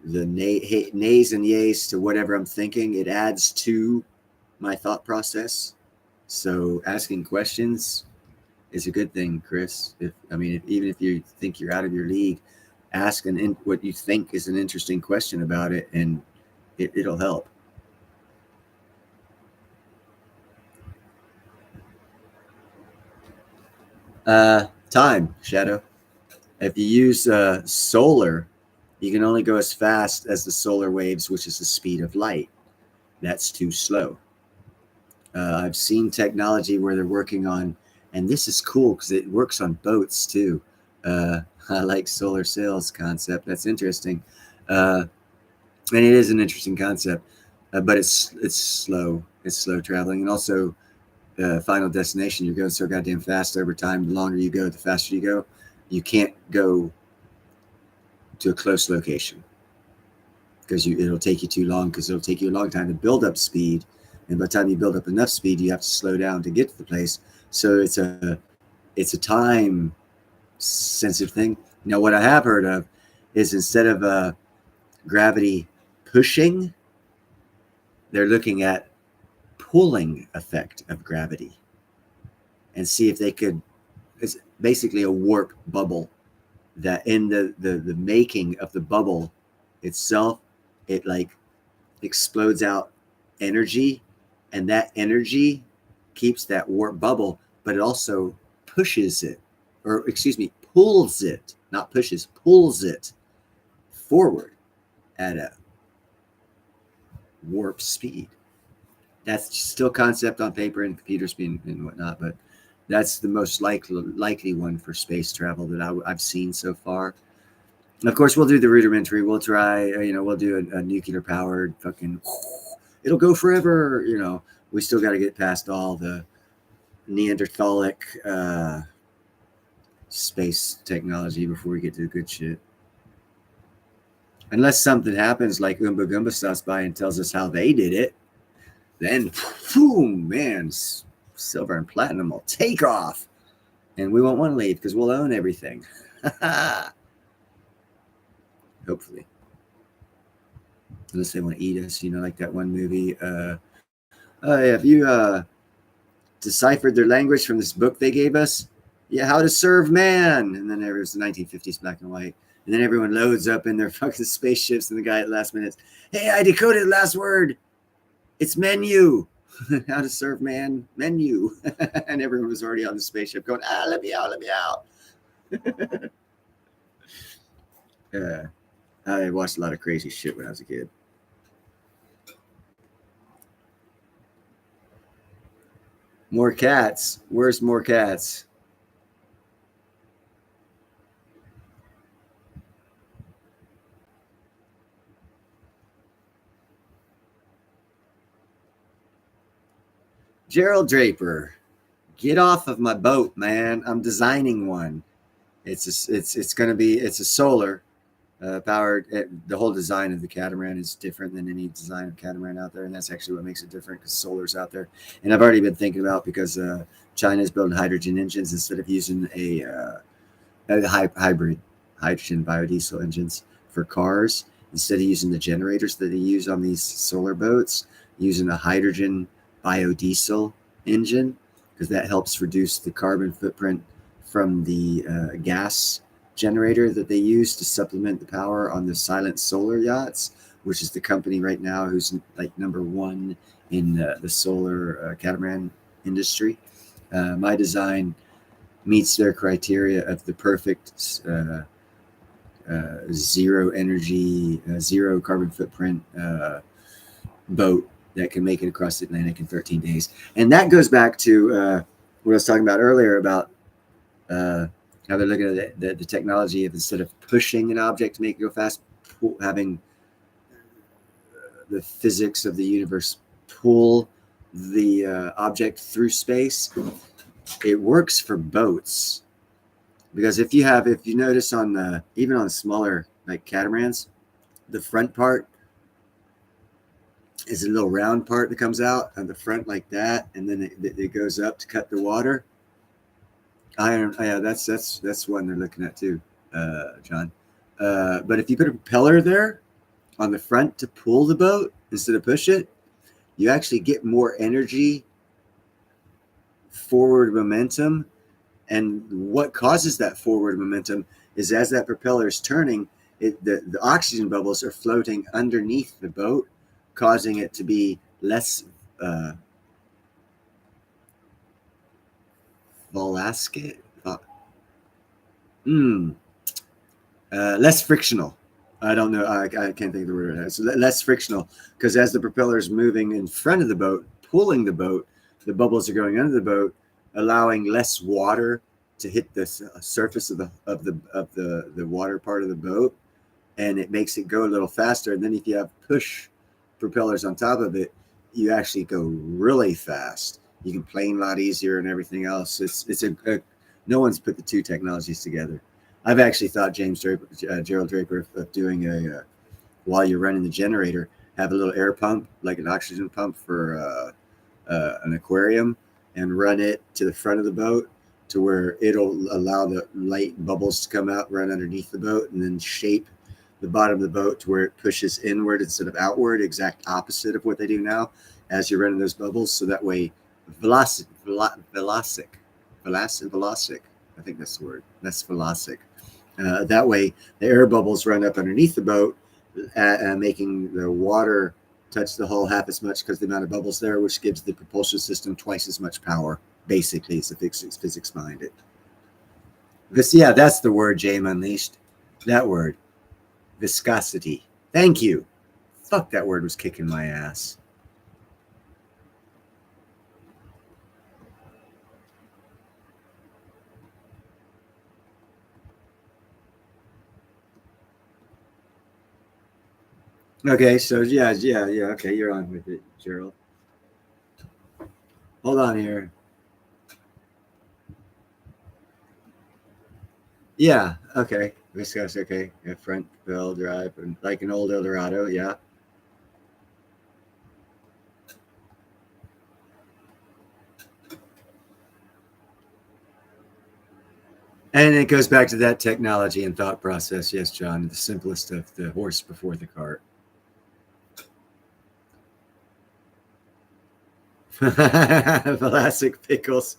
the nays and yays to whatever I'm thinking. It adds to my thought process. So asking questions is a good thing, Chris. Even if you think you're out of your league, ask what you think is an interesting question about it, and it'll help. Time, Shadow. If you use solar, you can only go as fast as the solar waves, which is the speed of light. That's too slow. I've seen technology where they're working on, and this is cool because it works on boats too. I like solar sails concept. That's interesting, and it is an interesting concept. But it's slow. It's slow traveling, and also Final Destination. You're going so goddamn fast over time. The longer you go, the faster you go. You can't go to a close location because it'll take you too long, because it'll take you a long time to build up speed, and by the time you build up enough speed, you have to slow down to get to the place. So it's a time sensitive thing. Now, what I have heard of is, instead of gravity pushing, they're looking at pulling effect of gravity and see if they could. It's basically a warp bubble, that in the making of the bubble itself, it like explodes out energy, and that energy keeps that warp bubble, but it also pushes it, or excuse me, pulls it, not pushes, pulls it forward at a warp speed. That's still concept on paper and computer speed and whatnot, but that's the most likely one for space travel that I've seen so far. And of course, we'll do the rudimentary. We'll try, we'll do a nuclear powered fucking, it'll go forever. We still got to get past all the Neanderthalic space technology before we get to the good shit. Unless something happens like Oomba Goomba stops by and tells us how they did it, then, boom, man, silver and platinum will take off. And we won't want to leave because we'll own everything. Hopefully. Unless they want to eat us, like that one movie. Have you deciphered their language from this book they gave us? Yeah, How to Serve Man. And then there was the 1950s black and white. And then everyone loads up in their fucking spaceships, and the guy at the last minute, hey, I decoded the last word. It's menu. how to serve man menu. And everyone was already on the spaceship going, let me out, let me out. I watched a lot of crazy shit when I was a kid. More cats. Where's more cats? Gerald Draper, get off of my boat, man. I'm designing one. It's going to be it's a solar powered. The whole design of the catamaran is different than any design of catamaran out there, and that's actually what makes it different because solar's out there. And I've already been thinking about because China's building hydrogen engines instead of using a hybrid hydrogen biodiesel engines for cars. Instead of using the generators that they use on these solar boats, using a hydrogen biodiesel engine because that helps reduce the carbon footprint from the gas generator that they use to supplement the power on the Silent Solar Yachts, which is the company right now who's like number one in the solar catamaran industry. My design meets their criteria of the perfect zero energy, zero carbon footprint boat that can make it across the Atlantic in 13 days. And that goes back to what I was talking about earlier about how they're looking at the technology of instead of pushing an object to make it go fast, having the physics of the universe pull the object through space. It works for boats because if you notice on the even on smaller like catamarans, the front part is a little round part that comes out on the front like that, and then it goes up to cut the water. Yeah, that's one they're looking at too, John. But if you put a propeller there on the front to pull the boat instead of push it, you actually get more energy, forward momentum. And what causes that forward momentum is as that propeller is turning, the oxygen bubbles are floating underneath the boat, causing it to be less volascite. Less frictional. I don't know. I can't think of the word. It's less frictional because as the propeller is moving in front of the boat, pulling the boat, the bubbles are going under the boat, allowing less water to hit the surface of the water part of the boat, and it makes it go a little faster. And then if you have push propellers on top of it, you actually go really fast. You can plane a lot easier and everything else. It's no one's put the two technologies together. I've actually thought Gerald Draper of doing while you're running the generator, have a little air pump, like an oxygen pump for an aquarium, and run it to the front of the boat to where it'll allow the light bubbles to come out, run underneath the boat, and then shape the bottom of the boat to where it pushes inward instead of outward, exact opposite of what they do now as you're running those bubbles. So that way, velocic, I think that's the word. That's velocic. That way, the air bubbles run up underneath the boat, making the water touch the hull half as much because the amount of bubbles there, which gives the propulsion system twice as much power. Basically, it's the physics behind it. Yeah, that's the word, James Unleashed. That word, viscosity. Thank you. Fuck, that word was kicking my ass. Okay, so yeah. Okay, you're on with it, Gerald. Hold on here. Yeah. Okay. Viscosity. Okay. Yeah, front wheel drive, and like an old Eldorado. Yeah. And it goes back to that technology and thought process. Yes, John. The simplest of the horse before the cart. Vlasic pickles.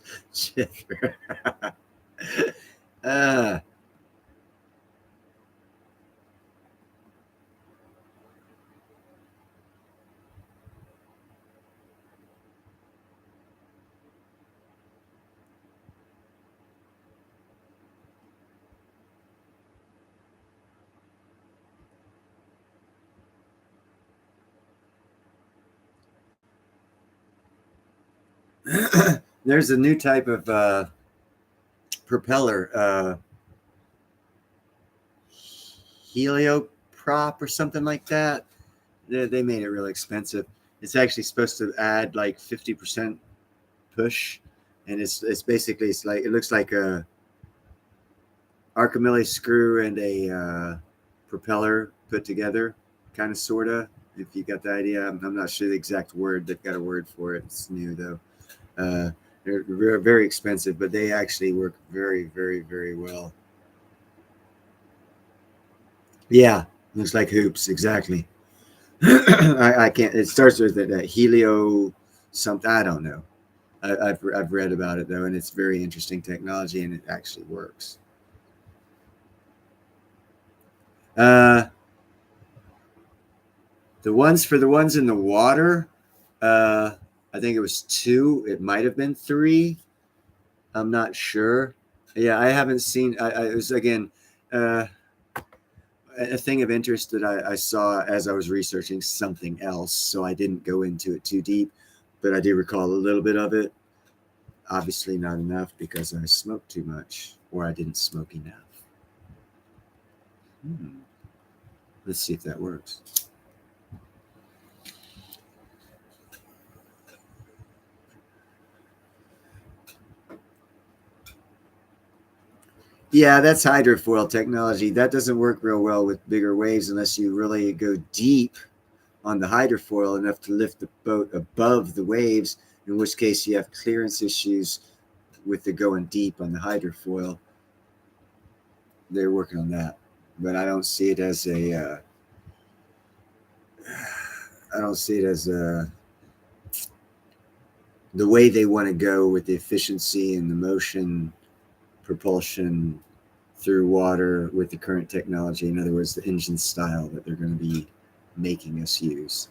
uh, There's a new type of propeller, helioprop or something like that. They made it really expensive. It's actually supposed to add like 50% push, and it's basically it's like it looks like a Archimedes screw and a propeller put together, kind of sorta. If you got the idea, I'm not sure the exact word. They've got a word for it. It's new though. They're very expensive, but they actually work very, very, very well. Yeah, looks like hoops exactly. I can't. It starts with that helio something. I don't know. I've read about it though, and it's very interesting technology, and it actually works. Uh, the ones in the water, uh, I think it was two. It might have been three. I'm not sure. Yeah, I haven't seen. It was again uh, a thing of interest that I saw as I was researching something else, so I didn't go into it too deep, but I do recall a little bit of it. Obviously, not enough because I smoked too much or I didn't smoke enough. Hmm. Let's see if that works. Yeah, that's hydrofoil technology. That doesn't work real well with bigger waves unless you really go deep on the hydrofoil enough to lift the boat above the waves, in which case you have clearance issues with the going deep on the hydrofoil. They're working on that, but I don't see it as a. I don't see it as the way they want to go with the efficiency and the motion propulsion through water with the current technology. In other words, the engine style that they're going to be making us use.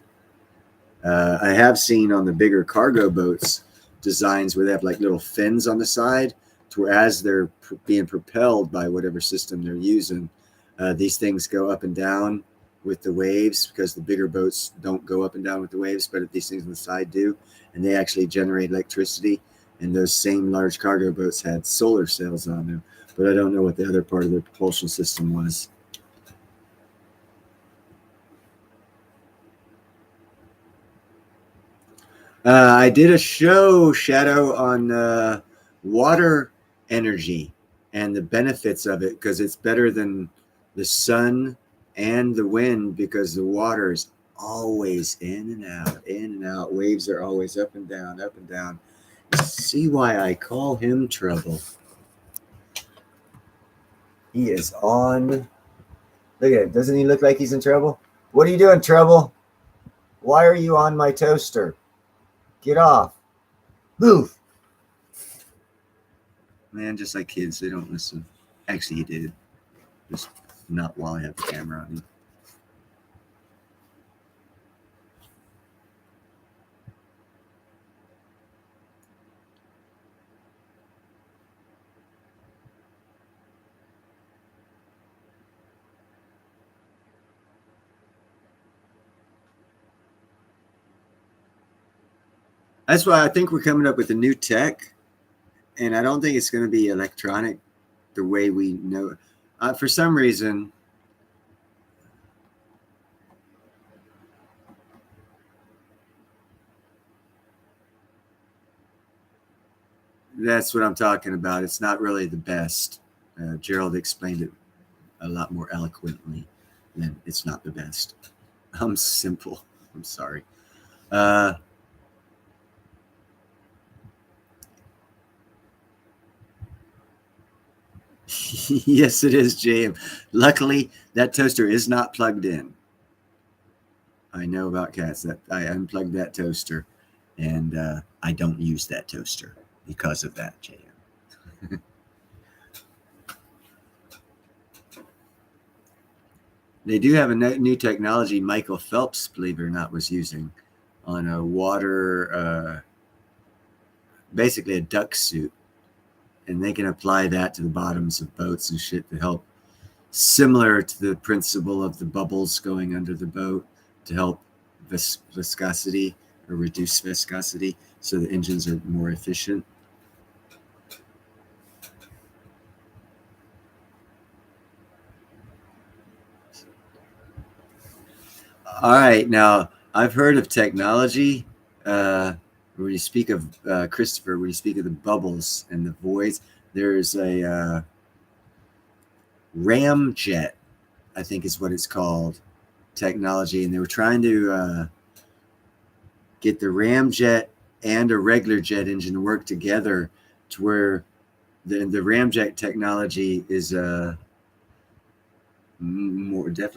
I have seen on the bigger cargo boats designs where they have like little fins on the side, to where as they're being propelled by whatever system they're using, these things go up and down with the waves, because the bigger boats don't go up and down with the waves, but these things on the side do, and they actually generate electricity. And those same large cargo boats had solar cells on them, but I don't know what the other part of their propulsion system was. I did a show, Shadow, on water energy and the benefits of it, because it's better than the sun and the wind, because the water is always in and out, in and out. Waves are always up and down, up and down. See why I call him Trouble. He is on. Look at him. Doesn't he look like he's in trouble? What are you doing, Trouble? Why are you on my toaster? Get off. Move. Man, just like kids, they don't listen. Actually, he did. Just not while I have the camera on him. That's why I think we're coming up with a new tech, and I don't think it's going to be electronic the way we know. For some reason, that's what I'm talking about. It's not really the best. Gerald explained it a lot more eloquently than it's not the best. I'm simple. I'm sorry. Uh, yes, it is, JM. Luckily, that toaster is not plugged in. I know about cats. That I unplugged that toaster, and I don't use that toaster because of that, JM. They do have a new technology Michael Phelps, believe it or not, was using on a water, basically a duck suit, and they can apply that to the bottoms of boats and shit to help, similar to the principle of the bubbles going under the boat to help viscosity or reduce viscosity. so the engines are more efficient. All right, now I've heard of technology. When you speak of Christopher, when you speak of the bubbles and the voids, there's a ramjet, I think is what it's called, technology, and they were trying to get the ramjet and a regular jet engine to work together to where the ramjet technology is definitely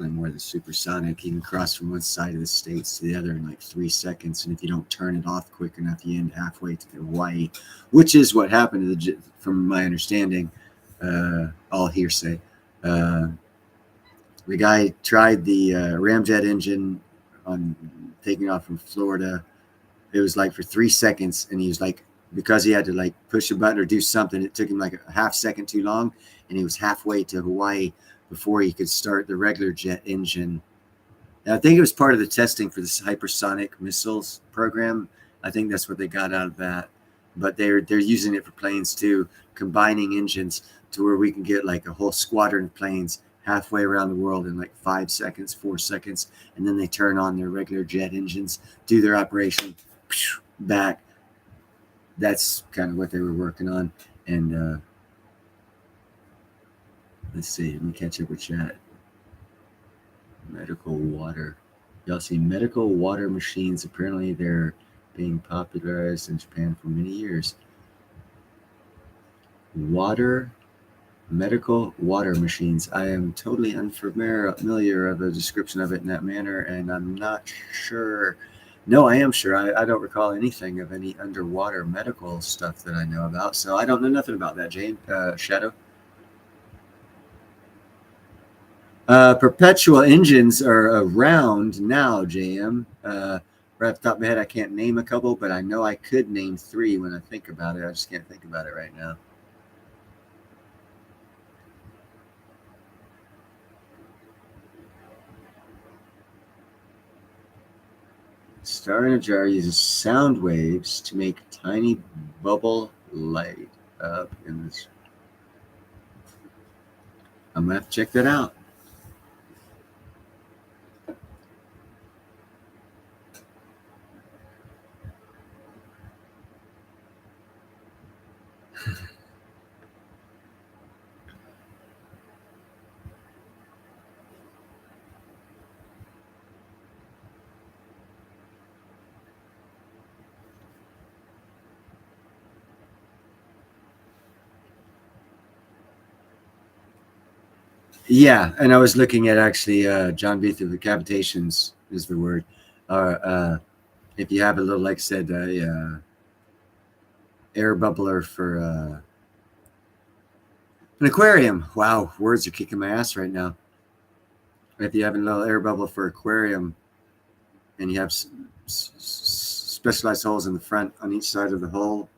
more than supersonic. You can cross from one side of the states to the other in like 3 seconds, and if you don't turn it off quick enough, you end halfway to Hawaii, which is what happened to from my understanding. All hearsay. The guy tried the ramjet engine on taking off from Florida. It was like for 3 seconds, and he was like, because he had to like push a button or do something, it took him like a half second too long, and he was halfway to Hawaii before he could start the regular jet engine. And I think it was part of the testing for this hypersonic missiles program. I think that's what they got out of that. But they're using it for planes too, combining engines to where we can get like a whole squadron of planes halfway around the world in like 5 seconds, 4 seconds, and then they turn on their regular jet engines, do their operation, back. That's kind of what they were working on. And let's see, let me catch up with chat. Medical water. Y'all see medical water machines. Apparently they're being popularized in Japan for many years. Medical water machines. I am totally unfamiliar of the description of it in that manner, and I'm not sure. No, I am sure. I don't recall anything of any underwater medical stuff that I know about, so I don't know nothing about that, Jane. Shadow? Perpetual engines are around now, JM. Right off the top of my head, I can't name a couple, but I know I could name 3 when I think about it. I just can't think about it right now. Star in a jar uses sound waves to make tiny bubble light up in this. I'm gonna have to check that out. Yeah, and I was looking at actually John Beather, the cavitations is the word. If you have a little, like I said, air bubbler for an aquarium. Wow, words are kicking my ass right now. If you have a little air bubble for aquarium, and you have specialized holes in the front on each side of the hole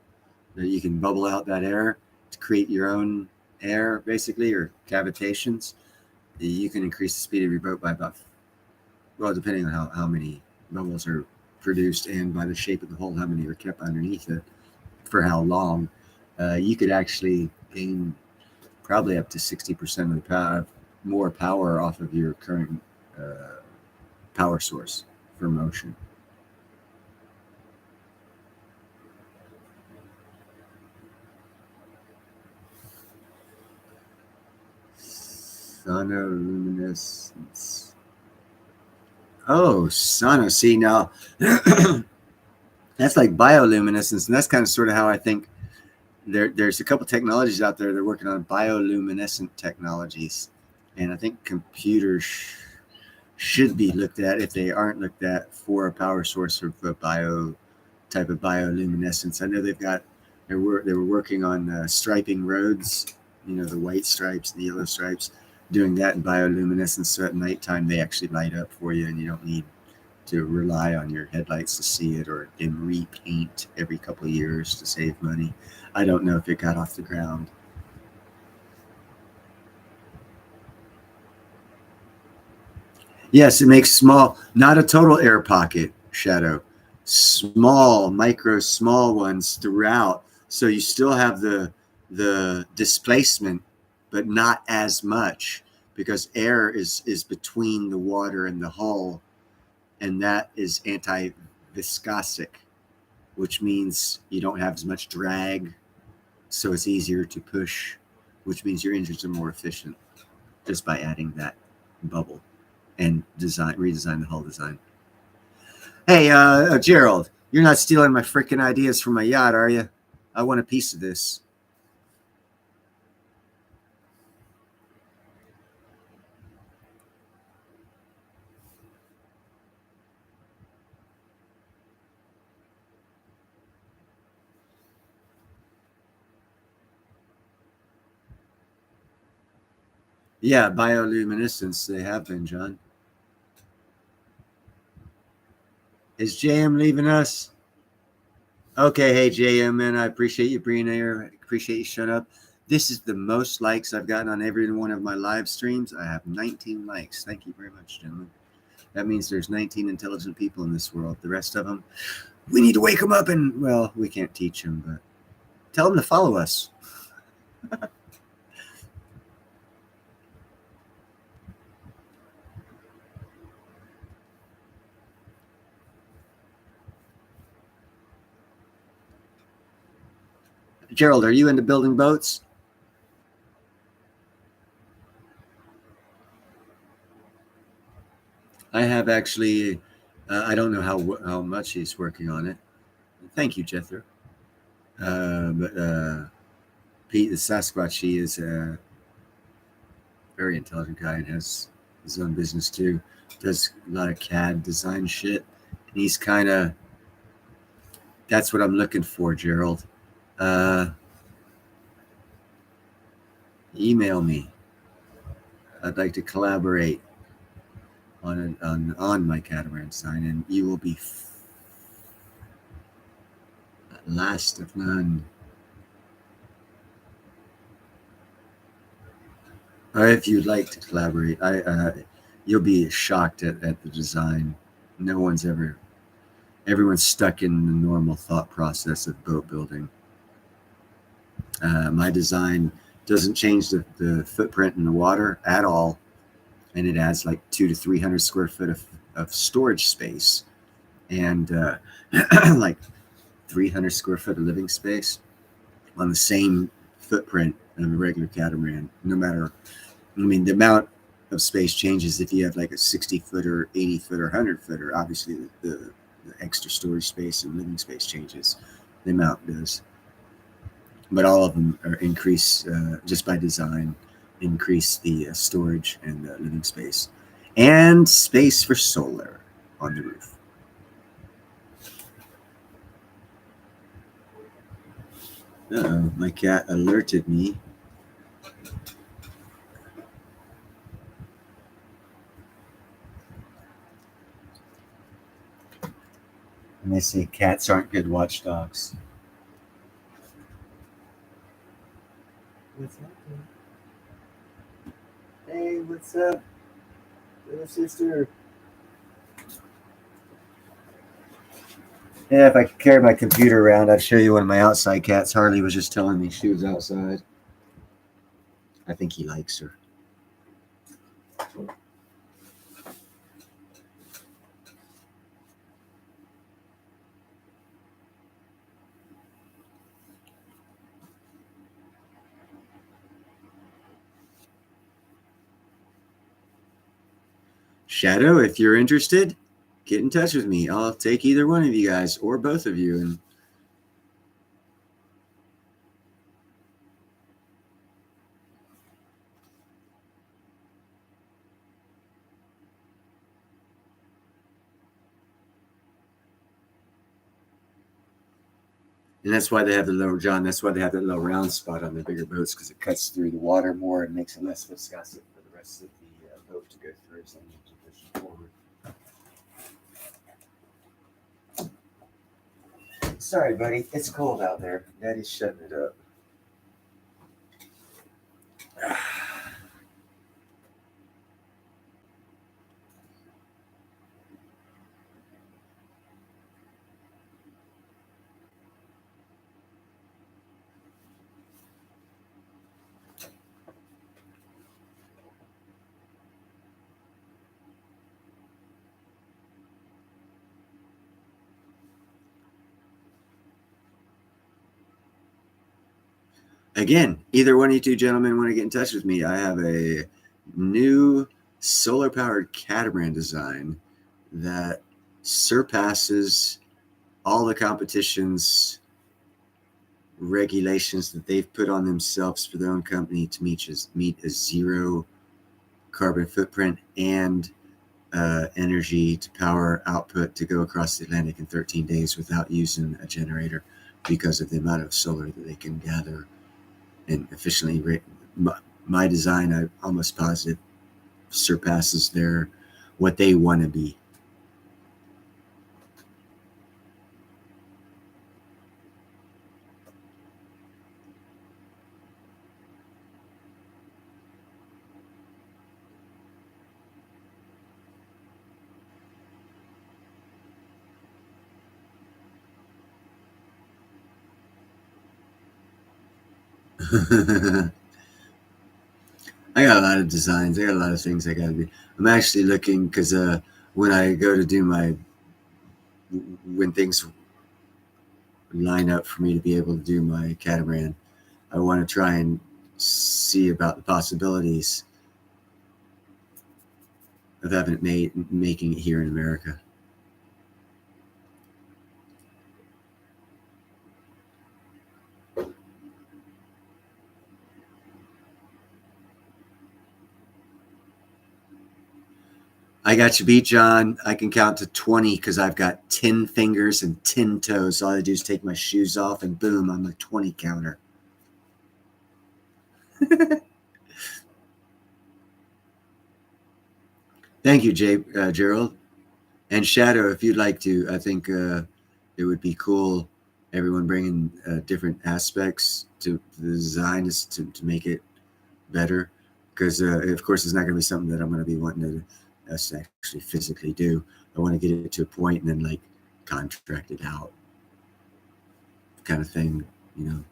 that you can bubble out that air to create your own air, basically, or cavitations, you can increase the speed of your boat by about, well, depending on how many bubbles are produced and by the shape of the hole, how many are kept underneath it for how long. You could actually gain probably up to 60% of the power, more power off of your current power source for motion. Sonoluminescence. Oh, sono. See, now that's like bioluminescence, and that's kind of sort of how I think there's a couple technologies out there. They're working on bioluminescent technologies, and I think computers should be looked at, if they aren't looked at, for a power source of a type of bioluminescence. I know they were working on striping roads, the white stripes, the yellow stripes, doing that in bioluminescence, so at nighttime they actually light up for you, and you don't need to rely on your headlights to see it, or then repaint every couple of years to save money. I don't know if it got off the ground. Yes, it makes small, not a total air pocket, Shadow, small ones throughout. So you still have the displacement, but not as much because air is between the water and the hull, and that is anti-viscosic, which means you don't have as much drag, so it's easier to push, which means your engines are more efficient just by adding that bubble and redesign the hull design. Hey, Gerald, you're not stealing my freaking ideas from my yacht, are you? I want a piece of this. Yeah, bioluminescence, they have been, John. Is JM leaving us? Okay, hey, JM, man, I appreciate you being here. I appreciate you showing up. This is the most likes I've gotten on every one of my live streams. I have 19 likes. Thank you very much, gentlemen. That means there's 19 intelligent people in this world. The rest of them, we need to wake them up and, well, we can't teach them, but tell them to follow us. Gerald, are you into building boats? I have actually. I don't know how much he's working on it. Thank you, Jethro. But Pete the Sasquatch, he is a very intelligent guy and has his own business too. Does a lot of CAD design shit. And he's kind of. That's what I'm looking for, Gerald. Email me. I'd like to collaborate on my catamaran design, and you will be last of none. Or if you'd like to collaborate, you'll be shocked at the design. No one's ever, everyone's stuck in the normal thought process of boat building. My design doesn't change the footprint in the water at all, and it adds like 200 to 300 square foot of storage space, and like 300 square foot of living space on the same footprint of a regular catamaran. No matter, I mean, the amount of space changes if you have like a 60 footer, 80 footer, 100 footer. Obviously, the extra storage space and living space changes. The amount does, but all of them are increase just by design. Increase the storage and living space, and space for solar on the roof. Uh-oh, my cat alerted me. And they say cats aren't good watchdogs. What's up? Hey, what's up, little sister? Yeah, if I could carry my computer around, I'd show you one of my outside cats. Harley was just telling me she was outside. I think he likes her. Shadow, if you're interested, get in touch with me. I'll take either one of you guys or both of you. And that's why they have the lower John. That's why they have that little round spot on the bigger boats, because it cuts through the water more and makes it less viscous for the rest of the boat to go through. So you have to push it forward. Sorry, buddy. It's cold out there. Daddy's shutting it up. Again, either one of you two gentlemen want to get in touch with me, I have a new solar-powered catamaran design that surpasses all the competition's regulations that they've put on themselves for their own company to meet a zero carbon footprint and energy to power output to go across the Atlantic in 13 days without using a generator because of the amount of solar that they can gather and efficiently. My design, I'm almost positive, surpasses their what they want to be. I got a lot of designs. I got a lot of things I got to do. I'm actually looking because when I go to do when things line up for me to be able to do my catamaran, I want to try and see about the possibilities of having it making it here in America. I got you beat, John. I can count to 20 because I've got 10 fingers and 10 toes. All I do is take my shoes off and boom, I'm a 20 counter. Thank you, Gerald. And Shadow, if you'd like to, I think it would be cool, everyone bringing different aspects to the design to make it better. Because, of course, it's not going to be something that I'm going to be wanting us to actually physically do. I want to get it to a point and then, like, contract it out kind of thing, you know.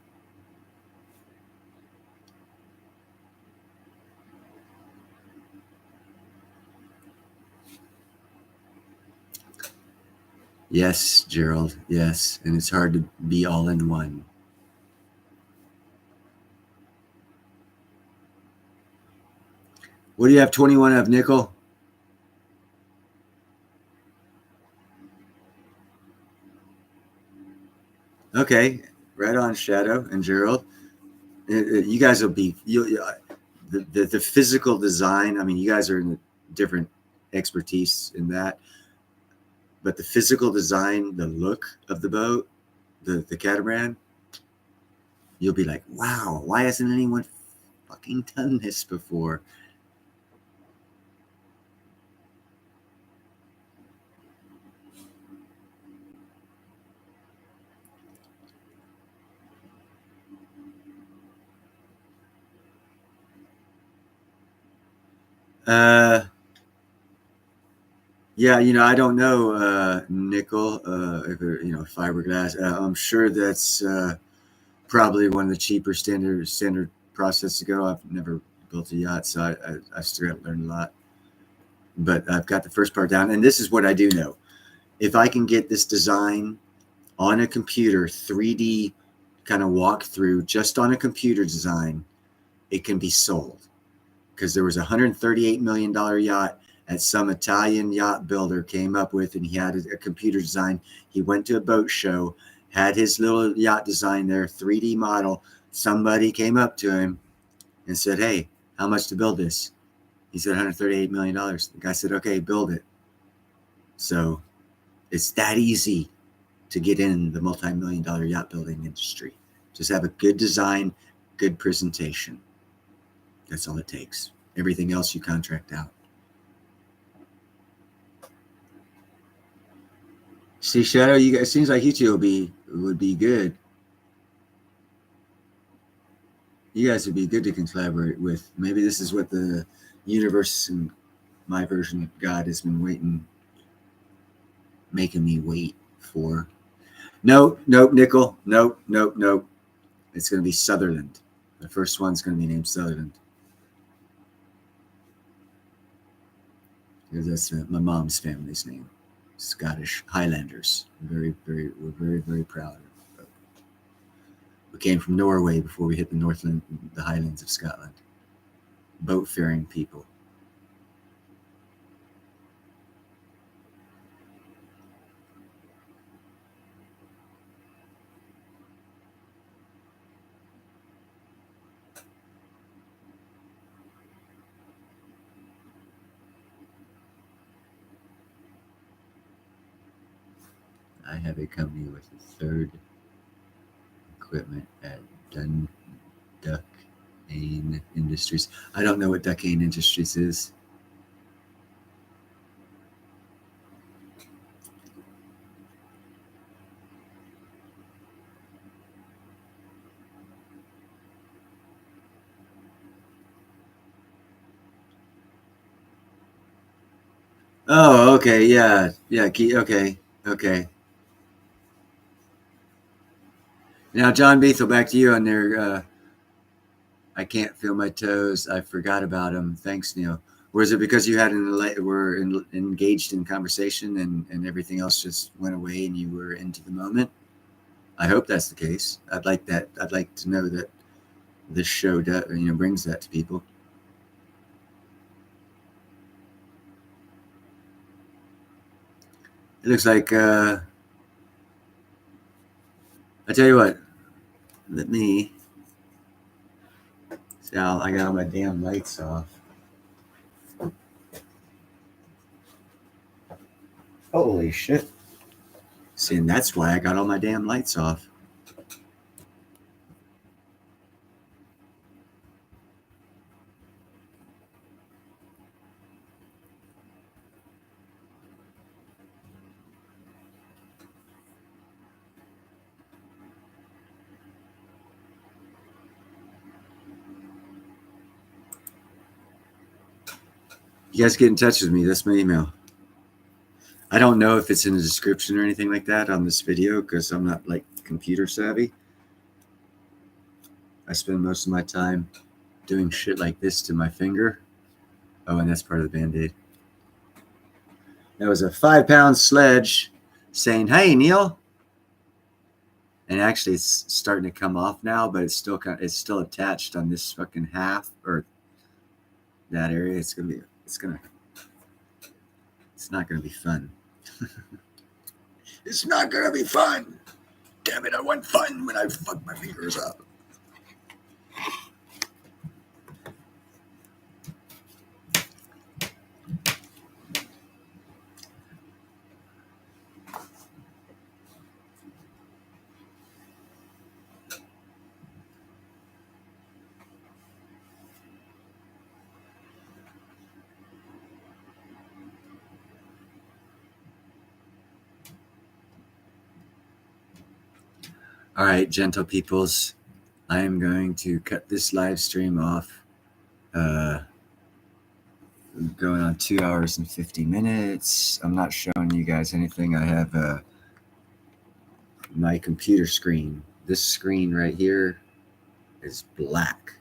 Yes, Gerald. Yes. And it's hard to be all in one. What do you have 21 of, Nickel? Okay. Right on, Shadow and Gerald. You guys will be, the physical design. I mean, you guys are in a different expertise in that. But the physical design, the look of the boat, the catamaran, you'll be like, wow, why hasn't anyone fucking done this before? Uh, yeah, I don't know, nickel, if fiberglass. I'm sure that's probably one of the cheaper standard process to go. I've never built a yacht, so I still got to learn a lot. But I've got the first part down, and this is what I do know. If I can get this design on a computer, 3D kind of walkthrough, just on a computer design, it can be sold. Because there was a $138 million yacht that some Italian yacht builder came up with, and he had a computer design. He went to a boat show, had his little yacht design there, 3D model. Somebody came up to him and said, hey, how much to build this? He said $138 million. The guy said, okay, build it. So it's that easy to get in the multi-million dollar yacht building industry. Just have a good design, good presentation. That's all it takes. Everything else you contract out. See, Shadow, you guys, seems like you two would be good. You guys would be good to collaborate with. Maybe this is what the universe and my version of God has been making me wait for. Nope, Nickel. Nope. It's going to be Sutherland. The first one's going to be named Sutherland. Because that's my mom's family's name. Scottish Highlanders. We're very proud of it. We came from Norway before we hit the Highlands of Scotland. Boat-faring people. I have a company with a third equipment at Duquesne Industries. I don't know what Duquesne Industries is. Oh, okay, yeah, okay. Now, John Bethel, back to you on there. I can't feel my toes. I forgot about him. Thanks, Neil. Was it because you had engaged in conversation and everything else just went away and you were into the moment? I hope that's the case. I'd like that. I'd like to know that this show brings that to people. It looks like I tell you what. Let me. See, I got all my damn lights off. Holy shit! See, and that's why I got all my damn lights off. You guys get in touch with me. That's my email. I don't know if it's in the description or anything like that on this video because I'm not like computer savvy. I spend most of my time doing shit like this to my finger. Oh, and that's part of the Band-Aid. That was a 5-pound sledge saying, "Hey, Neil." And actually, it's starting to come off now, but it's still attached on this fucking half or that area. It's not gonna be fun. It's not gonna be fun. Damn it! I want fun when I fuck my fingers up. All right, gentle peoples, I am going to cut this live stream off. Going on 2 hours and 50 minutes. I'm not showing you guys anything. I have my computer screen. This screen right here is black.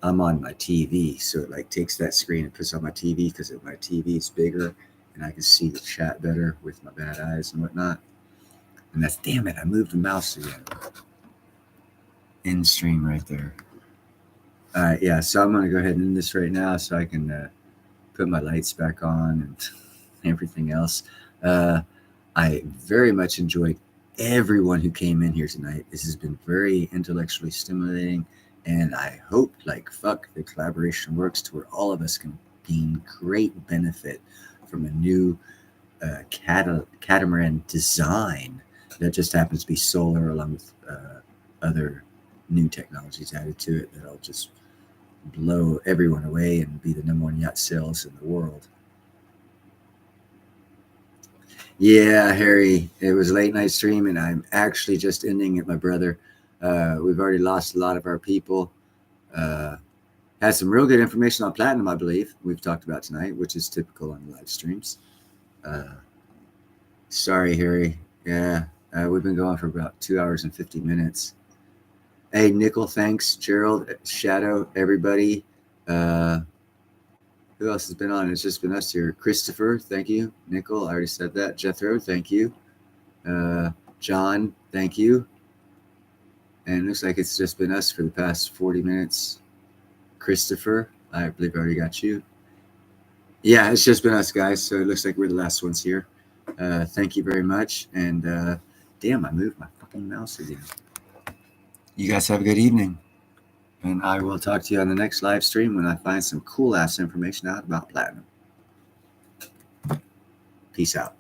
I'm on my TV, so it like takes that screen and puts it on my TV because my TV is bigger and I can see the chat better with my bad eyes and whatnot. And that's, damn it, I moved the mouse again. End stream right there. All right, yeah, so I'm going to go ahead and end this right now so I can put my lights back on and everything else. I very much enjoyed everyone who came in here tonight. This has been very intellectually stimulating, and I hope like fuck the collaboration works to where all of us can gain great benefit from a new catamaran design that just happens to be solar along with other new technologies added to it that'll just blow everyone away and be the #1 yacht sales in the world. Yeah, Harry, it was a late night stream, and I'm actually just ending it, my brother. We've already lost a lot of our people. Had some real good information on platinum, I believe, we've talked about tonight, which is typical on live streams. Sorry, Harry. Yeah, we've been going for about 2 hours and 50 minutes. Hey, Nickel, thanks. Gerald, Shadow, everybody. Who else has been on? It's just been us here. Christopher, thank you. Nickel, I already said that. Jethro, thank you. John, thank you. And it looks like it's just been us for the past 40 minutes. Christopher, I believe I already got you. Yeah, it's just been us, guys. So it looks like we're the last ones here. Thank you very much. And damn, I moved my fucking mouse again. You guys have a good evening. And I will talk to you on the next live stream when I find some cool ass information out about platinum. Peace out.